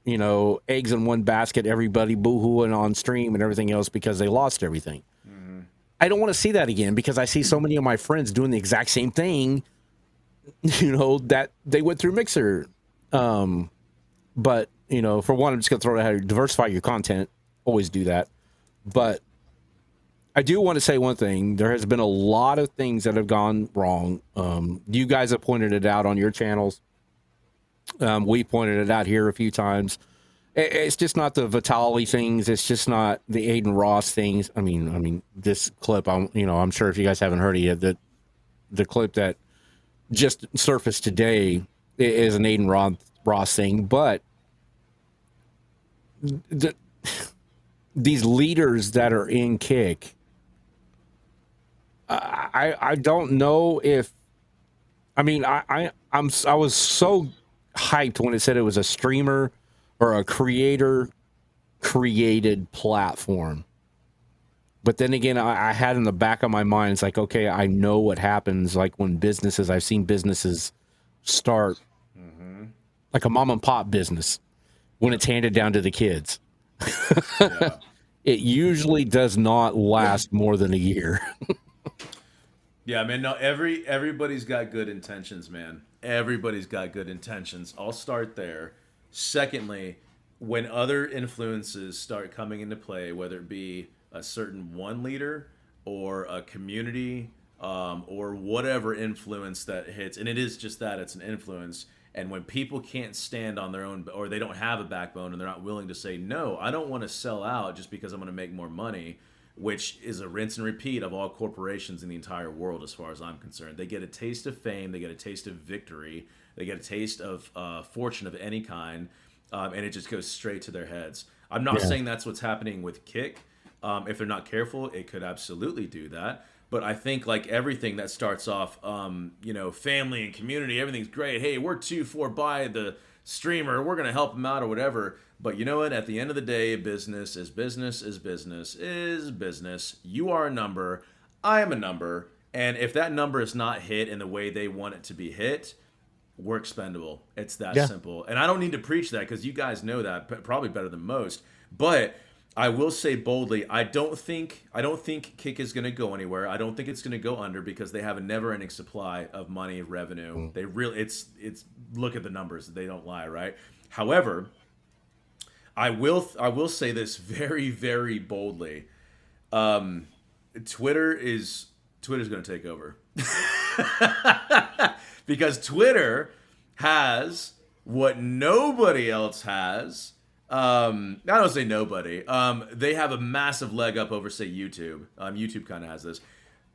eggs in one basket, everybody boo-hooing on stream and everything else because they lost everything. Mm-hmm. I don't want to see that again, because I see so many of my friends doing the exact same thing, that they went through Mixer. But, for one, I'm just going to throw it out here, diversify your content. Always do that. But I do want to say one thing. There has been a lot of things that have gone wrong. You guys have pointed it out on your channels. We pointed it out here a few times. It's just not the Vitali things. It's just not the Aiden Ross things. I mean, this clip, I'm sure if you guys haven't heard it yet, the clip that just surfaced today is an Aiden Ross thing. But these leaders that are in Kick, I don't know if, I was so hyped when it said it was a streamer or a creator created platform. But then again, I had in the back of my mind, it's like, okay, I know what happens like when I've seen businesses start like a mom and pop business when it's handed down to the kids. Yeah. It usually does not last more than a year. Yeah, man. No, everybody's got good intentions, man. Everybody's got good intentions. I'll start there. Secondly, when other influences start coming into play, whether it be a certain one leader or a community or whatever influence that hits, and it is just that, it's an influence. And when people can't stand on their own, or they don't have a backbone, and they're not willing to say, no, I don't want to sell out just because I'm going to make more money, which is a rinse and repeat of all corporations in the entire world as far as I'm concerned. They get a taste of fame, they get a taste of victory, they get a taste of fortune of any kind, and it just goes straight to their heads. I'm not saying that's what's happening with Kick. If they're not careful, it could absolutely do that. But I think like everything that starts off, family and community, everything's great. Hey, we're 2-4 by the streamer. We're going to help them out or whatever. But you know what? At the end of the day, business is business is business is business. You are a number. I am a number. And if that number is not hit in the way they want it to be hit, we're expendable. It's that simple. And I don't need to preach that because you guys know that probably better than most. But I will say boldly, I don't think Kick is going to go anywhere. I don't think it's going to go under because they have a never-ending supply of money, revenue. They really, it's look at the numbers. They don't lie, right? However, I will say this very, very boldly. Twitter's going to take over. Because Twitter has what nobody else has. I don't say nobody. They have a massive leg up over, say, YouTube. YouTube kind of has this.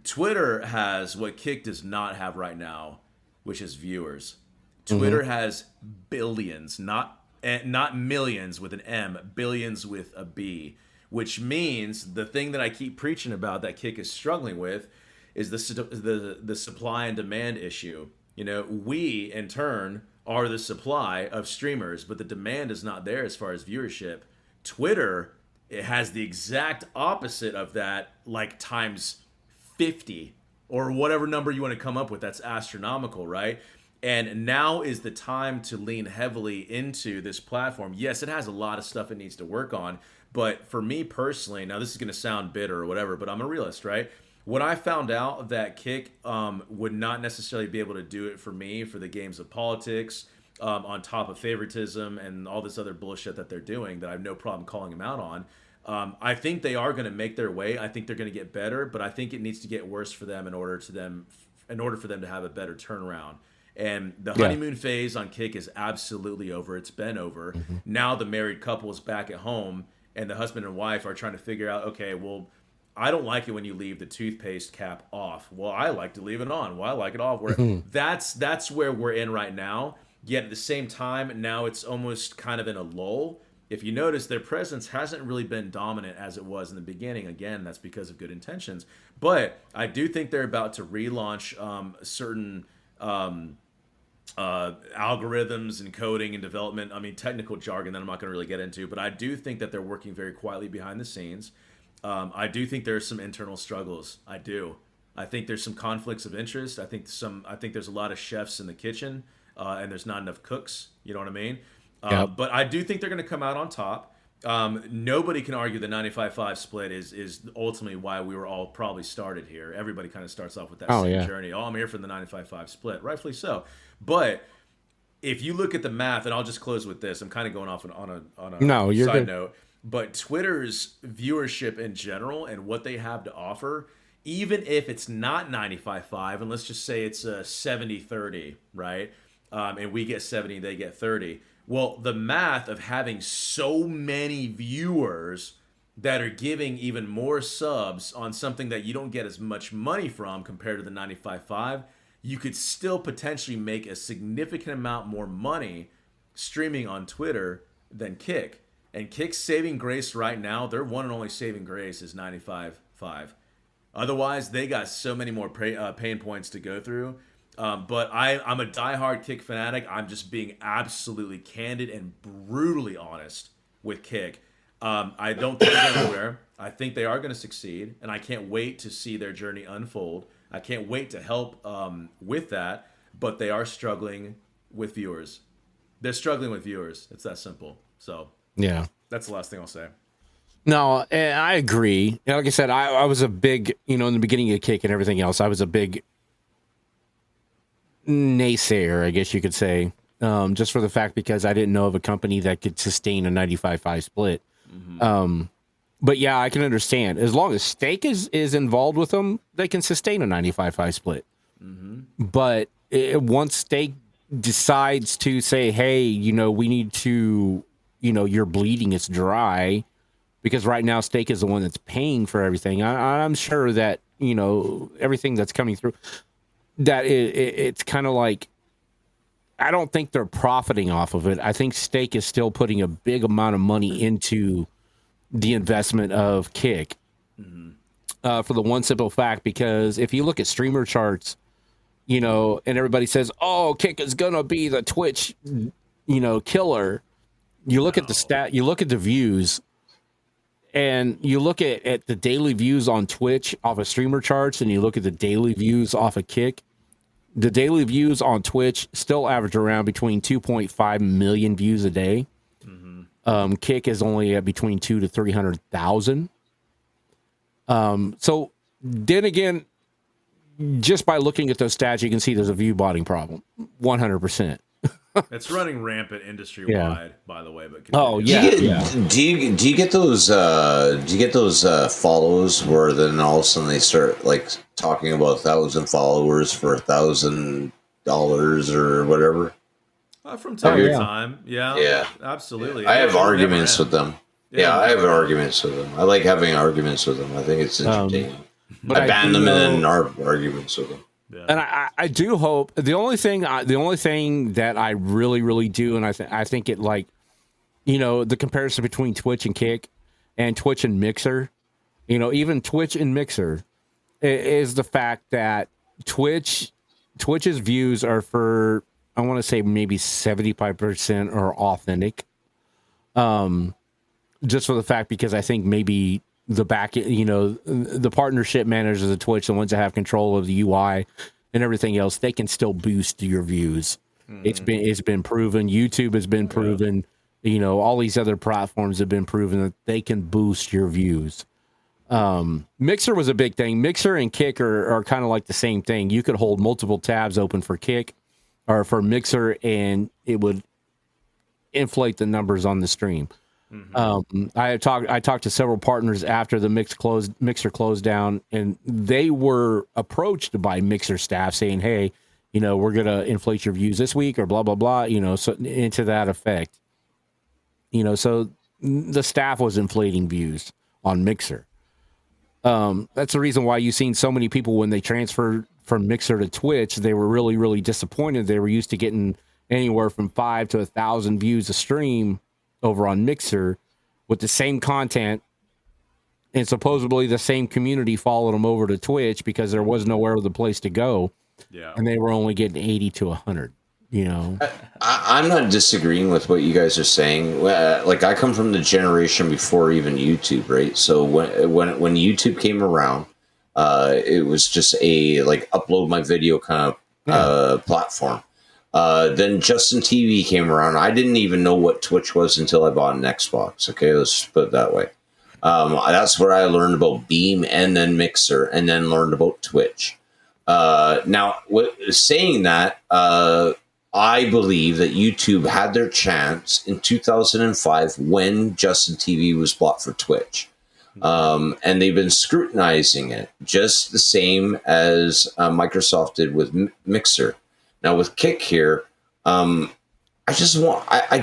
Twitter has what Kick does not have right now, which is viewers. Twitter has billions, not millions with an M, billions with a B, which means the thing that I keep preaching about that Kick is struggling with is the supply and demand issue. We in turn are the supply of streamers, but the demand is not there as far as viewership. Twitter, it has the exact opposite of that, like times 50 or whatever number you want to come up with. That's astronomical, right? And now is the time to lean heavily into this platform. Yes, it has a lot of stuff it needs to work on, but for me personally, now this is going to sound bitter or whatever, but I'm a realist, right? When I found out that Kick would not necessarily be able to do it for me for the games of politics, on top of favoritism and all this other bullshit that they're doing that I have no problem calling them out on, I think they are going to make their way. I think they're going to get better, but I think it needs to get worse for them in order for them to have a better turnaround. And the honeymoon phase on Kick is absolutely over. It's been over. Now the married couple is back at home, and the husband and wife are trying to figure out, okay, well, I don't like it when you leave the toothpaste cap off. Well, I like to leave it on. Well, I like it off. That's where we're in right now. Yet at the same time, now it's almost kind of in a lull. If you notice, their presence hasn't really been dominant as it was in the beginning. Again, that's because of good intentions. But I do think they're about to relaunch certain algorithms and coding and development. I mean, technical jargon that I'm not going to really get into. But I do think that they're working very quietly behind the scenes. I do think there's some internal struggles. I do. I think there's some conflicts of interest. I think there's a lot of chefs in the kitchen, and there's not enough cooks. You know what I mean? But I do think they're going to come out on top. Nobody can argue the 95-5 split is ultimately why we were all probably started here. Everybody kind of starts off with that same journey. Oh, I'm here for the 95-5 split. Rightfully so. But if you look at the math, and I'll just close with this. I'm kind of going off on a side note. But Twitter's viewership in general and what they have to offer, even if it's not 95-5, and let's just say it's a 70-30, right? And we get 70, they get 30. Well, the math of having so many viewers that are giving even more subs on something that you don't get as much money from compared to the 95-5, you could still potentially make a significant amount more money streaming on Twitter than Kick. And Kick's saving grace right now, their one and only saving grace is 95-5. Otherwise, they got so many more pain points to go through. But I'm a diehard Kick fanatic. I'm just being absolutely candid and brutally honest with Kick. I don't think they're going anywhere. I think they are going to succeed, and I can't wait to see their journey unfold. I can't wait to help with that, but they are struggling with viewers. They're struggling with viewers. It's that simple. So yeah, that's the last thing I'll say. No, I agree. Like I said, I was a big, in the beginning of Kick and everything else, I was a big naysayer, I guess you could say, just for the fact because I didn't know of a company that could sustain a 95-5 split. But yeah, I can understand. As long as Steak is involved with them, they can sustain a 95-5 split. But once Steak decides to say, hey, you know, we need to, you know, you're bleeding, it's dry, because right now Steak is the one that's paying for everything. I'm sure that, you know, everything that's coming through, that it's kind of like, I don't think they're profiting off of it. I think Steak is still putting a big amount of money into the investment of Kick, for the one simple fact, because if you look at streamer charts, you know, and everybody says, oh, Kick is going to be the Twitch, you know, killer. You look at the stat, you look at the views, and you look at the daily views on Twitch off of streamer charts, and you look at the daily views off of Kick. The daily views on Twitch still average around between 2.5 million views a day. Kick is only at between 200,000 to 300,000. So then again, just by looking at those stats, you can see there's a view botting problem. 100%. It's running rampant industry wide, by the way. But oh continue. yeah, Do you get those follows where then all of a sudden they start like talking about 1,000 followers for $1,000 or whatever? From time to time, yeah, absolutely. I have arguments with them. Yeah, I have arguments with them. I like having arguments with them. I think it's entertaining. But I ban them and then arguments with them. Yeah. And I do hope the only thing that I really do, and I think it, like, you know, the comparison between Twitch and Kick and Twitch and Mixer, you know, even Twitch and Mixer is the fact that Twitch's views are for, I want to say maybe 75% are authentic. Just for the fact, because I think maybe the back, you know, the partnership managers of Twitch, the ones that have control of the UI and everything else, they can still boost your views. It's been proven. YouTube has been proven. You know, all these other platforms have been proven that they can boost your views. Mixer was a big thing. Mixer and Kick are kind of like the same thing. You could hold multiple tabs open for Kick or for Mixer, and it would inflate the numbers on the stream. I talked to several partners after the Mixer closed down, and they were approached by Mixer staff saying, hey, you know, we're going to inflate your views this week or blah, blah, blah, you know, so into that effect. You know, so the staff was inflating views on Mixer. That's the reason why you've seen so many people when they transferred from Mixer to Twitch, they were really, really disappointed. They were used to getting anywhere from 5 to 1,000 views a stream over on Mixer with the same content, and supposedly the same community followed them over to Twitch because there was nowhere the place to go. Yeah. And they were only getting 80 to 100, you know. I'm not disagreeing with what you guys are saying. Like, I come from the generation before even YouTube, right? So when YouTube came around, it was just a like upload my video kind of platform. Then Justin TV came around. I didn't even know what Twitch was until I bought an Xbox. Okay, let's put it that way. That's where I learned about Beam and then Mixer, and then learned about Twitch. Now, saying that, I believe that YouTube had their chance in 2005 when Justin TV was bought for Twitch. And they've been scrutinizing it just the same as Microsoft did with Mixer. Now with Kick here, I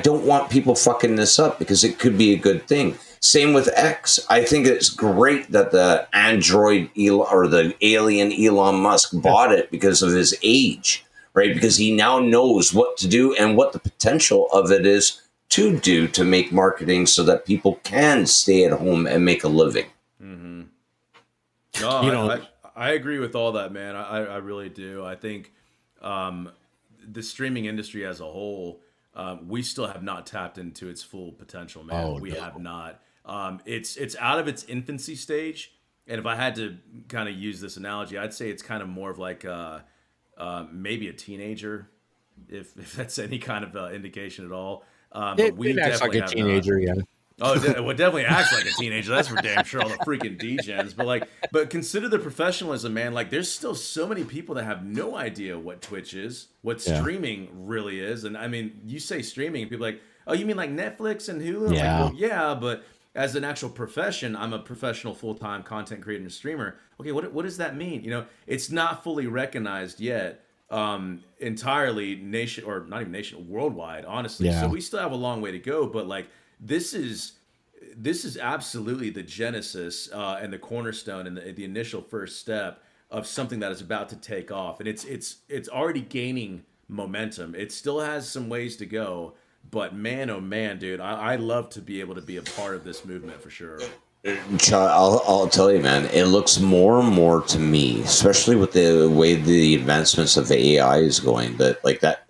don't want people fucking this up because it could be a good thing. Same with X. I think it's great that the android or the alien Elon Musk bought it because of his age, right? Because he now knows what to do and what the potential of it is to do to make marketing so that people can stay at home and make a living. Mm-hmm. No, I agree with all that, man. I really do. I think the streaming industry as a whole, we still have not tapped into its full potential, man. We have not. It's out of its infancy stage, and if I had to kind of use this analogy, I'd say it's kind of more of like maybe a teenager, if that's any kind of indication at all. But we acts like a teenager, yeah. Oh, it definitely acts like a teenager. That's for damn sure. All the freaking degens, but consider the professionalism, man. Like, there's still so many people that have no idea what Twitch is, what streaming really is. And I mean, you say streaming, and people are like, oh, you mean like Netflix and Hulu? Yeah, like, well, yeah, but as an actual profession, I'm a professional full-time content creator and streamer. Okay, what does that mean? You know, it's not fully recognized yet, entirely nation, or not even nation, worldwide, honestly. Yeah. So we still have a long way to go, but like this is absolutely the genesis and the cornerstone and the initial first step of something that is about to take off, and it's already gaining momentum. It still has some ways to go, but man, oh man, dude, I love to be able to be a part of this movement for sure. I'll tell you, man, it looks more and more to me, especially with the way the advancements of the AI is going, that like that,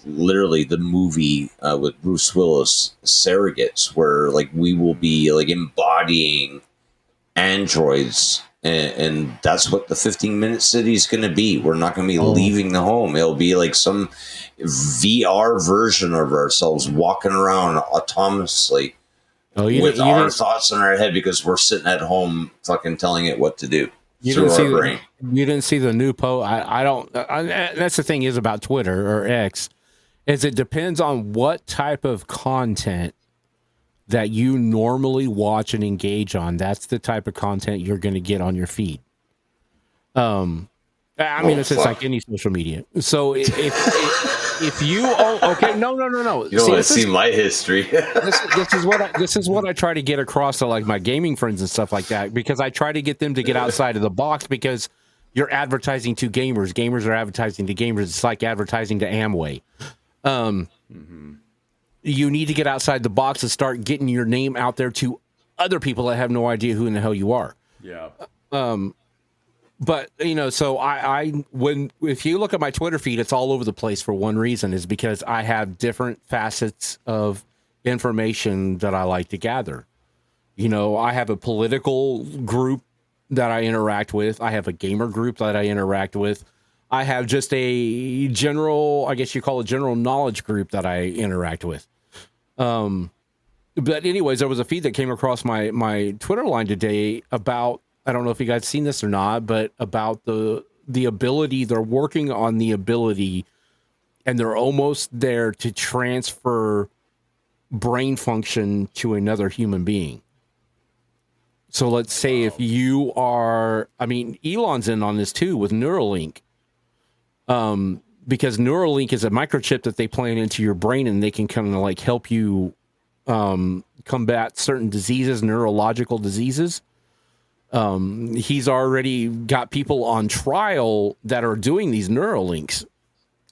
literally the movie with Bruce Willis, Surrogates, where like we will be like embodying androids. And that's what the 15-minute city is going to be. We're not going to be leaving the home. It'll be like some VR version of ourselves walking around autonomously with our thoughts in our head because we're sitting at home fucking telling it what to do. You didn't see the new post. I don't. That's the thing is about Twitter or X, is it depends on what type of content that you normally watch and engage on. That's the type of content you're going to get on your feed. I mean, it's just like any social media. So if you okay, no. You don't want to see my history. this is what I try to get across to like my gaming friends and stuff like that, because I try to get them to get outside of the box, because you're advertising to gamers. Gamers are advertising to gamers. It's like advertising to Amway. You need to get outside the box and start getting your name out there to other people that have no idea who in the hell you are. Yeah. But you know, so if you look at my Twitter feed, it's all over the place for one reason, is because I have different facets of information that I like to gather. You know, I have a political group that I interact with. I have a gamer group that I interact with. I have just a general, I guess you call it general knowledge group that I interact with. But anyways, there was a feed that came across my Twitter line today about, I don't know if you guys seen this or not, but about the ability, they're working on the ability, and they're almost there to transfer brain function to another human being. So let's say if you are, I mean, Elon's in on this too with Neuralink. Because Neuralink is a microchip that they plant into your brain, and they can kind of like help you combat certain diseases, neurological diseases. He's already got people on trial that are doing these Neuralinks.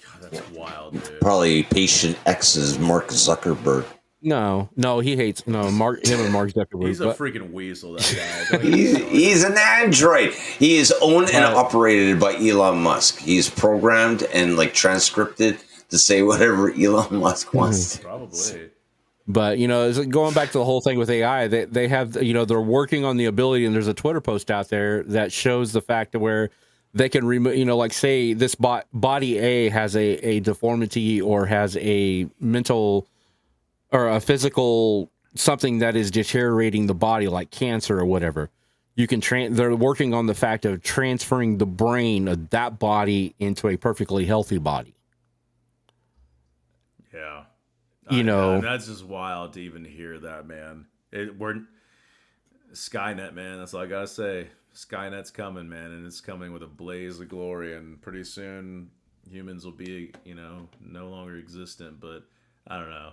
God, that's wild, dude. Probably patient X's Mark Zuckerberg. No, he hates him and Mark Zuckerberg. He's a freaking weasel, that guy. He's an android. He is owned and operated by Elon Musk. He's programmed and like transcripted to say whatever Elon Musk wants. Probably. But you know, going back to the whole thing with AI, they have, you know, they're working on the ability, and there's a Twitter post out there that shows the fact that where they can remove, you know, like say this body A has a deformity or has a mental or a physical something that is deteriorating the body, like cancer or whatever. You can they're working on the fact of transferring the brain of that body into a perfectly healthy body. Yeah. You know, that's just wild to even hear that, man. We're Skynet, man. That's all I gotta say. Skynet's coming, man, and it's coming with a blaze of glory, and pretty soon humans will be, you know, no longer existent. But I don't know.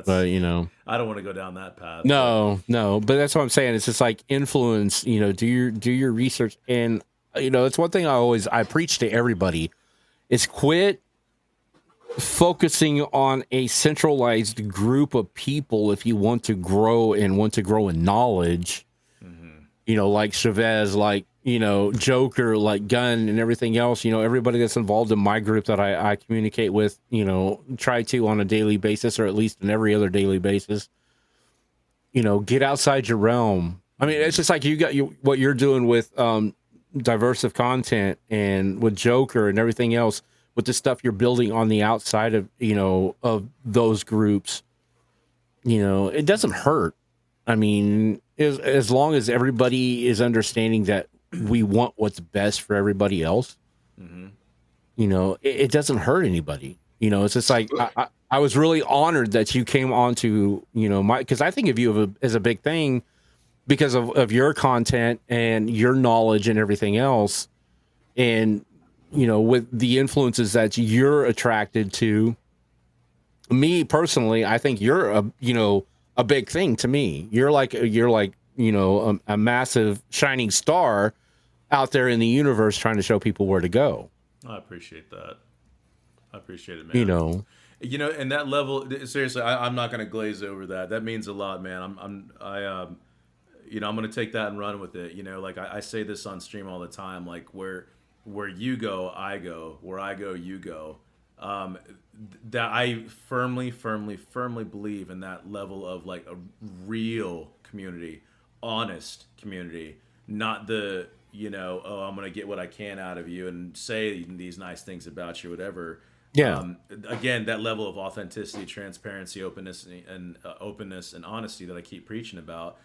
But you know, I don't want to go down that path. No, but that's what I'm saying. It's just like influence. You know, do your research, and you know, it's one thing I preach to everybody is quit focusing on a centralized group of people if you want to grow in knowledge. Mm-hmm. You know, like Chavez, like, you know, Joker, like Gun and everything else. You know, everybody that's involved in my group that I communicate with, you know, try to on a daily basis, or at least in every other daily basis. You know, get outside your realm. I mean, it's just like what you're doing with diversive content and with Joker and everything else, with the stuff you're building on the outside of, you know, of those groups. You know, it doesn't hurt. I mean, as long as everybody is understanding that we want what's best for everybody else, mm-hmm. You know, it doesn't hurt anybody. You know, it's just like, I was really honored that you came on to, you know, because I think of you as a big thing because of your content and your knowledge and everything else. And, you know, with the influences that you're attracted to, me personally, I think you're a big thing to me. You're like, you know, a massive shining star out there in the universe trying to show people where to go. I appreciate that. I appreciate it, man. You know, and that level, seriously, I'm not going to glaze over that. That means a lot, man. You know, I'm going to take that and run with it. You know, like I say this on stream all the time, like where you go, I go, where I go, you go. That I firmly believe in that level of like a real community, honest community, not the, you know, oh, I'm going to get what I can out of you and say these nice things about you, whatever. Yeah. Again, that level of authenticity, transparency, openness, and honesty that I keep preaching about.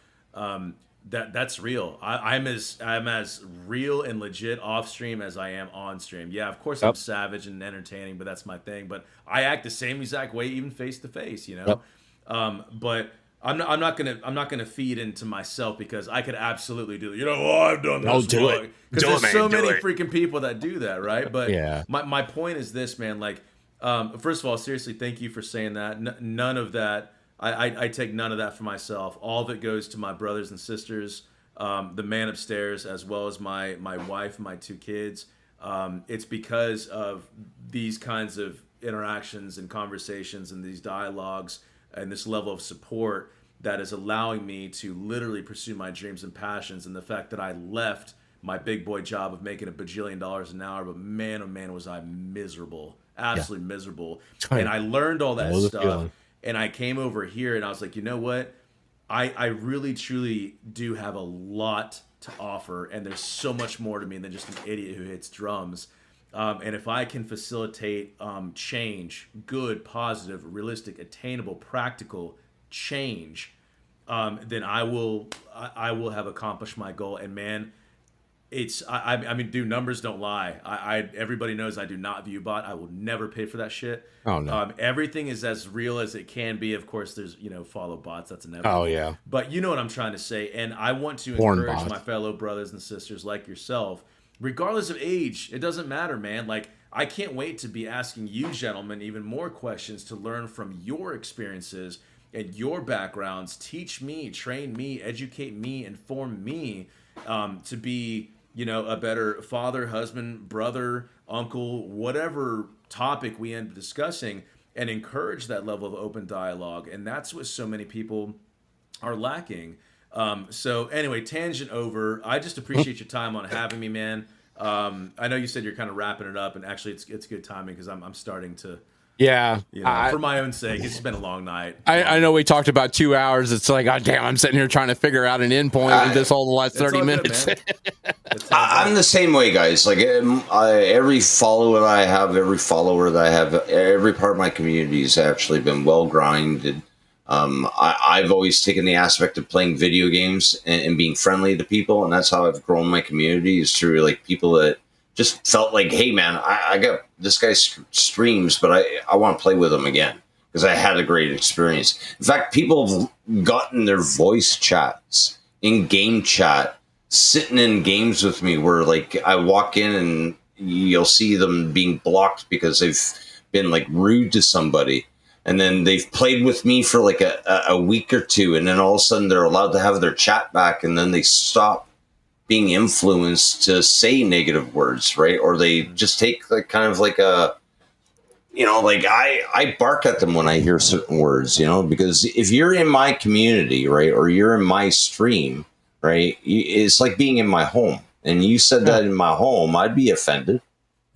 That's real. I'm as real and legit off stream as I am on stream. Yeah, of course I'm savage and entertaining, but that's my thing. But I act the same exact way, even face to face. You know. But I'm not gonna feed into myself because I could absolutely do it. You know, oh, I've done this. Do it. Because there's so many freaking people that do that, right? But yeah. my point is this, man. Like, first of all, seriously, thank you for saying that. None of that. I take none of that for myself. All of it goes to my brothers and sisters, the man upstairs, as well as my wife and my 2 kids. It's because of these kinds of interactions and conversations and these dialogues and this level of support that is allowing me to literally pursue my dreams and passions. And the fact that I left my big boy job of making $1 bajillion an hour, but man, oh man, was I miserable, absolutely miserable. And I learned all that stuff. And I came over here and I was like, you know what? I really, truly do have a lot to offer. And there's so much more to me than just an idiot who hits drums. And if I can facilitate change, good, positive, realistic, attainable, practical change, then I will have accomplished my goal. And man, I mean, dude, numbers don't lie. Everybody knows I do not view bot. I will never pay for that shit. Oh no. Everything is as real as it can be. Of course, there's, you know, follow bots. That's inevitable. Oh yeah. But you know what I'm trying to say. And I want to encourage my fellow brothers and sisters like yourself, regardless of age. It doesn't matter, man. Like, I can't wait to be asking you gentlemen even more questions to learn from your experiences and your backgrounds. Teach me, train me, educate me, inform me to be, you know, a better father, husband, brother, uncle, whatever topic we end up discussing, and encourage that level of open dialogue. And that's what so many people are lacking. So anyway, tangent over. I just appreciate your time on having me, man. I know you said you're kind of wrapping it up, and actually it's good timing because I'm starting to. Yeah, you know, for my own sake, it's been a long night. I know we talked about 2 hours. It's like, God damn, I'm sitting here trying to figure out an end point with this whole the last 30 minutes. Good, I'm the same way, guys. Like every follower that I have, every part of my community has actually been well grinded. I've always taken the aspect of playing video games and being friendly to people, and that's how I've grown my community, is through like people that just felt like, hey man, I got this guy's streams, but I want to play with him again because I had a great experience. In fact, people have gotten their voice chats in game chat, sitting in games with me where like I walk in and you'll see them being blocked because they've been like rude to somebody. And then they've played with me for like a week or two, and then all of a sudden they're allowed to have their chat back, and then they stop being influenced to say negative words, right? Or they just take like kind of like a, you know, like I bark at them when I hear certain words, you know, because if you're in my community, right, or you're in my stream, right, it's like being in my home. And you said that in my home, I'd be offended.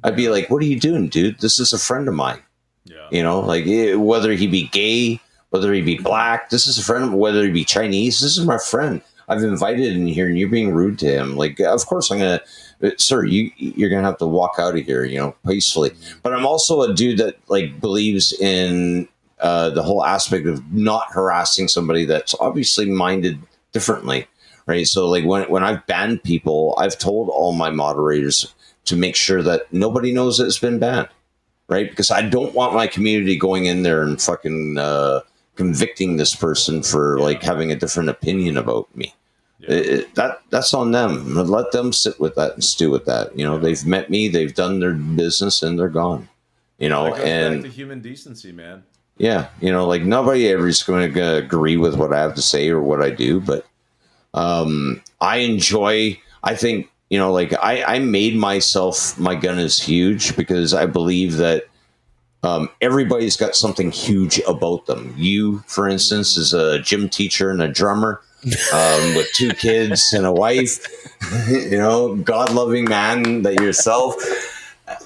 I'd be like, what are you doing, dude? This is a friend of mine. Yeah. You know, like whether he be gay, whether he be black, this is a friend. Whether he be Chinese, this is my friend. I've invited in here and you're being rude to him. Like, of course I'm going to, sir, you're going to have to walk out of here, you know, peacefully. But I'm also a dude that like believes in the whole aspect of not harassing somebody that's obviously minded differently. Right. So like when I've banned people, I've told all my moderators to make sure that nobody knows that it's been banned. Right. Because I don't want my community going in there and fucking convicting this person for like having a different opinion about me. That's on them. Let them sit with that and stew with that. They've met me, they've done their business, and they're gone. That goes back to human decency, man. Yeah, like nobody ever is going to agree with what I have to say or what I do, but I enjoy. I think I made myself. My gun is huge because I believe that everybody's got something huge about them. You, for instance, is a gym teacher and a drummer with 2 kids and a wife. God-loving man that yourself.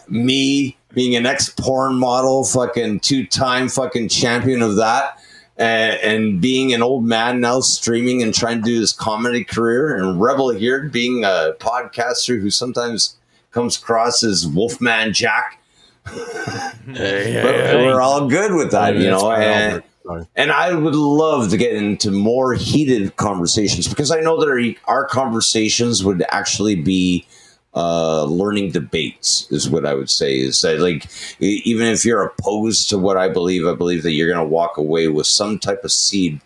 Me being an ex-porn model, fucking 2-time fucking champion of that. And being an old man now streaming and trying to do this comedy career, and Rebel here being a podcaster who sometimes comes across as Wolfman Jack. But we're all good with that, and I would love to get into more heated conversations because I know that our conversations would actually be learning debates is what I would say. Is that even if you're opposed to what I believe that you're going to walk away with some type of seed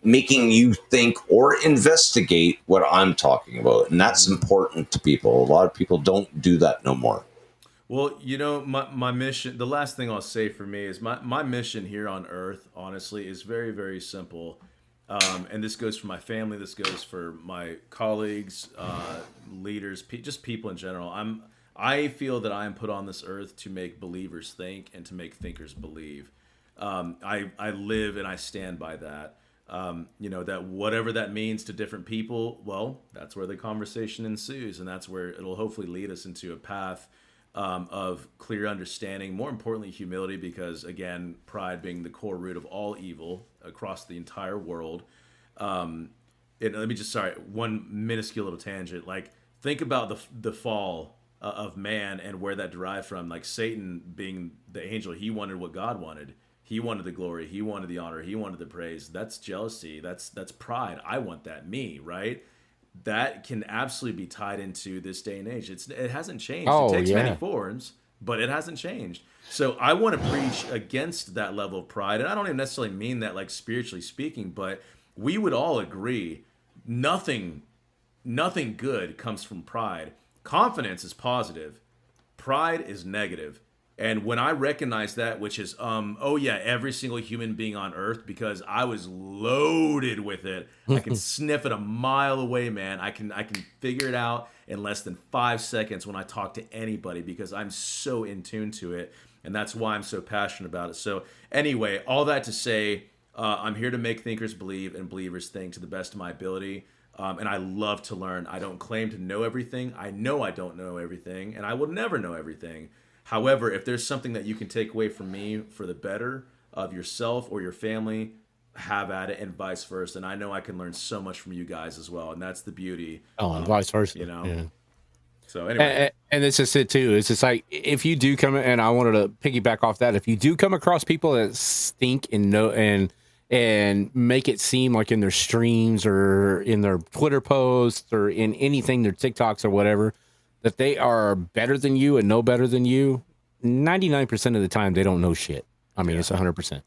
making you think or investigate what I'm talking about. And that's important to people. A lot of people don't do that no more. Well, my mission, the last thing I'll say for me is my mission here on Earth, honestly, is very, very simple. And this goes for my family. This goes for my colleagues, leaders, just people in general. I feel that I am put on this earth to make believers think and to make thinkers believe. I live and I stand by that. That whatever that means to different people, well, that's where the conversation ensues, and that's where it'll hopefully lead us into a path of clear understanding, more importantly, humility, because again, pride being the core root of all evil across the entire world. One minuscule little tangent. Think about the fall of man and where that derived from. Satan being the angel, he wanted what God wanted. He wanted the glory. He wanted the honor. He wanted the praise. That's jealousy. That's pride. I want that, me, right? That can absolutely be tied into this day and age. It hasn't changed. It takes many forms, but it hasn't changed. So I want to preach against that level of pride. And I don't even necessarily mean that spiritually speaking, but we would all agree nothing good comes from pride. Confidence is positive. Pride is negative. And when I recognize that, which is, every single human being on earth, because I was loaded with it. I can sniff it a mile away, man. I can figure it out in less than 5 seconds when I talk to anybody because I'm so in tune to it. And that's why I'm so passionate about it. So anyway, all that to say, I'm here to make thinkers believe and believers think to the best of my ability. And I love to learn. I don't claim to know everything. I know I don't know everything, and I will never know everything. However, if there's something that you can take away from me for the better of yourself or your family, have at it, and vice versa. And I know I can learn so much from you guys as well, and that's the beauty. And vice versa, Yeah. So anyway, and it's just it too. It's just if you do come, and I wanted to piggyback off that. If you do come across people that stink and know and make it seem like in their streams or in their Twitter posts or in anything, their TikToks or whatever, that they are better than you and know better than you, 99% of the time they don't know shit. I mean, it's 100%.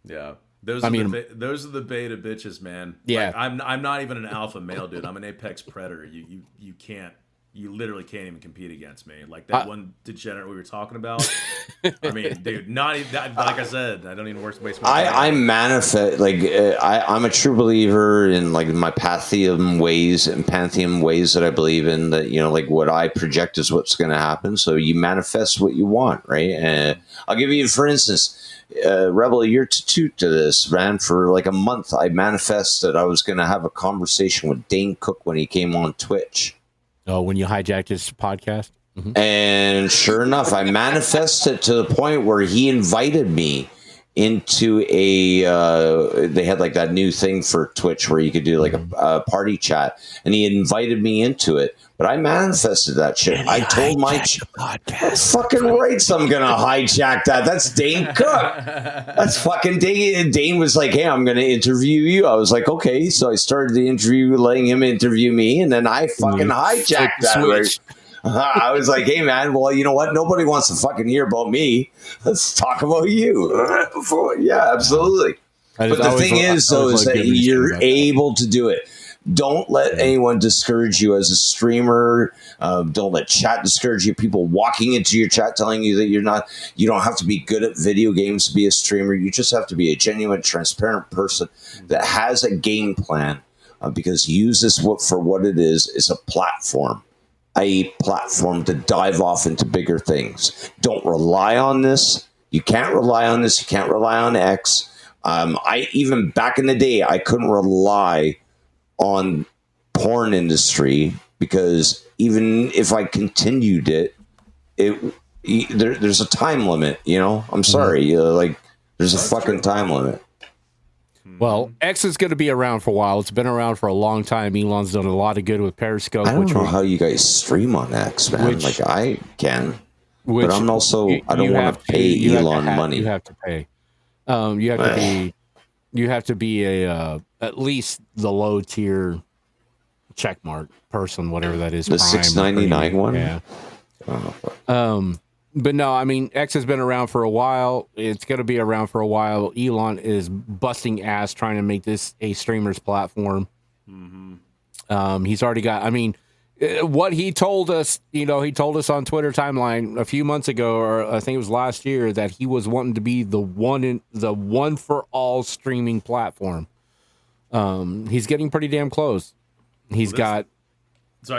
Yeah. Those are the beta bitches, man. Yeah. I'm not even an alpha male, dude. I'm an apex predator. You literally can't even compete against me. That one degenerate we were talking about. I mean, dude, not even that, like I said, I don't even waste my time. I manifest, I'm a true believer in my pantheon ways that I believe in, that, what I project is what's going to happen. So you manifest what you want, right? And I'll give you, for instance, Rebel, a year to this, man, for a month, I manifested I was going to have a conversation with Dane Cook when he came on Twitch. Oh, when you hijacked his podcast? Mm-hmm. And sure enough, I manifested to the point where he invited me into they had that new thing for Twitch where you could do a party chat, and he invited me into it. But I manifested that shit. I told my podcast, fucking right, so I'm gonna hijack that. That's Dane Cook. That's fucking Dane. Dane was like, "Hey, I'm gonna interview you." I was like, "Okay." So I started the interview, letting him interview me, and then I fucking hijacked that. Right? I was like, "Hey, man. Well, you know what? Nobody wants to fucking hear about me. Let's talk about you." Yeah, absolutely. But the thing is, though, is that you're able to do it. Don't let anyone discourage you as a streamer. Don't let chat discourage you. People walking into your chat telling you that you don't have to be good at video games to be a streamer. You just have to be a genuine, transparent person that has a game plan, because use this for what it is. It's a platform to dive off into bigger things. Don't rely on this. You can't rely on this. You can't rely on X. I even back in the day, I couldn't rely on porn industry, because even if I continued there's a time limit, I'm sorry. There's a fucking time limit. Well, X is going to be around for a while. It's been around for a long time. Elon's done a lot of good with Periscope. I don't know how you guys stream on X, man. I can, but I'm also, I don't want to pay Elon money. You have to pay. You have to be a at least the low tier checkmark person, whatever that is. The $6.99 one. Yeah. But no, I mean, X has been around for a while. It's going to be around for a while. Elon is busting ass trying to make this a streamer's platform. He's already got. I mean, what he told us, he told us on Twitter timeline a few months ago, or I think it was last year, that he was wanting to be the one for all streaming platform. He's getting pretty damn close. Sorry,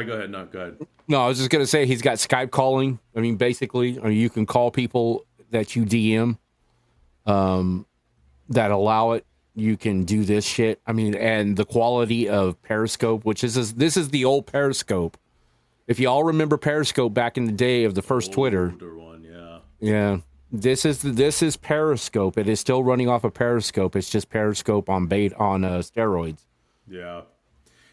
go ahead. No, go ahead. No, I was just gonna say he's got Skype calling. I mean, basically, you can call people that you DM, that allow it. You can do this shit. I mean, and the quality of Periscope, this is the old Periscope. If you all remember Periscope back in the day of the first Twitter, one, yeah. This is Periscope. It is still running off of Periscope. It's just Periscope on steroids. Yeah,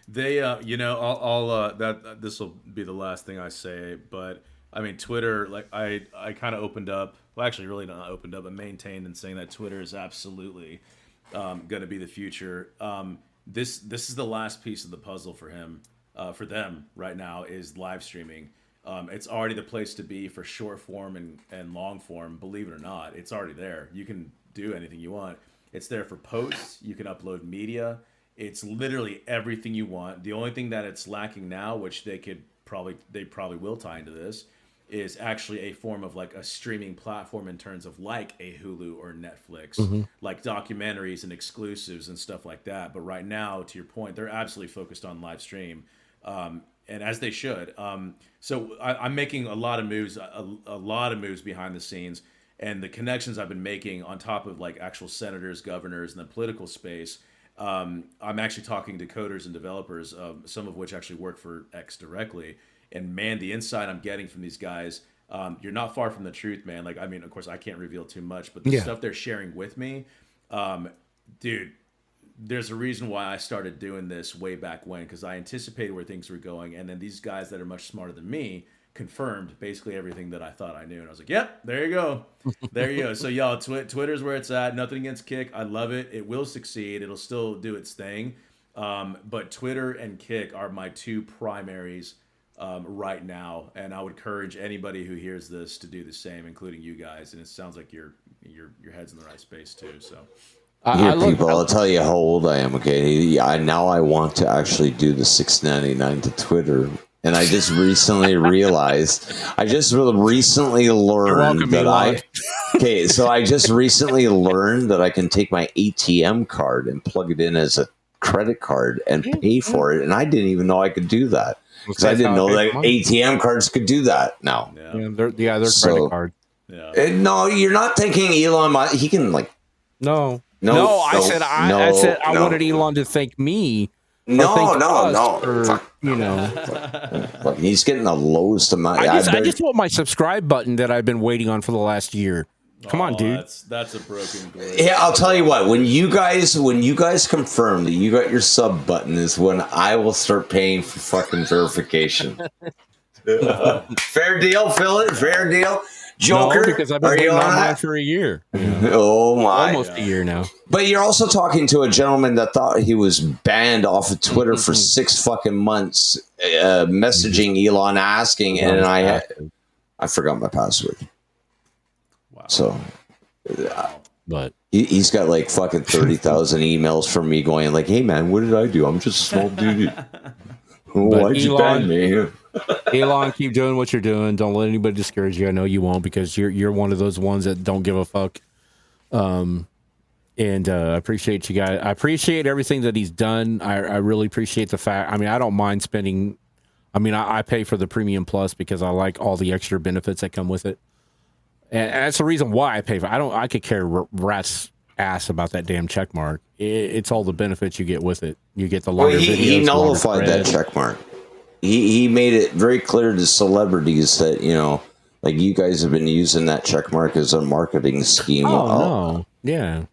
they that this will be the last thing I say, but I mean, Twitter, like I kind of opened up. Well, actually, really not opened up, but maintained in saying that Twitter is absolutely going to be the future. This is the last piece of the puzzle for for them right now, is live streaming. It's already the place to be for short form and long form. Believe it or not, it's already there. You can do anything you want. It's there for posts. You can upload media. It's literally everything you want. The only thing that it's lacking now, which they probably will tie into this, is actually a form of like a streaming platform in terms of like a Hulu or Netflix, like documentaries and exclusives and stuff like that. But right now, to your point, they're absolutely focused on live stream, and as they should. So I'm making a lot of moves, a lot of moves behind the scenes, and the connections I've been making on top of like actual senators, governors, and the political space. I'm actually talking to coders and developers, some of which actually work for X directly. And man, the insight I'm getting from these guys, you're not far from the truth, man. Like, I mean, of course, I can't reveal too much, but the stuff they're sharing with me, dude, there's a reason why I started doing this way back when, because I anticipated where things were going. And then these guys that are much smarter than me confirmed basically everything that I thought I knew. And I was like, yep, there you go. There you go. So, y'all, Twitter's where it's at. Nothing against Kick. I love it. It will succeed. It'll still do its thing. But Twitter and Kick are my two primaries right now, and I would encourage anybody who hears this to do the same, including you guys. And it sounds like your head's in the right space too. So, I'll tell you how old I am. Okay, now I want to actually do the $6.99 to Twitter, and I just recently realized. I just recently learned that Okay, so I just recently learned that I can take my ATM card and plug it in as a credit card and pay for it, and I didn't even know I could do that. Because I didn't know that ATM cards could do that now. Yeah, they're credit cards. Yeah. No, you're not thinking Elon Musk. He can No. I said I wanted Elon to thank me. No. For, he's getting the lowest amount. I just want my subscribe button that I've been waiting on for the last year. Come on, dude. That's a broken glitch. Yeah, I'll tell you what. When you guys confirm that you got your sub button is when I will start paying for fucking verification. Fair deal, Phil. Fair deal. Joker, no, because I've been waiting on that for a year. Oh my, almost a year now. But you're also talking to a gentleman that thought he was banned off of Twitter for 6 fucking months, messaging Elon asking, and I forgot my password. Wow. So, But He's got like fucking 30,000 emails from me going like, "Hey man, what did I do? I'm just a small dude. Why'd you ban me?" Elon, keep doing what you're doing. Don't let anybody discourage you. I know you won't, because you're one of those ones that don't give a fuck. And I appreciate you guys. I appreciate everything that he's done. I really appreciate the fact. I mean, I don't mind spending. I mean, I pay for the Premium Plus because I like all the extra benefits that come with it. And that's the reason why I pay for it. I could care rat's ass about that damn check mark. It's all the benefits you get with it. You get the longer videos. He nullified that check mark. He made it very clear to celebrities that, like, you guys have been using that check mark as a marketing scheme. Oh, no. Yeah.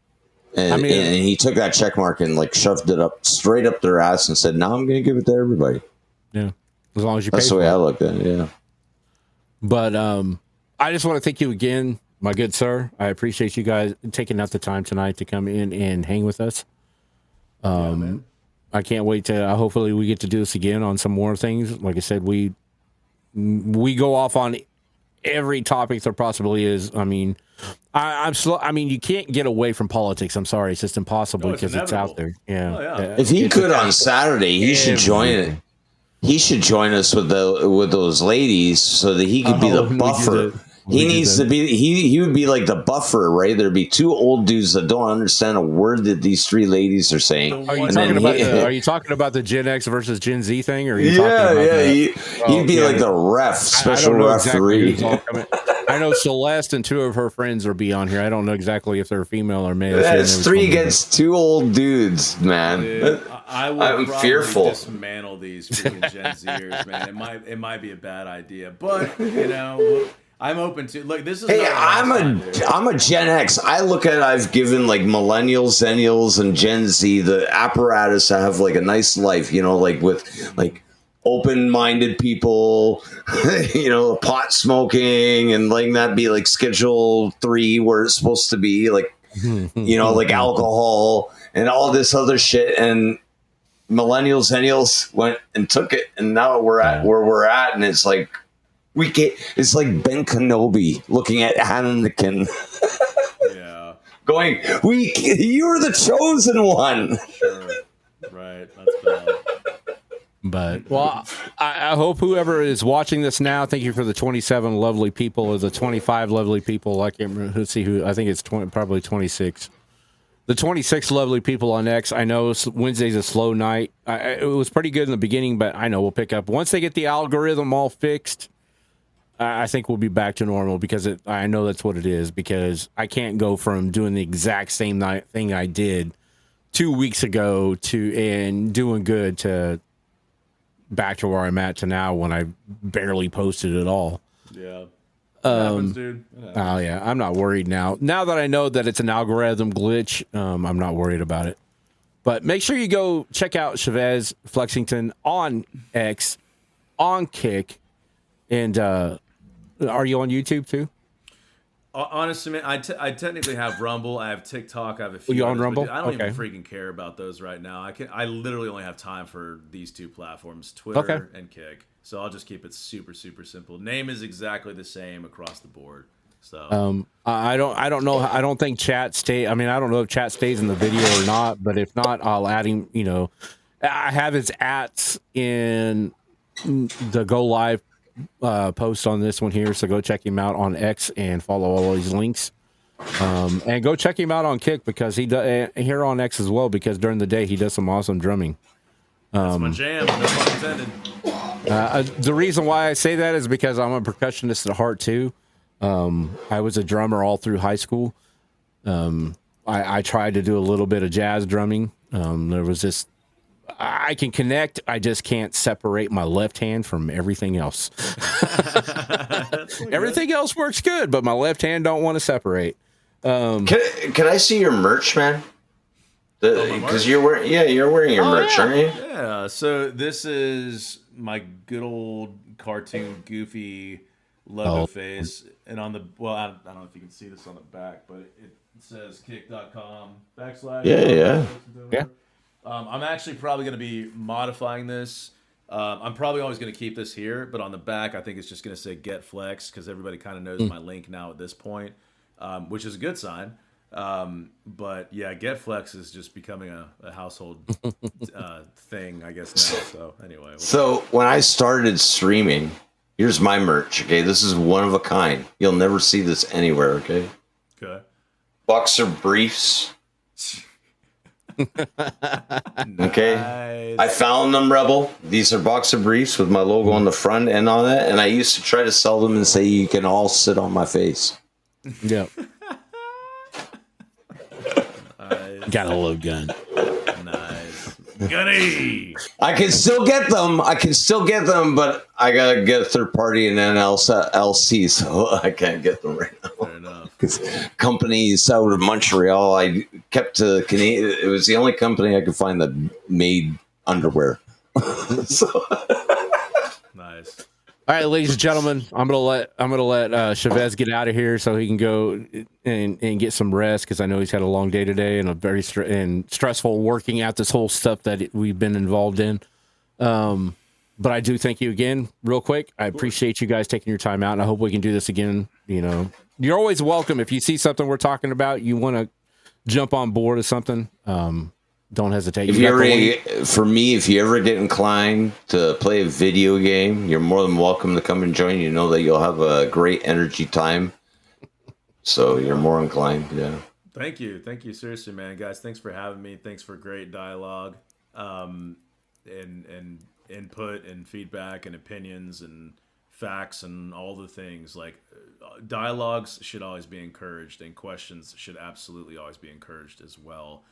And he took that check mark and like shoved it up straight up their ass and said, "Now I'm going to give it to everybody." Yeah. As long as you pay. That's the way I looked at it. Yeah. But I just want to thank you again, my good sir. I appreciate you guys taking out the time tonight to come in and hang with us. I can't wait to. Hopefully, we get to do this again on some more things. Like I said, we go off on every topic there possibly is. I mean, I'm slow. I mean, you can't get away from politics. I'm sorry, it's just impossible because it's out there. Yeah. Oh, yeah. If he could on Saturday, he should join it. He should join us with those ladies so that he could be the buffer. He needs to be. He would be like the buffer, right? There'd be two old dudes that don't understand a word that these three ladies are saying. Are you talking about the Gen X versus Gen Z thing? Or are you talking about he'd be like the ref, special referee. Exactly. I know Celeste and two of her friends will be on here. I don't know exactly if they're female or male. It's three against two old dudes, man. Dude, I'm probably fearful. Dismantle these freaking Gen Zers, man. It might be a bad idea, but I'm open to. Look, this is. Hey, I'm a Gen X. I look at it, I've given like millennials, Zennials, and Gen Z the apparatus to have like a nice life. Like with like open-minded people, pot smoking, and letting that be like Schedule 3 where it's supposed to be, like like alcohol and all this other shit. And millennials, Zennials went and took it, and now we're at where we're at, and it's like. It's like Ben Kenobi looking at Anakin. Yeah. Going, you're the chosen one. Sure. Right. That's bad. But, well, I hope whoever is watching this now, thank you for the 27 lovely people or the 25 lovely people. I can't remember, I think it's probably 26. The 26 lovely people on X. I know Wednesday's a slow night. It was pretty good in the beginning, but I know we'll pick up. Once they get the algorithm all fixed, I think we'll be back to normal because I know that's what it is, because I can't go from doing the exact same thing I did 2 weeks ago and doing good to back to where I'm at to now when I barely posted at all. Yeah. It happens, dude. Oh yeah. I'm not worried now. Now that I know that it's an algorithm glitch, I'm not worried about it. But make sure you go check out Chavez Flexington on X, on Kick, and are you on YouTube too? Honestly, man, I technically have Rumble. I have TikTok. I have a few. You on Rumble? I don't even freaking care about those right now. I literally only have time for these two platforms, Twitter and Kick. So I'll just keep it super, super simple. Name is exactly the same across the board. So I don't know. I don't think chat stay. I mean, I don't know if chat stays in the video or not. But if not, I'll add him. I have his ats in the Go Live post on this one here, so go check him out on X and follow all these links, and go check him out on Kick because he does here on X as well, because during the day he does some awesome drumming. That's my jam. No pun intended. The reason why I say that is because I'm a percussionist at heart too. I was a drummer all through high school. I tried to do a little bit of jazz drumming. There was this. I can connect. I just can't separate my left hand from everything else. Everything else works good, but my left hand don't want to separate. Can I see your merch, man? Because you're wearing your merch, aren't you? Yeah. So this is my good old cartoon Goofy logo face, and on the I don't know if you can see this on the back, but it says kick.com / Yeah. I'm actually probably going to be modifying this. I'm probably always going to keep this here, but on the back, I think it's just going to say Get Flex because everybody kind of knows my link now at this point, which is a good sign. But yeah, Get Flex is just becoming a household thing, I guess now. So anyway. So when I started streaming, here's my merch. Okay, this is one of a kind. You'll never see this anywhere. Okay. Okay. Boxer briefs. Okay. Nice. I found them, Rebel. These are boxer briefs with my logo on the front end on it, and I used to try to sell them and say you can all sit on my face. Yeah. Got a little gun. Nice. Gunny. I can still get them. But I gotta get a third party and then LC, so I can't get them right now. Fair enough. Because companies out of Montreal, I kept to Canadian. It was the only company I could find that made underwear. So. Nice. All right, ladies and gentlemen, I'm gonna let Chavez get out of here so he can go and get some rest, because I know he's had a long day today and a very stressful working out this whole stuff that we've been involved in. But I do thank you again, real quick. I appreciate you guys taking your time out, and I hope we can do this again. You know, you're always welcome. If you see something we're talking about, you want to jump on board or something, don't hesitate. If you ever get inclined to play a video game, you're more than welcome to come and join. You know that you'll have a great energy time. So you're more inclined, yeah. Thank you. Seriously, man. Guys, thanks for having me. Thanks for great dialogue, and input and feedback and opinions and facts and all the things. Like, dialogues should always be encouraged, and questions should absolutely always be encouraged as well.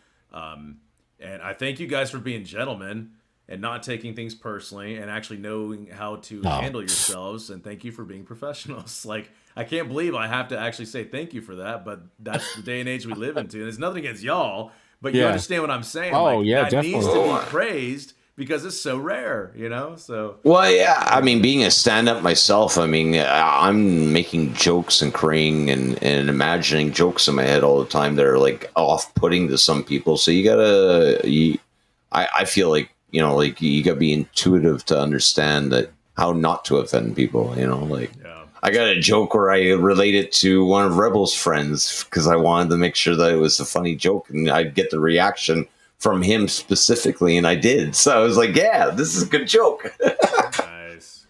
And I thank you guys for being gentlemen and not taking things personally and actually knowing how to handle yourselves. And thank you for being professionals. Like, I can't believe I have to actually say thank you for that, but that's the day and age we live into. And it's nothing against y'all, but you understand what I'm saying. Oh, like, yeah, that definitely. needs to be praised because it's so rare, you know? So, well, yeah, I mean, being a stand-up myself, I mean, I'm making jokes and creating and imagining jokes in my head all the time that are like off-putting to some people. So I feel like, you know, like you gotta be intuitive to understand that how not to offend people, you know, like. yeah. I got a joke where I related to one of Rebel's friends because I wanted to make sure that it was a funny joke and I'd get the reaction from him specifically, and I did. So I was like, yeah, this is a good joke. Nice.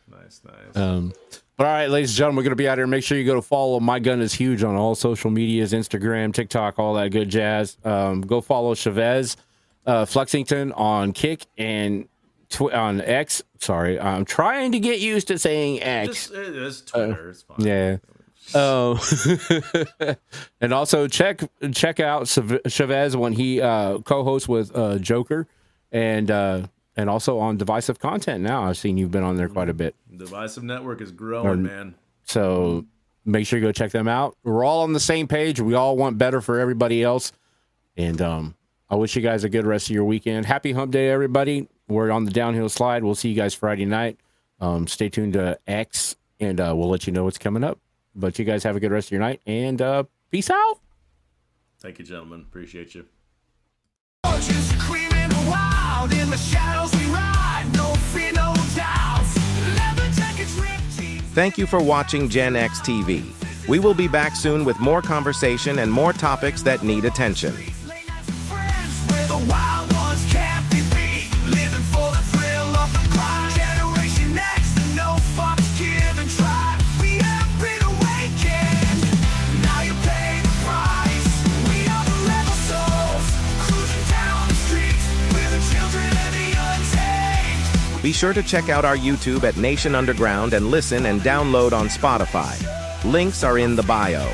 But all right, ladies and gentlemen, we're going to be out here. Make sure you go to follow My Gun is Huge on all social medias, Instagram, TikTok, all that good jazz. Go follow Chavez Flexington on Kick and on X. Sorry, I'm trying to get used to saying X. It is Twitter. It's fine. Yeah. And also check out Chavez when he co-hosts with Joker, and also on Divisive Content. Now I've seen you've been on there quite a bit. Divisive Network is growing, man. So make sure you go check them out. We're all on the same page. We all want better for everybody else. And I wish you guys a good rest of your weekend. Happy Hump Day, everybody. We're on the downhill slide. We'll see you guys Friday night. Stay tuned to X, and we'll let you know what's coming up. But you guys have a good rest of your night, and peace out. Thank you, gentlemen. Appreciate you. Thank you for watching Gen X TV. We will be back soon with more conversation and more topics that need attention. Be sure to check out our YouTube at Nation Underground and listen and download on Spotify. Links are in the bio.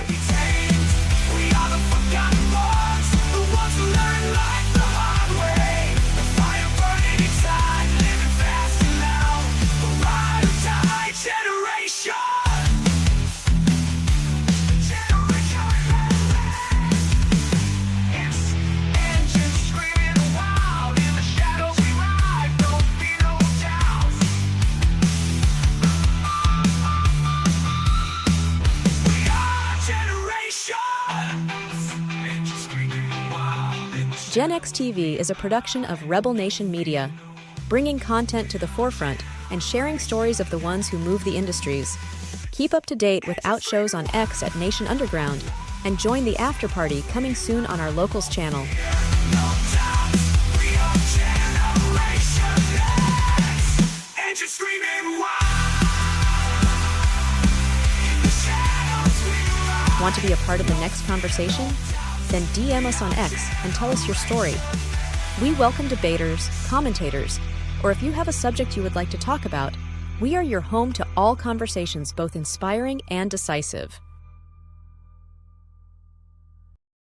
Gen X TV is a production of Rebel Nation Media, bringing content to the forefront and sharing stories of the ones who move the industries. Keep up to date with out shows on X at Nation Underground and join the after party coming soon on our Locals channel. Want to be a part of the next conversation? Then DM us on X and tell us your story. We welcome debaters, commentators, or if you have a subject you would like to talk about, we are your home to all conversations both inspiring and decisive.